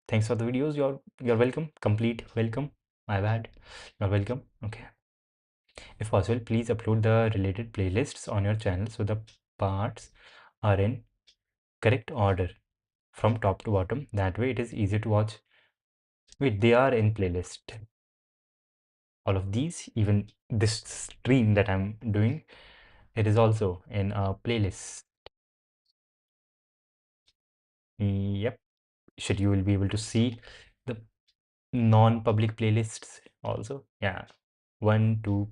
Thanks for the videos. You're welcome. Complete welcome. My bad. You're welcome. Okay. If possible, please upload the related playlists on your channel so the parts are in correct order from top to bottom. That way it is easy to watch. Wait, they are in playlist. All of these, even this stream that I'm doing, it is also in a playlist. Yep. Should you will be able to see the non-public playlists also. Yeah. One, two.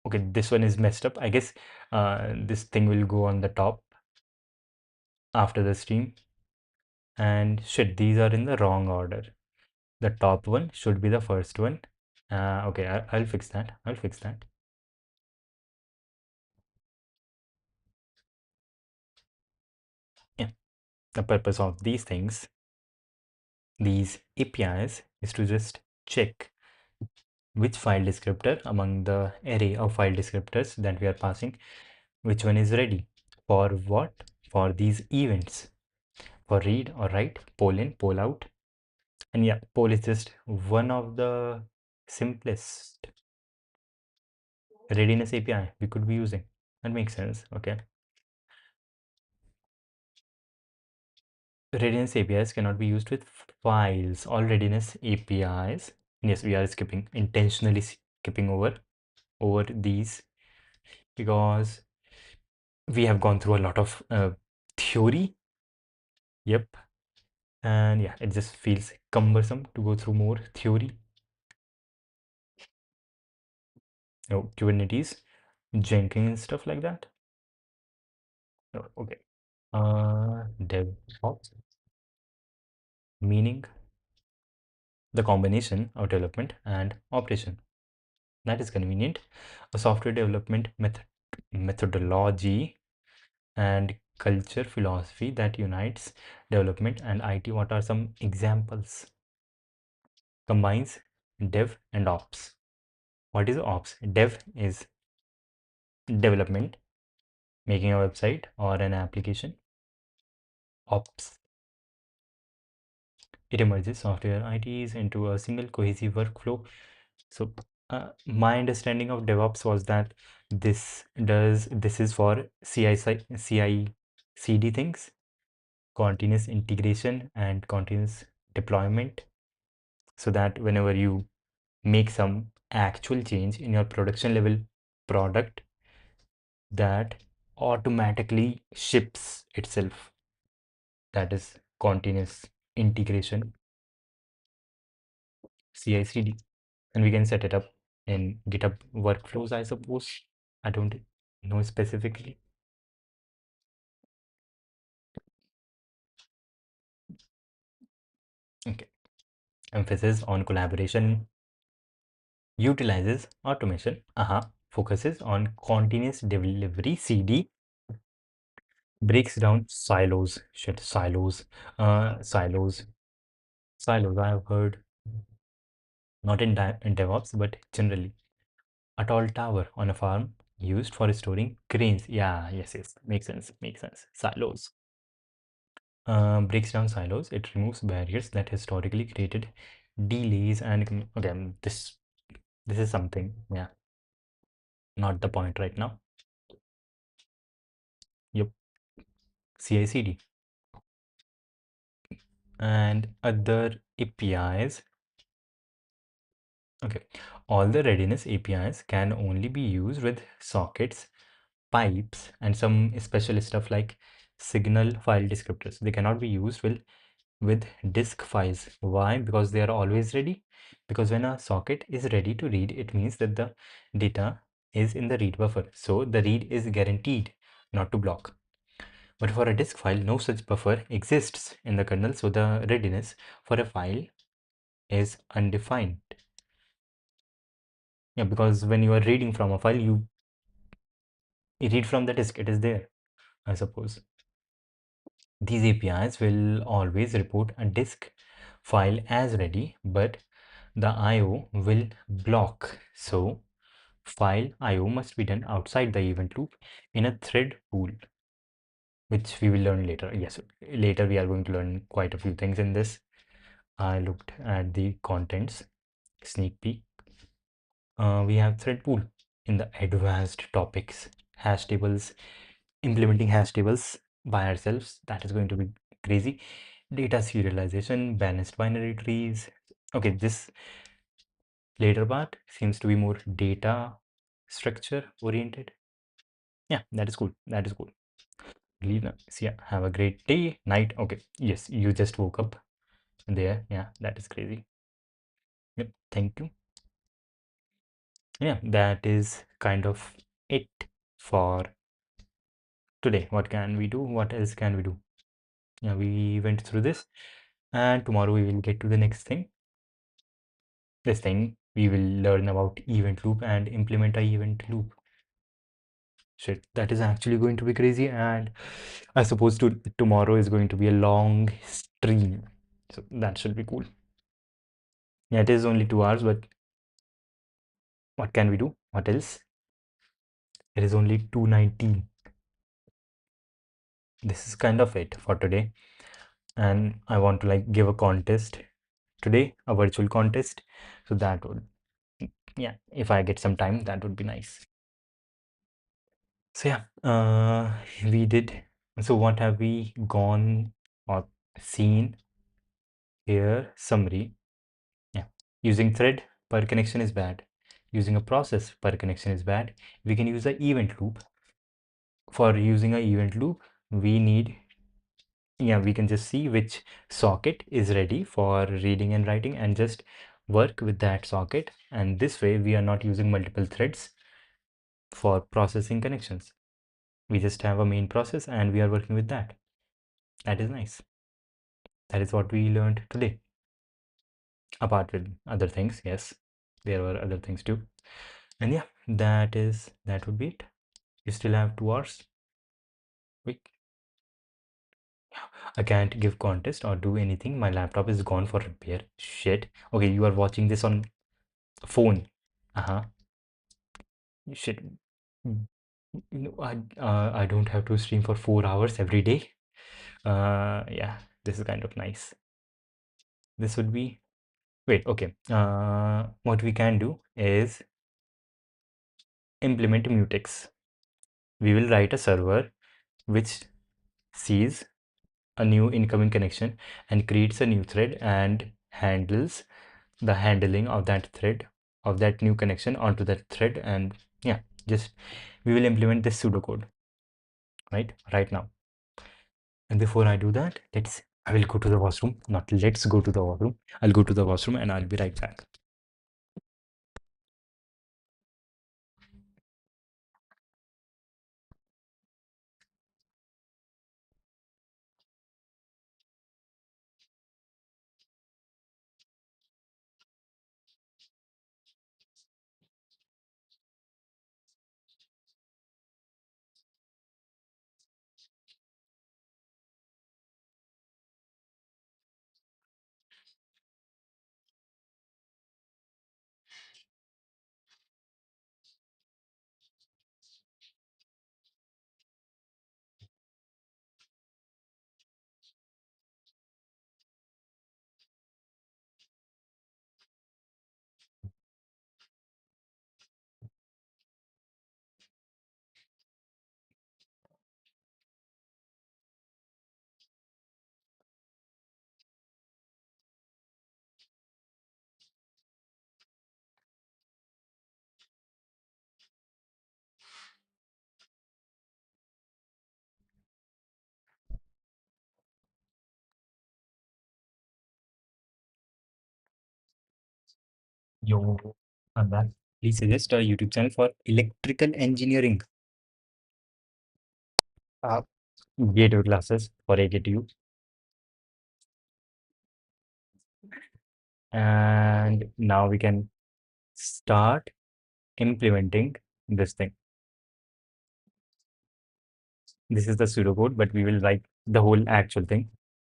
Okay, this one is messed up. I guess this thing will go on the top after the stream. And shit, these are in the wrong order. The top one should be the first one. Okay, I'll fix that. I'll fix that. Yeah, the purpose of these things, these APIs, is to just check which file descriptor among the array of file descriptors that we are passing, which one is ready. For what? For these events. For read or write, poll in, poll out. And yeah, poll is just one of the simplest readiness API we could be using. That makes sense. Okay. Readiness APIs cannot be used with files. All readiness APIs. Yes, we are intentionally skipping over these because we have gone through a lot of theory. Yep. And yeah, it just feels cumbersome to go through more theory. Oh, Kubernetes, Jenkins, stuff like that. Oh, okay. DevOps, meaning the combination of development and operation. That is convenient. A software development methodology and culture philosophy that unites development and IT. What are some examples? Combines dev and ops. What is ops? Dev is development, making a website or an application. Ops, it emerges software ITs into a single cohesive workflow. So My understanding of DevOps was that this is for CI CD things, continuous integration and continuous deployment, so that whenever you make some actual change in your production level product, that automatically ships itself. That is continuous integration, CI/CD, and we can set it up in GitHub workflows, I suppose. I don't know specifically. Okay. Emphasis on collaboration, utilizes automation, focuses on continuous delivery, CD, breaks down silos, silos, I have heard, not in DevOps, but generally. A tall tower on a farm used for storing grains. Yeah, yes, makes sense. Silos. Breaks down silos. It removes barriers that historically created delays and again, this is something, yeah, not the point right now. Yep, CI/CD and other APIs. Okay, all the readiness APIs can only be used with sockets, pipes, and some special stuff like signal file descriptors. They cannot be used with disk files. Why? Because they are always ready. Because when a socket is ready to read, it means that the data is in the read buffer. So the read is guaranteed not to block. But for a disk file, no such buffer exists in the kernel. So the readiness for a file is undefined. Yeah, because when you are reading from a file, you read from the disk, it is there, I suppose. These APIs will always report a disk file as ready, but the IO will block. So file IO must be done outside the event loop in a thread pool, which we will learn later. Yes, later we are going to learn quite a few things in this. I looked at the contents, sneak peek. We have thread pool in the advanced topics, hash tables, implementing hash tables by ourselves. That is going to be crazy. Data serialization, balanced binary trees. Okay, this later part seems to be more data structure oriented. Yeah, that is cool. That is cool. Leave now. So yeah, have a great day, night. Okay, yes, you just woke up there. Yeah, that is crazy. Yep, thank you. Yeah, that is kind of it for today. What can we do? What else can we do? Yeah, we went through this, and tomorrow we will get to the next thing. This thing we will learn about event loop and implement a event loop. Shit, that is actually going to be crazy, and I suppose tomorrow is going to be a long stream, so that should be cool. Yeah, it is only 2 hours, but what can we do? What else? It is only 2:19. This is kind of it for today, and I want to like give a contest today, a virtual contest, so that would, yeah, if I get some time, that would be nice. So yeah, we did. So what have we gone or seen here? Summary. Yeah, using thread per connection is bad. Using a process per connection is bad. We can use an event loop. For using an event loop, we need, yeah, we can just see which socket is ready for reading and writing and just work with that socket. And this way, we are not using multiple threads for processing connections. We just have a main process and we are working with that. That is nice. That is what we learned today. Apart with other things, yes, there were other things too. And yeah, that would be it. You still have 2 hours. Wait, I can't give contest or do anything. My laptop is gone for repair. Shit. Okay, you are watching this on phone. Uh-huh. Shit. Mm, I don't have to stream for 4 hours every day. Yeah, this is kind of nice. This would be Wait, okay. What we can do is implement mutex. We will write a server which sees a new incoming connection and creates a new thread and handles the handling of that thread of that new connection onto that thread. And yeah, just we will implement this pseudocode right now. And before I do that, I will go to the washroom. Not let's go to the washroom. I'll go to the washroom and I'll be right back. Yo, I'm back. Please suggest a YouTube channel for electrical engineering. Uh, Gateway classes for AKTU. And now we can start implementing this thing. This is the pseudocode, but we will write the whole actual thing.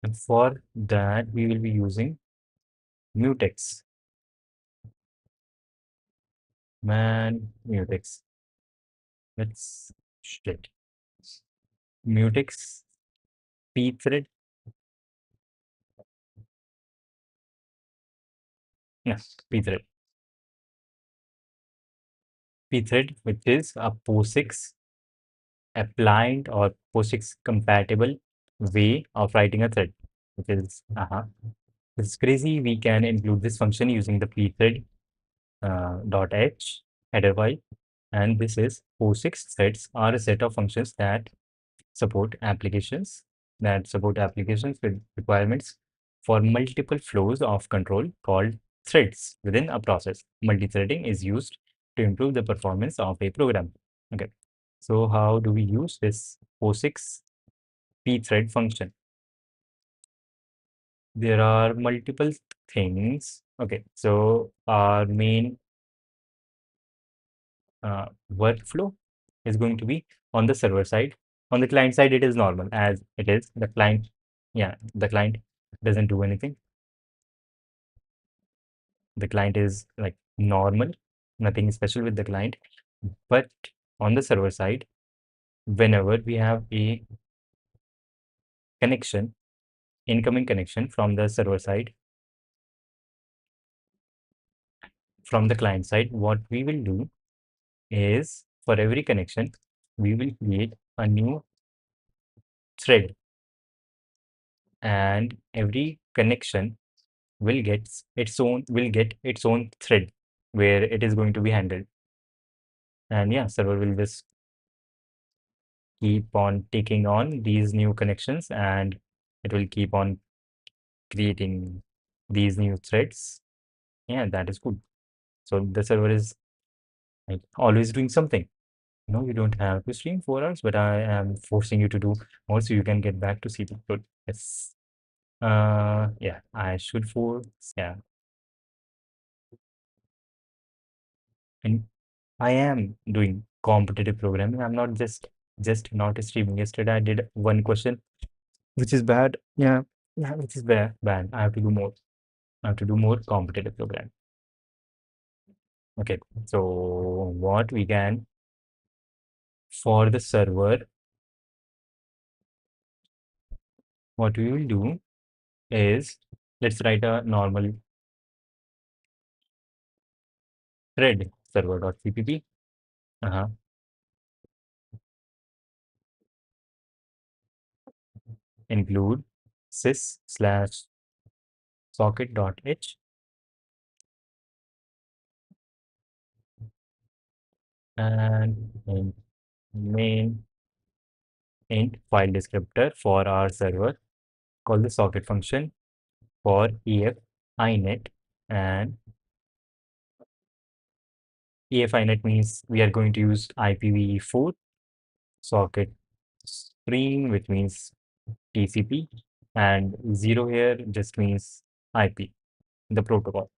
And for that, we will be using mutex. Mutex. Let's shit. Mutex pthread. Yes, pthread. Pthread, which is a POSIX applied or POSIX compatible way of writing a thread, which is this is crazy. We can include this function using the pthread .h header file, and this is POSIX threads are a set of functions support applications that support applications with requirements for multiple flows of control called threads within a process. Multi-threading is used to improve the performance of a program. Okay, so how do we use this POSIX pthread function? There are multiple things. Okay, so our main workflow is going to be on the server side. On the client side, it is normal as it is. The client, yeah, the client doesn't do anything. The client is like normal, nothing special with the client. But on the server side, whenever we have a connection, incoming connection from the server side, from the client side, what we will do is for every connection, we will create a new thread, and every connection will get its own thread where it is going to be handled. And yeah, server will just keep on taking on these new connections, and it will keep on creating these new threads. Yeah, that is good. So the server is like always doing something. No, you don't have to stream 4 hours, but I am forcing you to do more so you can get back to sleep. Good. Yes. Yeah, I should force. Yeah, and I am doing competitive programming. I'm not just not streaming. Yesterday I did one question, which is bad. Yeah, which is bad. I have to do more. I have to do more competitive programming. Okay, so what we can for the server, what we will do is let's write a normal thread server.cpp. Uh-huh. Include sys slash socket.h and main int file descriptor for our server. Call the socket function for ef inet, and ef inet means we are going to use IPv4 socket stream, which means TCP, and 0 here just means IP, the protocol.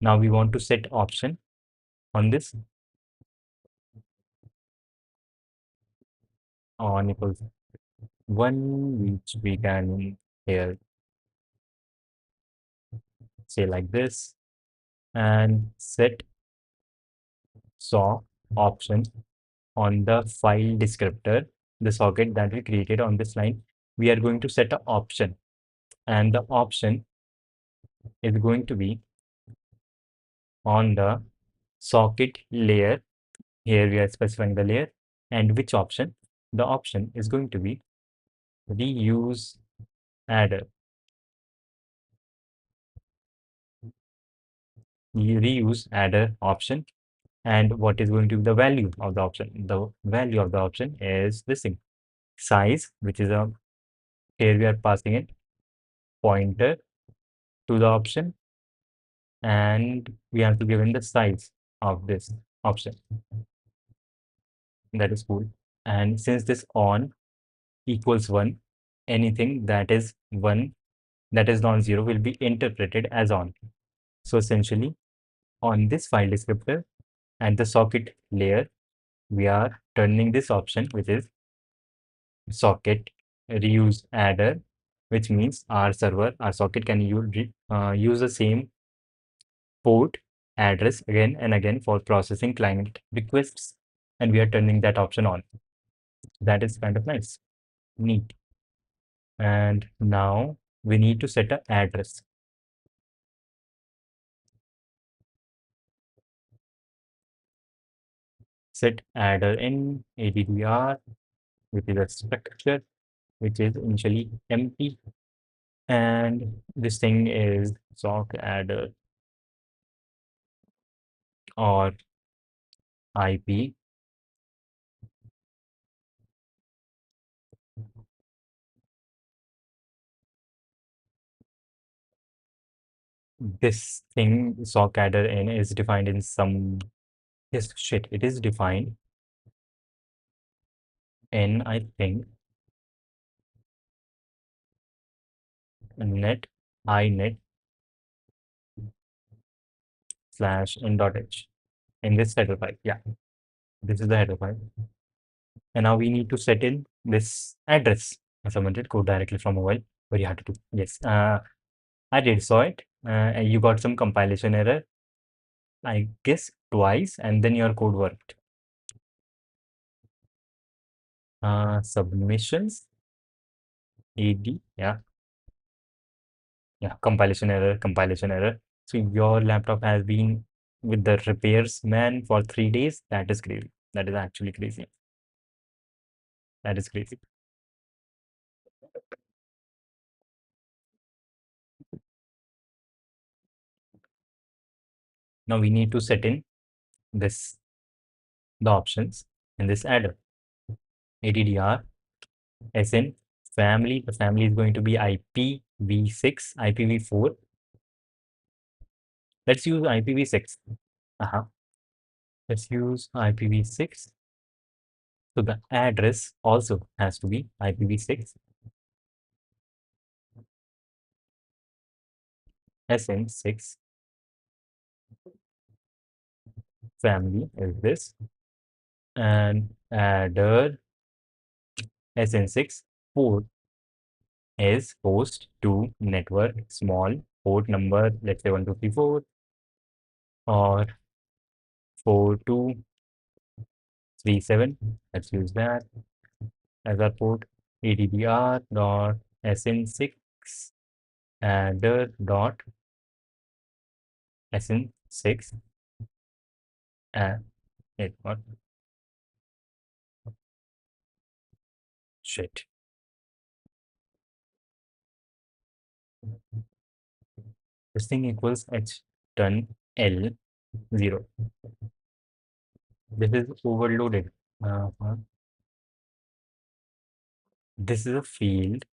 Now we want to set option on this on equals 1, which we can here say like this, and set saw option on the file descriptor, the socket that we created on this line. We are going to set an option, and the option is going to be on the socket layer. Here we are specifying the layer, and which option? The option is going to be reuse adder. Reuse adder option. And what is going to be the value of the option? The value of the option is this thing, size, which is a, here we are passing it pointer to the option, and we have to give in the size of this option. That is cool. And since this on equals 1, anything that is 1 that is non-zero will be interpreted as on. So essentially on this file descriptor and the socket layer, we are turning this option, which is socket reuse adder, which means our server, our socket can use the same port address again and again for processing client requests, and we are turning that option on. That is kind of nice, neat. And now we need to set an address. Set adder in addr, which is a structure which is initially empty, and this thing is sock adder or IP. This thing sock adder in is defined in some, yes, shit, it is defined in, I think, net inet slash in.h in this header file. Yeah, this is the header file. And now we need to set in this address. Someone did go directly from mobile. Very hard to do. Yes, I did saw it. And you got some compilation error, I guess twice, and then your code worked. Submissions, AD, yeah, yeah, compilation error, compilation error. So your laptop has been with the repairs man for 3 days. That is crazy. That is actually crazy. That is crazy. Now we need to set in this, the options in this adder. ADDR, SN, family. The family is going to be IPv6, IPv4. Let's use IPv6. Let's use IPv6. So the address also has to be IPv6. SN6 family is this, and adder SN6 port is host to network small port number, let's say 1234 or 4237. Let's use that as our port. ADDR dot SN6 adder dot SN6 And it what? Shit. This thing equals h turn L 0. This is overloaded. Uh, this is a field.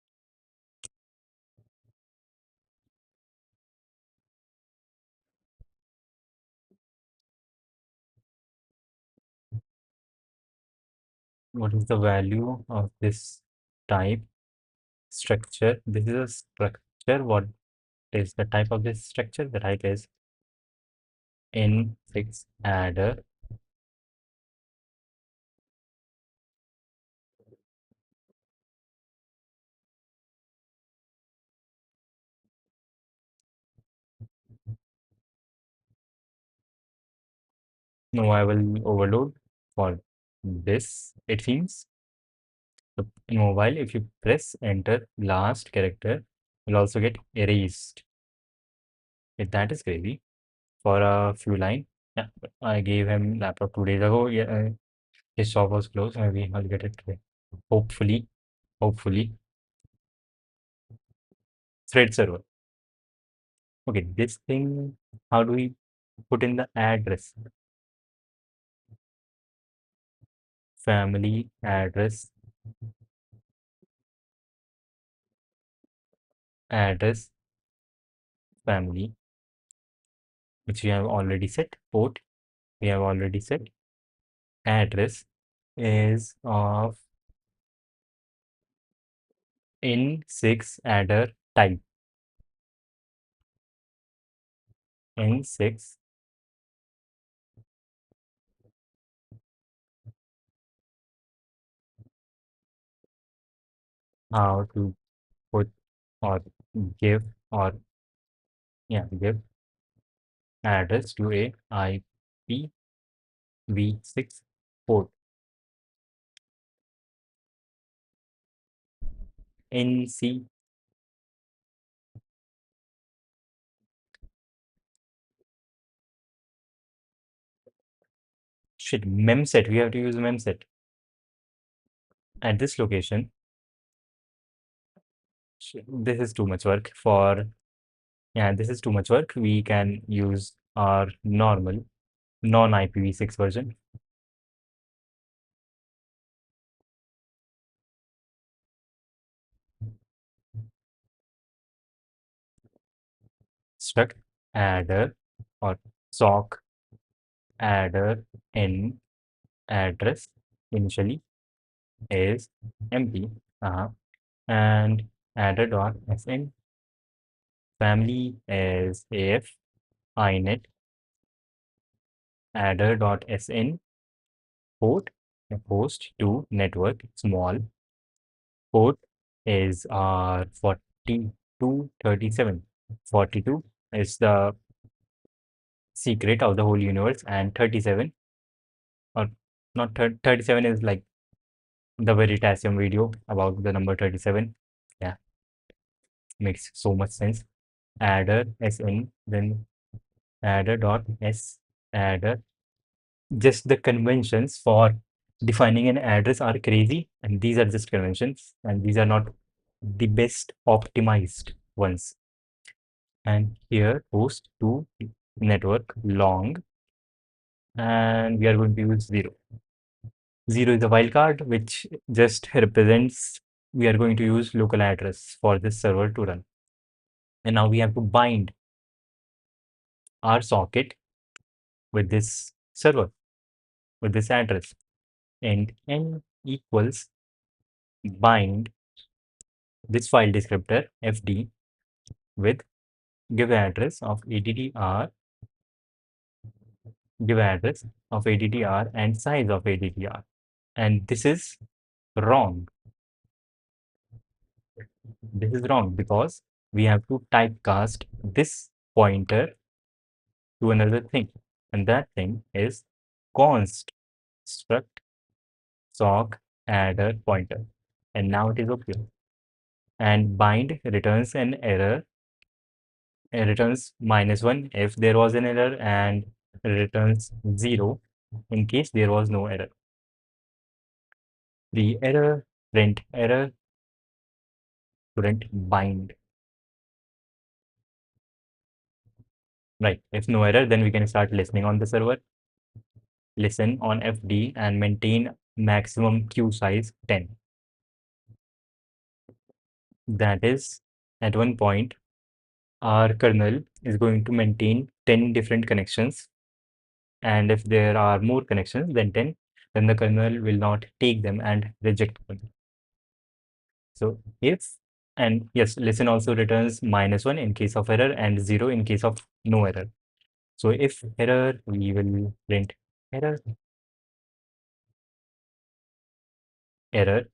What is the value of this type structure? This is a structure. What is the type of this structure? The type is in6 adder. No, I will overload for this. It seems so in mobile, if you press enter last character, will also get erased. That is crazy. For a few line. Yeah, I gave him laptop 2 days ago. Yeah, his shop was closed. Maybe I'll get it today. Hopefully, hopefully. Thread server. Okay, this thing, how do we put in the address? Family address, address, family, which we have already set. Port, we have already set. Address is of in6 adder type. In6 how to put or give or yeah give address to a IPv6 port. NC shit memset. We have to use memset at this location. Shit, this is too much work for yeah. This is too much work. We can use our normal non-IPv6 version. Struct adder or sock adder in address initially is empty. And adder dot sn family is af inet adder dot sn port host to network small port is 4237. 42 is the secret of the whole universe, and 37 or not 37 is like the Veritasium video about the number 37. Yeah, makes so much sense. Adder sn, then adder dot s adder. Just the conventions for defining an address are crazy, and these are just conventions, and these are not the best optimized ones. And here host to network long, and we are going to use 0. 0 is a wildcard, which just represents we are going to use local address for this server to run. And now we have to bind our socket with this server, with this address. And n equals bind this file descriptor fd with give address of addr, give address of addr and size of addr. And this is wrong. This is wrong because we have to typecast this pointer to another thing, and that thing is const struct sock adder pointer. And now it is okay. And bind returns an error. It returns -1 if there was an error, and returns 0 in case there was no error. The error, print error, couldn't bind. Right. If no error, then we can start listening on the server, listen on FD and maintain maximum queue size 10. That is, at one point, our kernel is going to maintain 10 different connections. And if there are more connections than 10, then the kernel will not take them and reject them. So if, and yes, listen also returns -1 in case of error and 0 in case of no error. So if error, we will print error, error,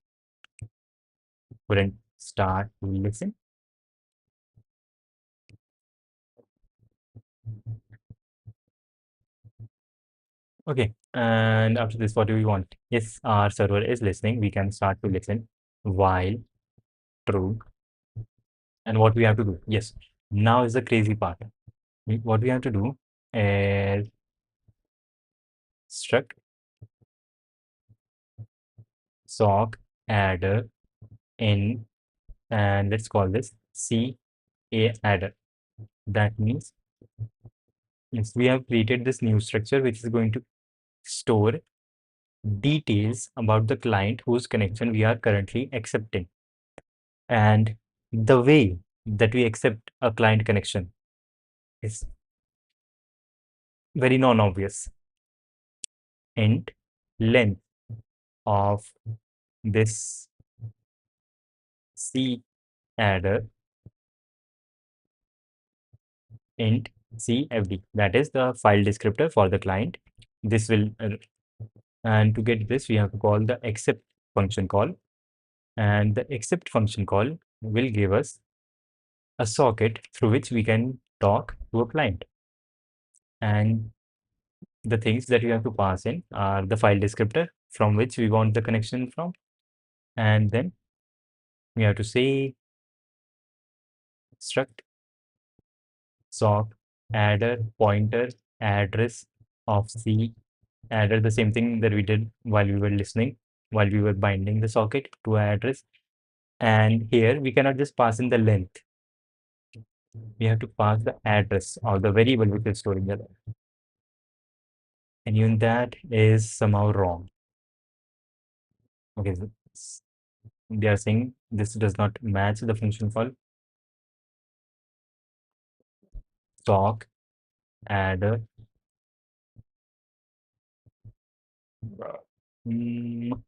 couldn't start to listen. Okay, and after this, what do we want? Yes, our server is listening. We can start to listen while true. And what we have to do? Yes, now is the crazy part. What we have to do is struct sock adder in, and let's call this C A adder. That means yes, we have created this new structure which is going to store details about the client whose connection we are currently accepting. And the way that we accept a client connection is very non-obvious. Int length of this C adder int CFD. That is the file descriptor for the client. This will, and to get this, we have to call the accept function call. And the accept function call will give us a socket through which we can talk to a client. And the things that we have to pass in are the file descriptor from which we want the connection from. And then we have to say struct sock adder pointer address of C adder, the same thing that we did while we were listening, while we were binding the socket to our address. And here we cannot just pass in the length. We have to pass the address or the variable which is storing there. And even that is somehow wrong. Okay, so they are saying this does not match the function call sock adder. Mm,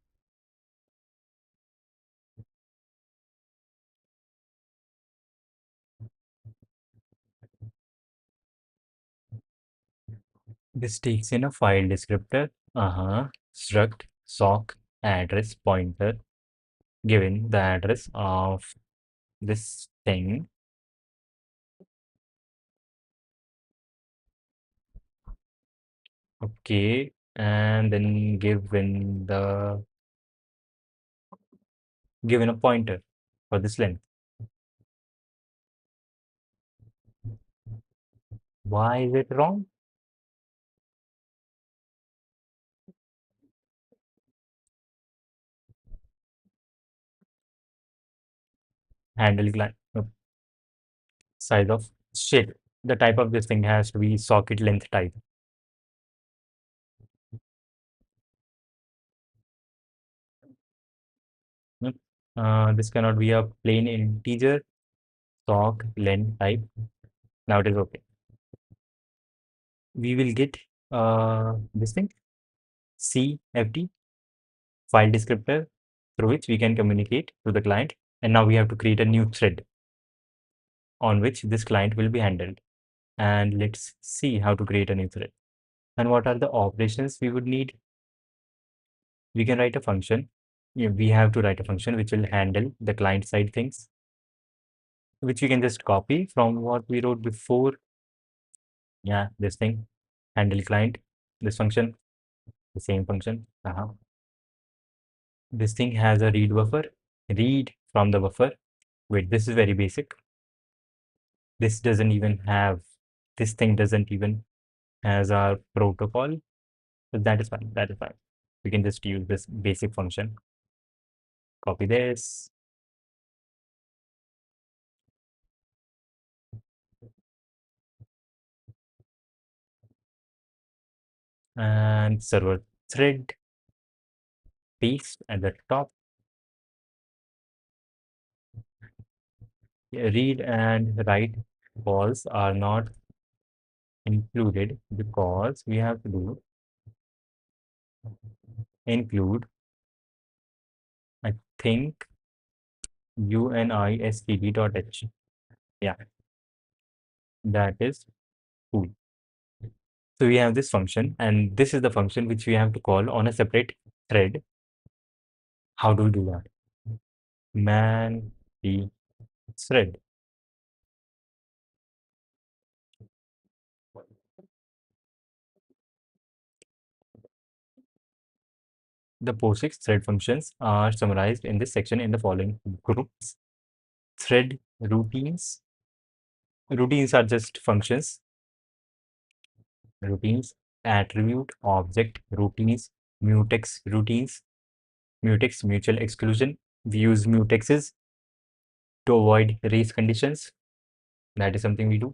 this takes in a file descriptor. Struct sock address pointer given the address of this thing. Okay, and then given a pointer for this length. Why is it wrong? Handle client size of shit. The type of this thing has to be socket length type. Yep. This cannot be a plain integer sock length type. Now it is okay. We will get this thing CFD file descriptor through which we can communicate to the client. And now we have to create a new thread on which this client will be handled. And let's see how to create a new thread. And what are the operations we would need? We can write a function. Yeah, we have to write a function which will handle the client side things, which we can just copy from what we wrote before. Yeah, this thing, handle client, this function, the same function. This thing has a read buffer, read from the buffer. Wait, this is very basic. This doesn't even have, this thing doesn't even has our protocol. But that is fine. That is fine. We can just use this basic function. Copy this. And server thread, paste at the top. Read and write calls are not included because we have to do include, I think, unistd.h. Yeah, that is cool. So we have this function, and this is the function which we have to call on a separate thread. How do we do that? Man the thread. The POSIX thread functions are summarized in this section in the following groups. Thread routines. Routines are just functions. Routines, attribute, object, routines, mutex routines, mutex, mutual exclusion. We use mutexes to avoid race conditions. That is something we do.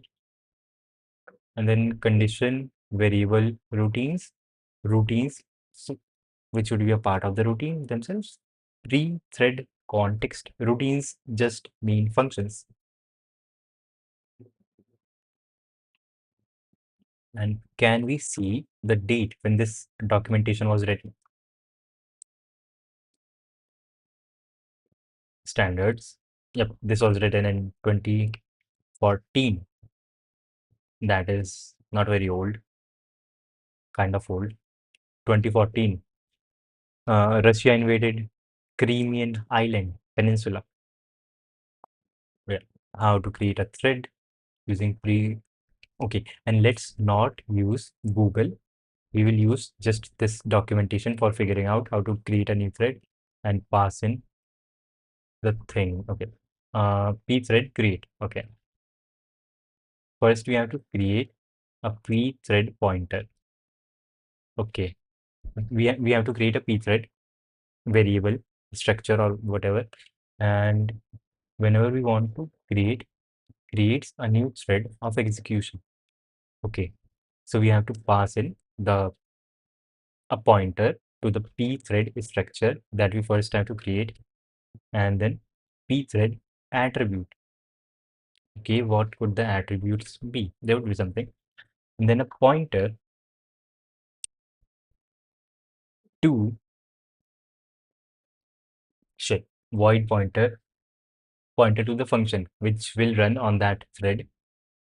And then condition variable routines, routines which would be a part of the routine themselves. Pre-thread context routines just mean functions. And can we see the date when this documentation was written? Standards. Yep, this was written in 2014. That is not very old, kind of old. 2014. Russia invaded Crimean Island Peninsula. Yeah. How to create a thread using pre. Okay, and let's not use Google. We will use just this documentation for figuring out how to create a new thread and pass in the thing. Okay. Pthread create. Okay. First, we have to create a pthread pointer. Okay. We have to create a pthread variable structure or whatever. And whenever we want to creates a new thread of execution. Okay. So we have to pass in a pointer to the pthread structure that we first have to create, and then pthread attribute. Okay, what could the attributes be? There would be something. And then a pointer to shit, void pointer to the function which will run on that thread,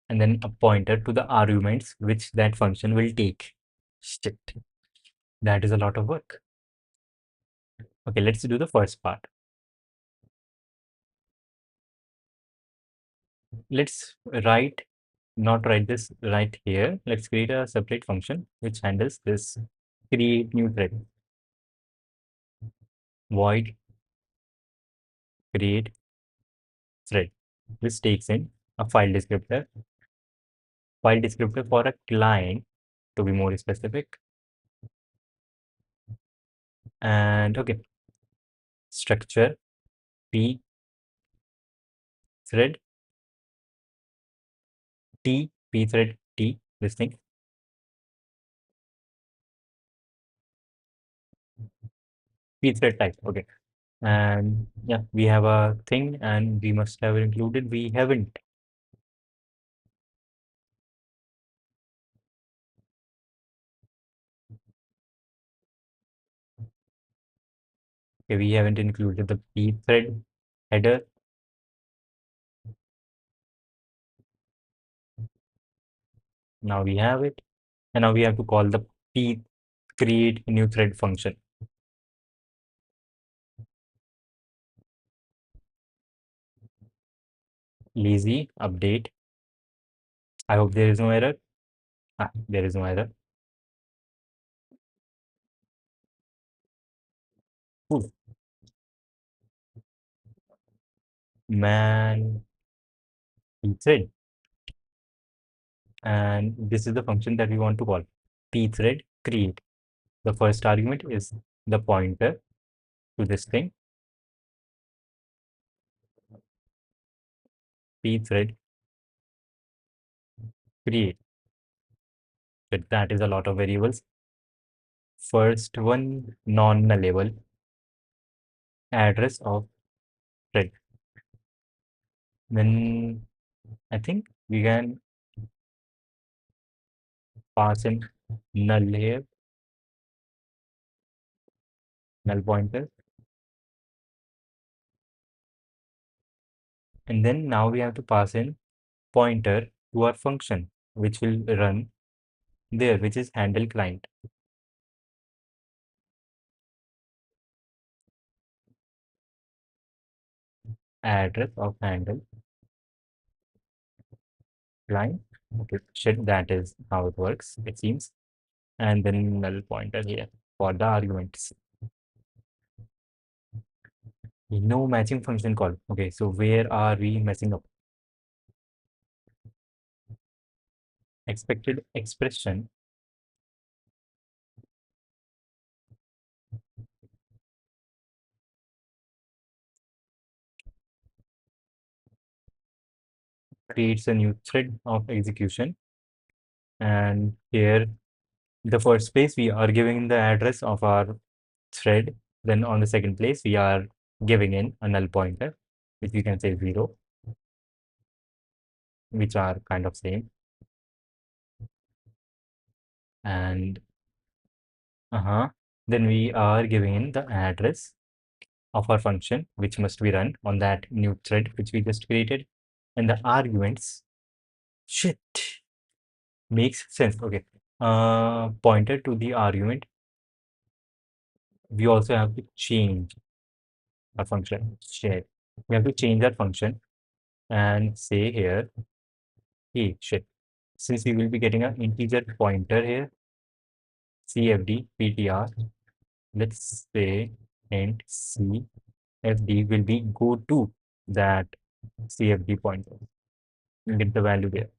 and then a pointer to the arguments which that function will take. Shit, that is a lot of work. Okay, let's do the first part. Let's not write this right here. Let's create a separate function which handles this create new thread. Void create thread. This takes in a file descriptor for a client to be more specific. And okay, structure p thread t p thread t, this thing. P thread type. Okay. And yeah, we have a thing and we must have included. We haven't. Okay, we haven't included the p thread header. Now we have it. And now we have to call the p create new thread function. Lazy update. I hope there is no error. There is no error. Ooh, man pthread. And this is the function that we want to call pthread create. The first argument is the pointer to this thing, pthread create. But that is a lot of variables. First one, non-nullable address of thread. Then I think we can pass in null here, null pointer. And then now we have to pass in pointer to our function, which will run there, which is handle client. Address of handle client. Okay, shit, that is how it works, it seems. And then null pointer here for the arguments. No matching function call. Okay, so where are we messing up? Expected expression creates a new thread of execution. And here, the first place we are giving the address of our thread. Then on the second place, we are giving in a null pointer, which we can say 0, which are kind of same. And then we are giving in the address of our function, which must be run on that new thread which we just created. And the arguments, shit, makes sense. Okay. Pointer to the argument, we also have to change our function share. We have to change our function and say here, hey, shit. Since we will be getting an integer pointer here, CFD PTR, let's say int CFD will be go to that CFD pointer and get the value there.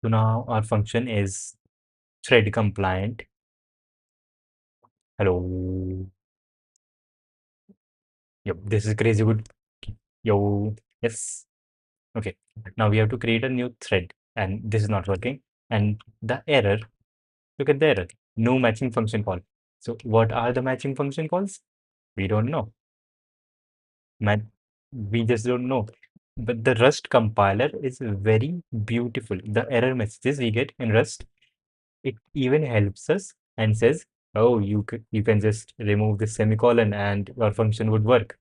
So now our function is thread compliant. Hello. Yep, this is crazy good. Yo, yes. Okay, now we have to create a new thread and this is not working. And the error, look at the error, no matching function call. So what are the matching function calls? We don't know. We just don't know. But the Rust compiler is very beautiful. The error messages we get in Rust, it even helps us and says, oh, you can just remove the semicolon and your function would work.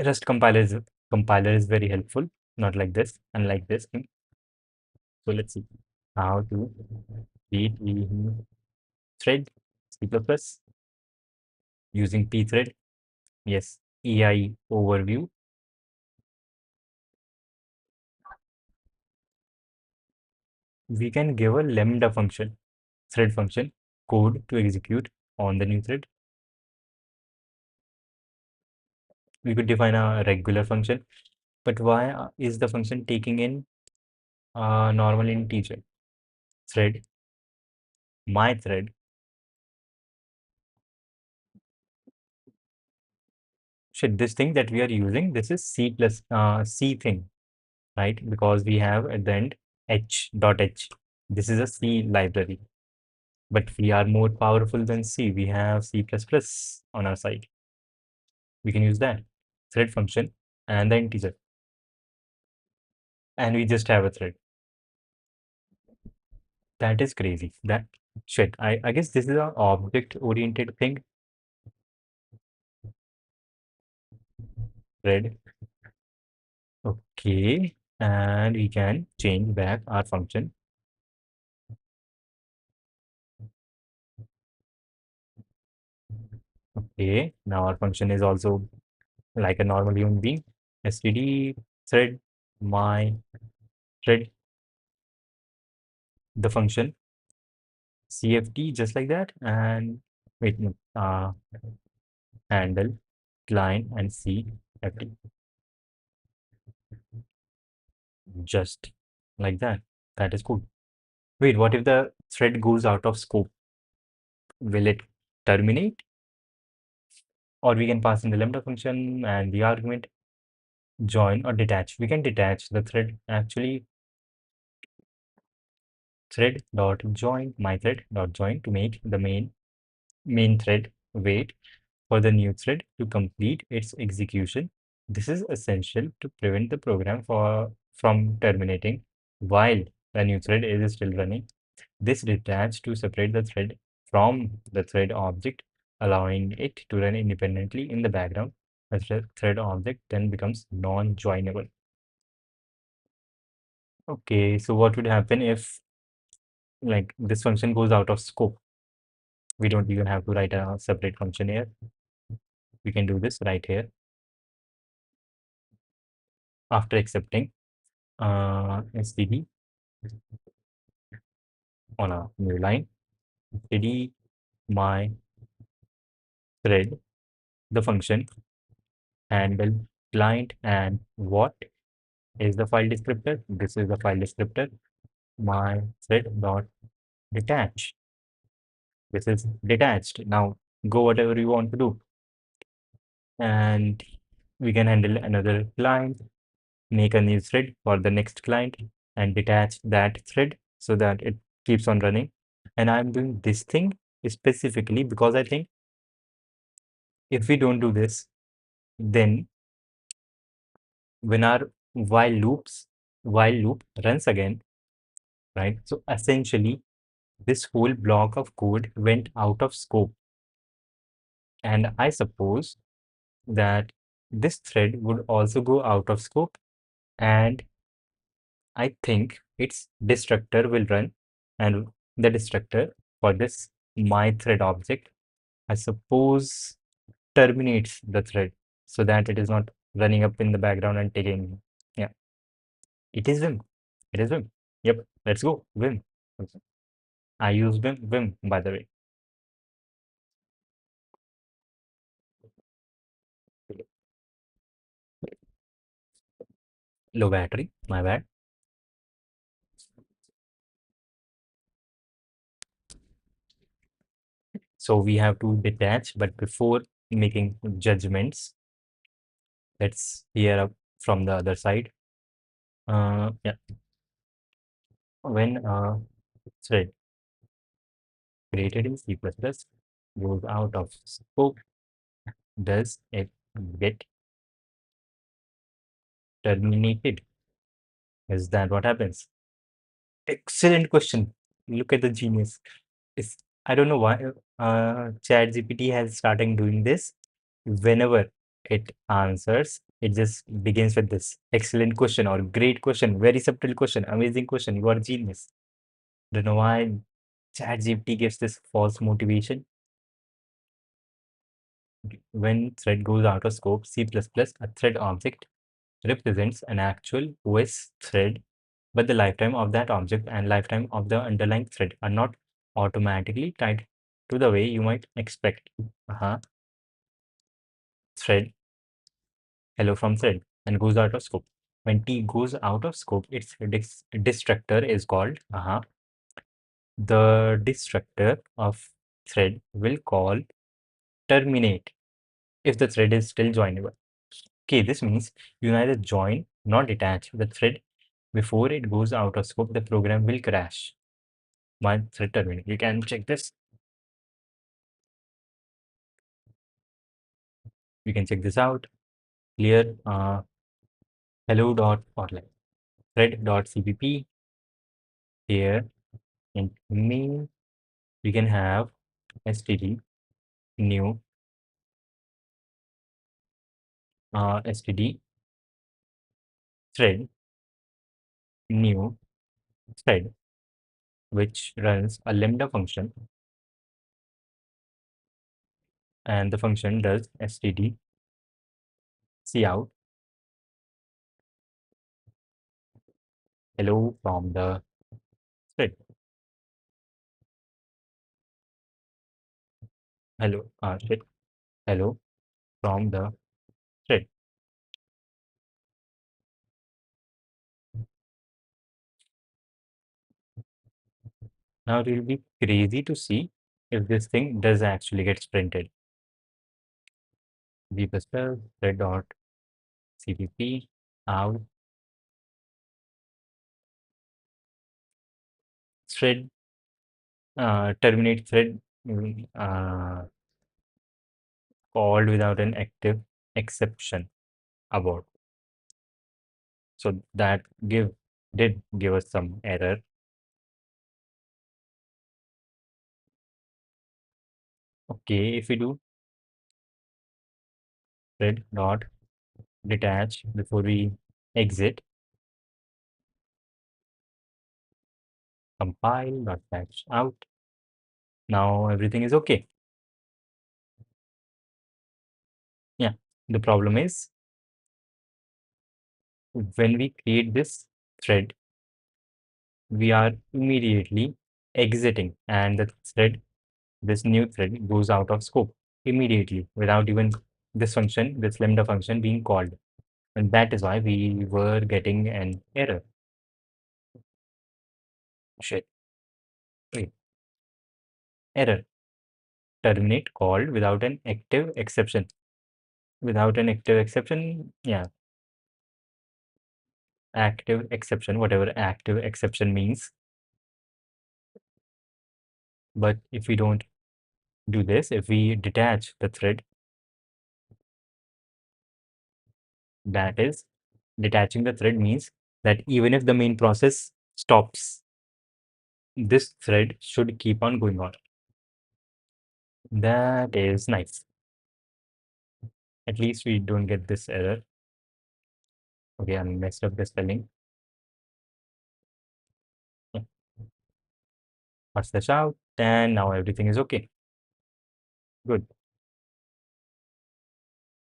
Rust compiler is very helpful, not like this, unlike this thing. So let's see how to read thread C++ using pthread. Yes, EI overview. We can give a lambda function, thread function, code to execute on the new thread. We could define a regular function, but why is the function taking in a normal integer? Thread, my thread. Shit, this thing that we are using, this is C thing, right? Because we have at the end h.h. This is a C library, but we are more powerful than C. We have C++ on our side. We can use that thread function and the integer, and we just have a thread. That is crazy. That shit. I guess this is an object-oriented thing. Thread. Okay, and we can change back our function. Okay, now our function is also like a normal human being. Std thread my thread the function cfd just like that, and wait no, handle client and cfd just like that. That is cool. Wait, what if the thread goes out of scope? will it terminate? Or we can pass in the lambda function and the argument join or detach. We can detach the thread actually thread dot join my thread dot join to make the main thread wait for the new thread to complete its execution. This is essential to prevent the program from terminating while the new thread is still running. This detach to separate the thread from the thread object, allowing it to run independently in the background. The thread object then becomes non-joinable. Okay, so what would happen if like this function goes out of scope? We don't even have to write a separate function here. We can do this right here after accepting std on a new line, std my thread, the function handle client, and what is the file descriptor? This is the file descriptor, my thread dot detach. This is detached. Now go whatever you want to do. And we can handle another client, make a new thread for the next client and detach that thread so that it keeps on running. And I'm doing this thing specifically because I think if we don't do this, then when our while loop runs again, right? So essentially, this whole block of code went out of scope. And I suppose that this thread would also go out of scope. And I think its destructor will run. And the destructor for this my thread object, I suppose, terminates the thread so that it is not running up in the background and taking. Yeah, it is Vim. It is Vim. Yep, let's go. Vim. I use Vim, by the way. Low battery, my bad. So we have to detach, but before making judgments, let's hear up from the other side. Yeah, when a thread created in C++ goes out of scope, does it get terminated? Is that what happens? Excellent question. Look at the genius. It's, I don't know why ChatGPT has started doing this. Whenever it answers, it just begins with this excellent question or great question, very subtle question, amazing question. You are a genius. Don't know why ChatGPT gives this false motivation. When thread goes out of scope, C++, a thread object represents an actual OS thread, but the lifetime of that object and lifetime of the underlying thread are not automatically tied to the way you might expect. Thread, hello from thread, and goes out of scope. When T goes out of scope, its destructor is called, the destructor of thread will call terminate if the thread is still joinable. Okay, this means you neither join nor detach the thread before it goes out of scope. The program will crash. My thread terminate. You can check this. You can check this out. Clear hello dot or like thread dot cpp here in main. We can have std new std thread new thread which runs a lambda function, and the function does std cout hello from the thread. Hello shit, hello from the thread. Now it will be crazy to see if this thing does actually gets printed. V plus plus thread dot cpp out thread terminate thread called without an active exception abort. So that did give us some error. Okay, if we do thread dot detach before we exit, compile dot patch out. Now everything is okay. Yeah, the problem is when we create this thread, we are immediately exiting, and the thread, this new thread, goes out of scope immediately without even this function, this lambda function being called. And that is why we were getting an error. Shit. Wait. Error. Terminate called without an active exception. Without an active exception, yeah, active exception, whatever active exception means. But if we don't do this, if we detach the thread, that is, detaching the thread means that even if the main process stops, this thread should keep on going on. That is nice. At least we don't get this error. Okay, I messed up the spelling. Yeah, pass this out, and now everything is okay. Good.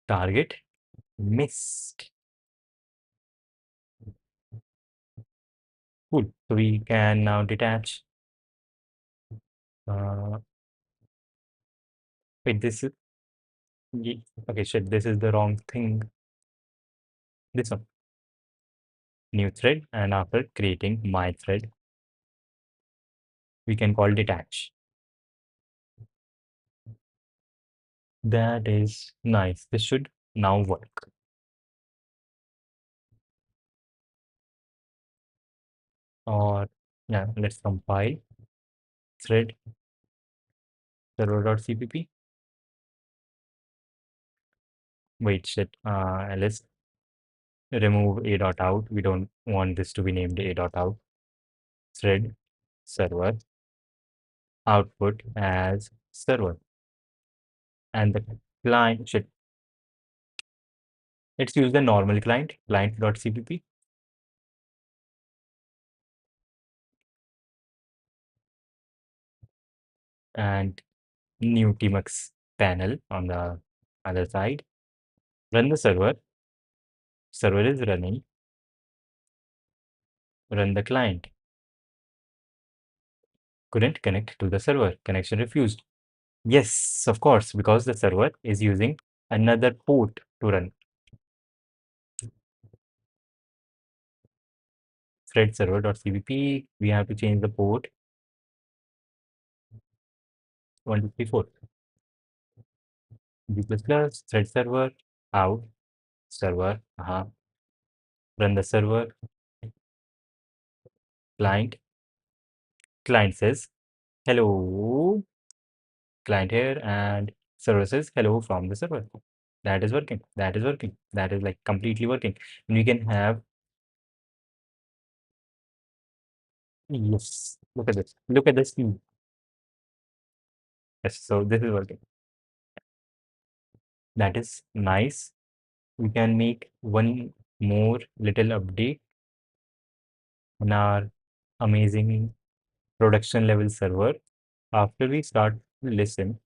Target missed. Cool. So we can now detach. Uh, wait, this is okay. Shit, this is the wrong thing. This one, new thread, and after creating my thread, we can call detach. That is nice. This should now work. Or yeah, let's compile thread server.cpp. Wait, shit. Let's remove a dot out. We don't want this to be named a dot out. Thread server output as server, and the client should, let's use the normal client, client.cpp, and new tmux panel on the other side. Run the server. Server is running. Run the client. Couldn't connect to the server. Connection refused. Yes, of course, because the server is using another port to run. Thread server.cpp. We have to change the port 1234. G++ thread server out server. Run the server. Client. Client says hello. Client here, and server says hello from the server. That is working. That is working. That is like completely working. And we can have, yes, look at this. Look at this. Yes, so this is working. That is nice. We can make one more little update on our amazing production level server. After we start to listen,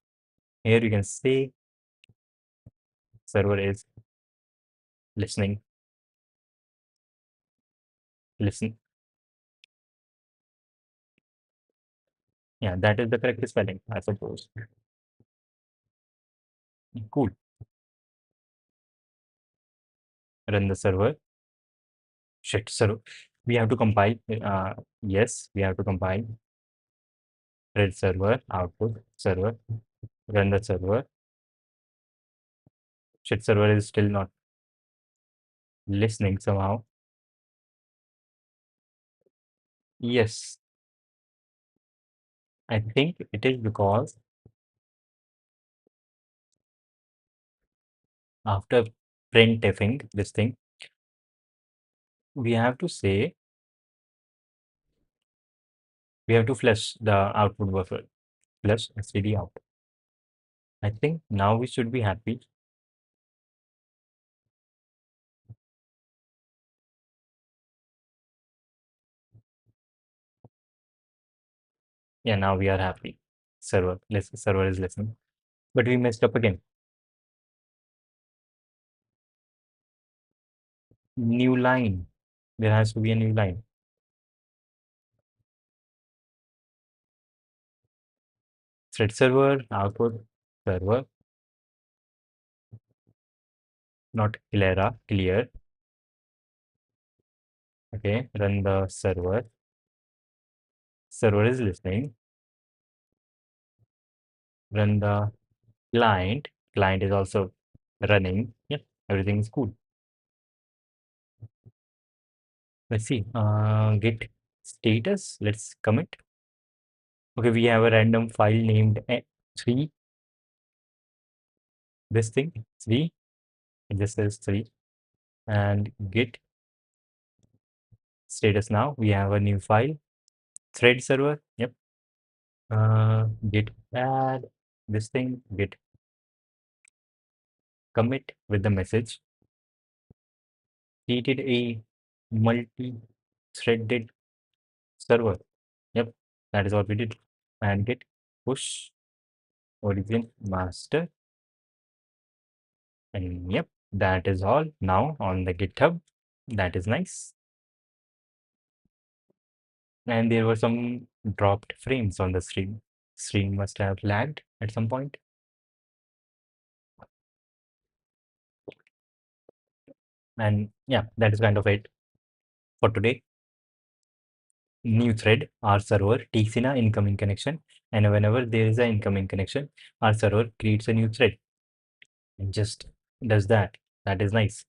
here you can say server is listening. Listen. Yeah, that is the correct spelling, I suppose. Cool. Run the server. Shit, server. We have to compile. Yes, we have to compile. Thread server, output server, run the server. Shit server is still not listening somehow. Yes, I think it is because after printfing this thing, we have to say we have to flush the output buffer, flush std out. I think now we should be happy. Yeah, now we are happy. Server is listening. But we messed up again. New line. There has to be a new line. Thread server, output server, not Clara, clear. Okay, run the server. Server is listening. Run the client. Client is also running. Yeah, everything is cool. Let's see. Git status. Let's commit. Okay, we have a random file named 3. This thing 3. This is 3. And git status now. We have a new file. Thread server. Yep. Git add this thing. Git commit with the message. Created a multi-threaded server. Yep, that is what we did. And git push origin master. And yep, that is all now on the GitHub. That is nice. And there were some dropped frames on the stream. Stream must have lagged at some point. And yeah, that is kind of it for today. New thread, our server takes in an incoming connection. And whenever there is an incoming connection, our server creates a new thread and just does that. That is nice.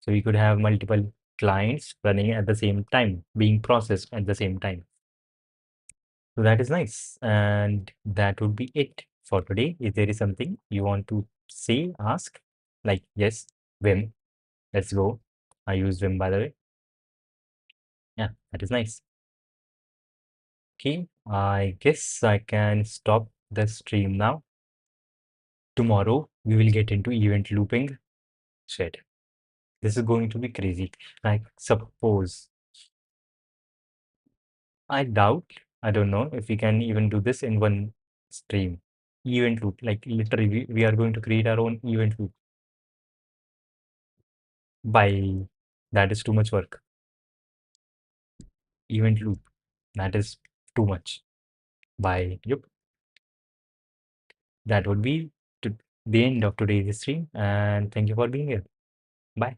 So we could have multiple clients running at the same time, being processed at the same time. So that is nice. And that would be it for today. If there is something you want to say, ask, like, yes, Vim, let's go. I use Vim, by the way. Yeah, that is nice. Okay, I guess I can stop the stream now. Tomorrow, we will get into event looping. Shit, this is going to be crazy. Like, suppose I doubt, I don't know if we can even do this in one stream. Event loop, like literally, we are going to create our own event loop by that is too much work. Event loop, that is too much. By yep, that would be to the end of today's stream. And thank you for being here. Bye.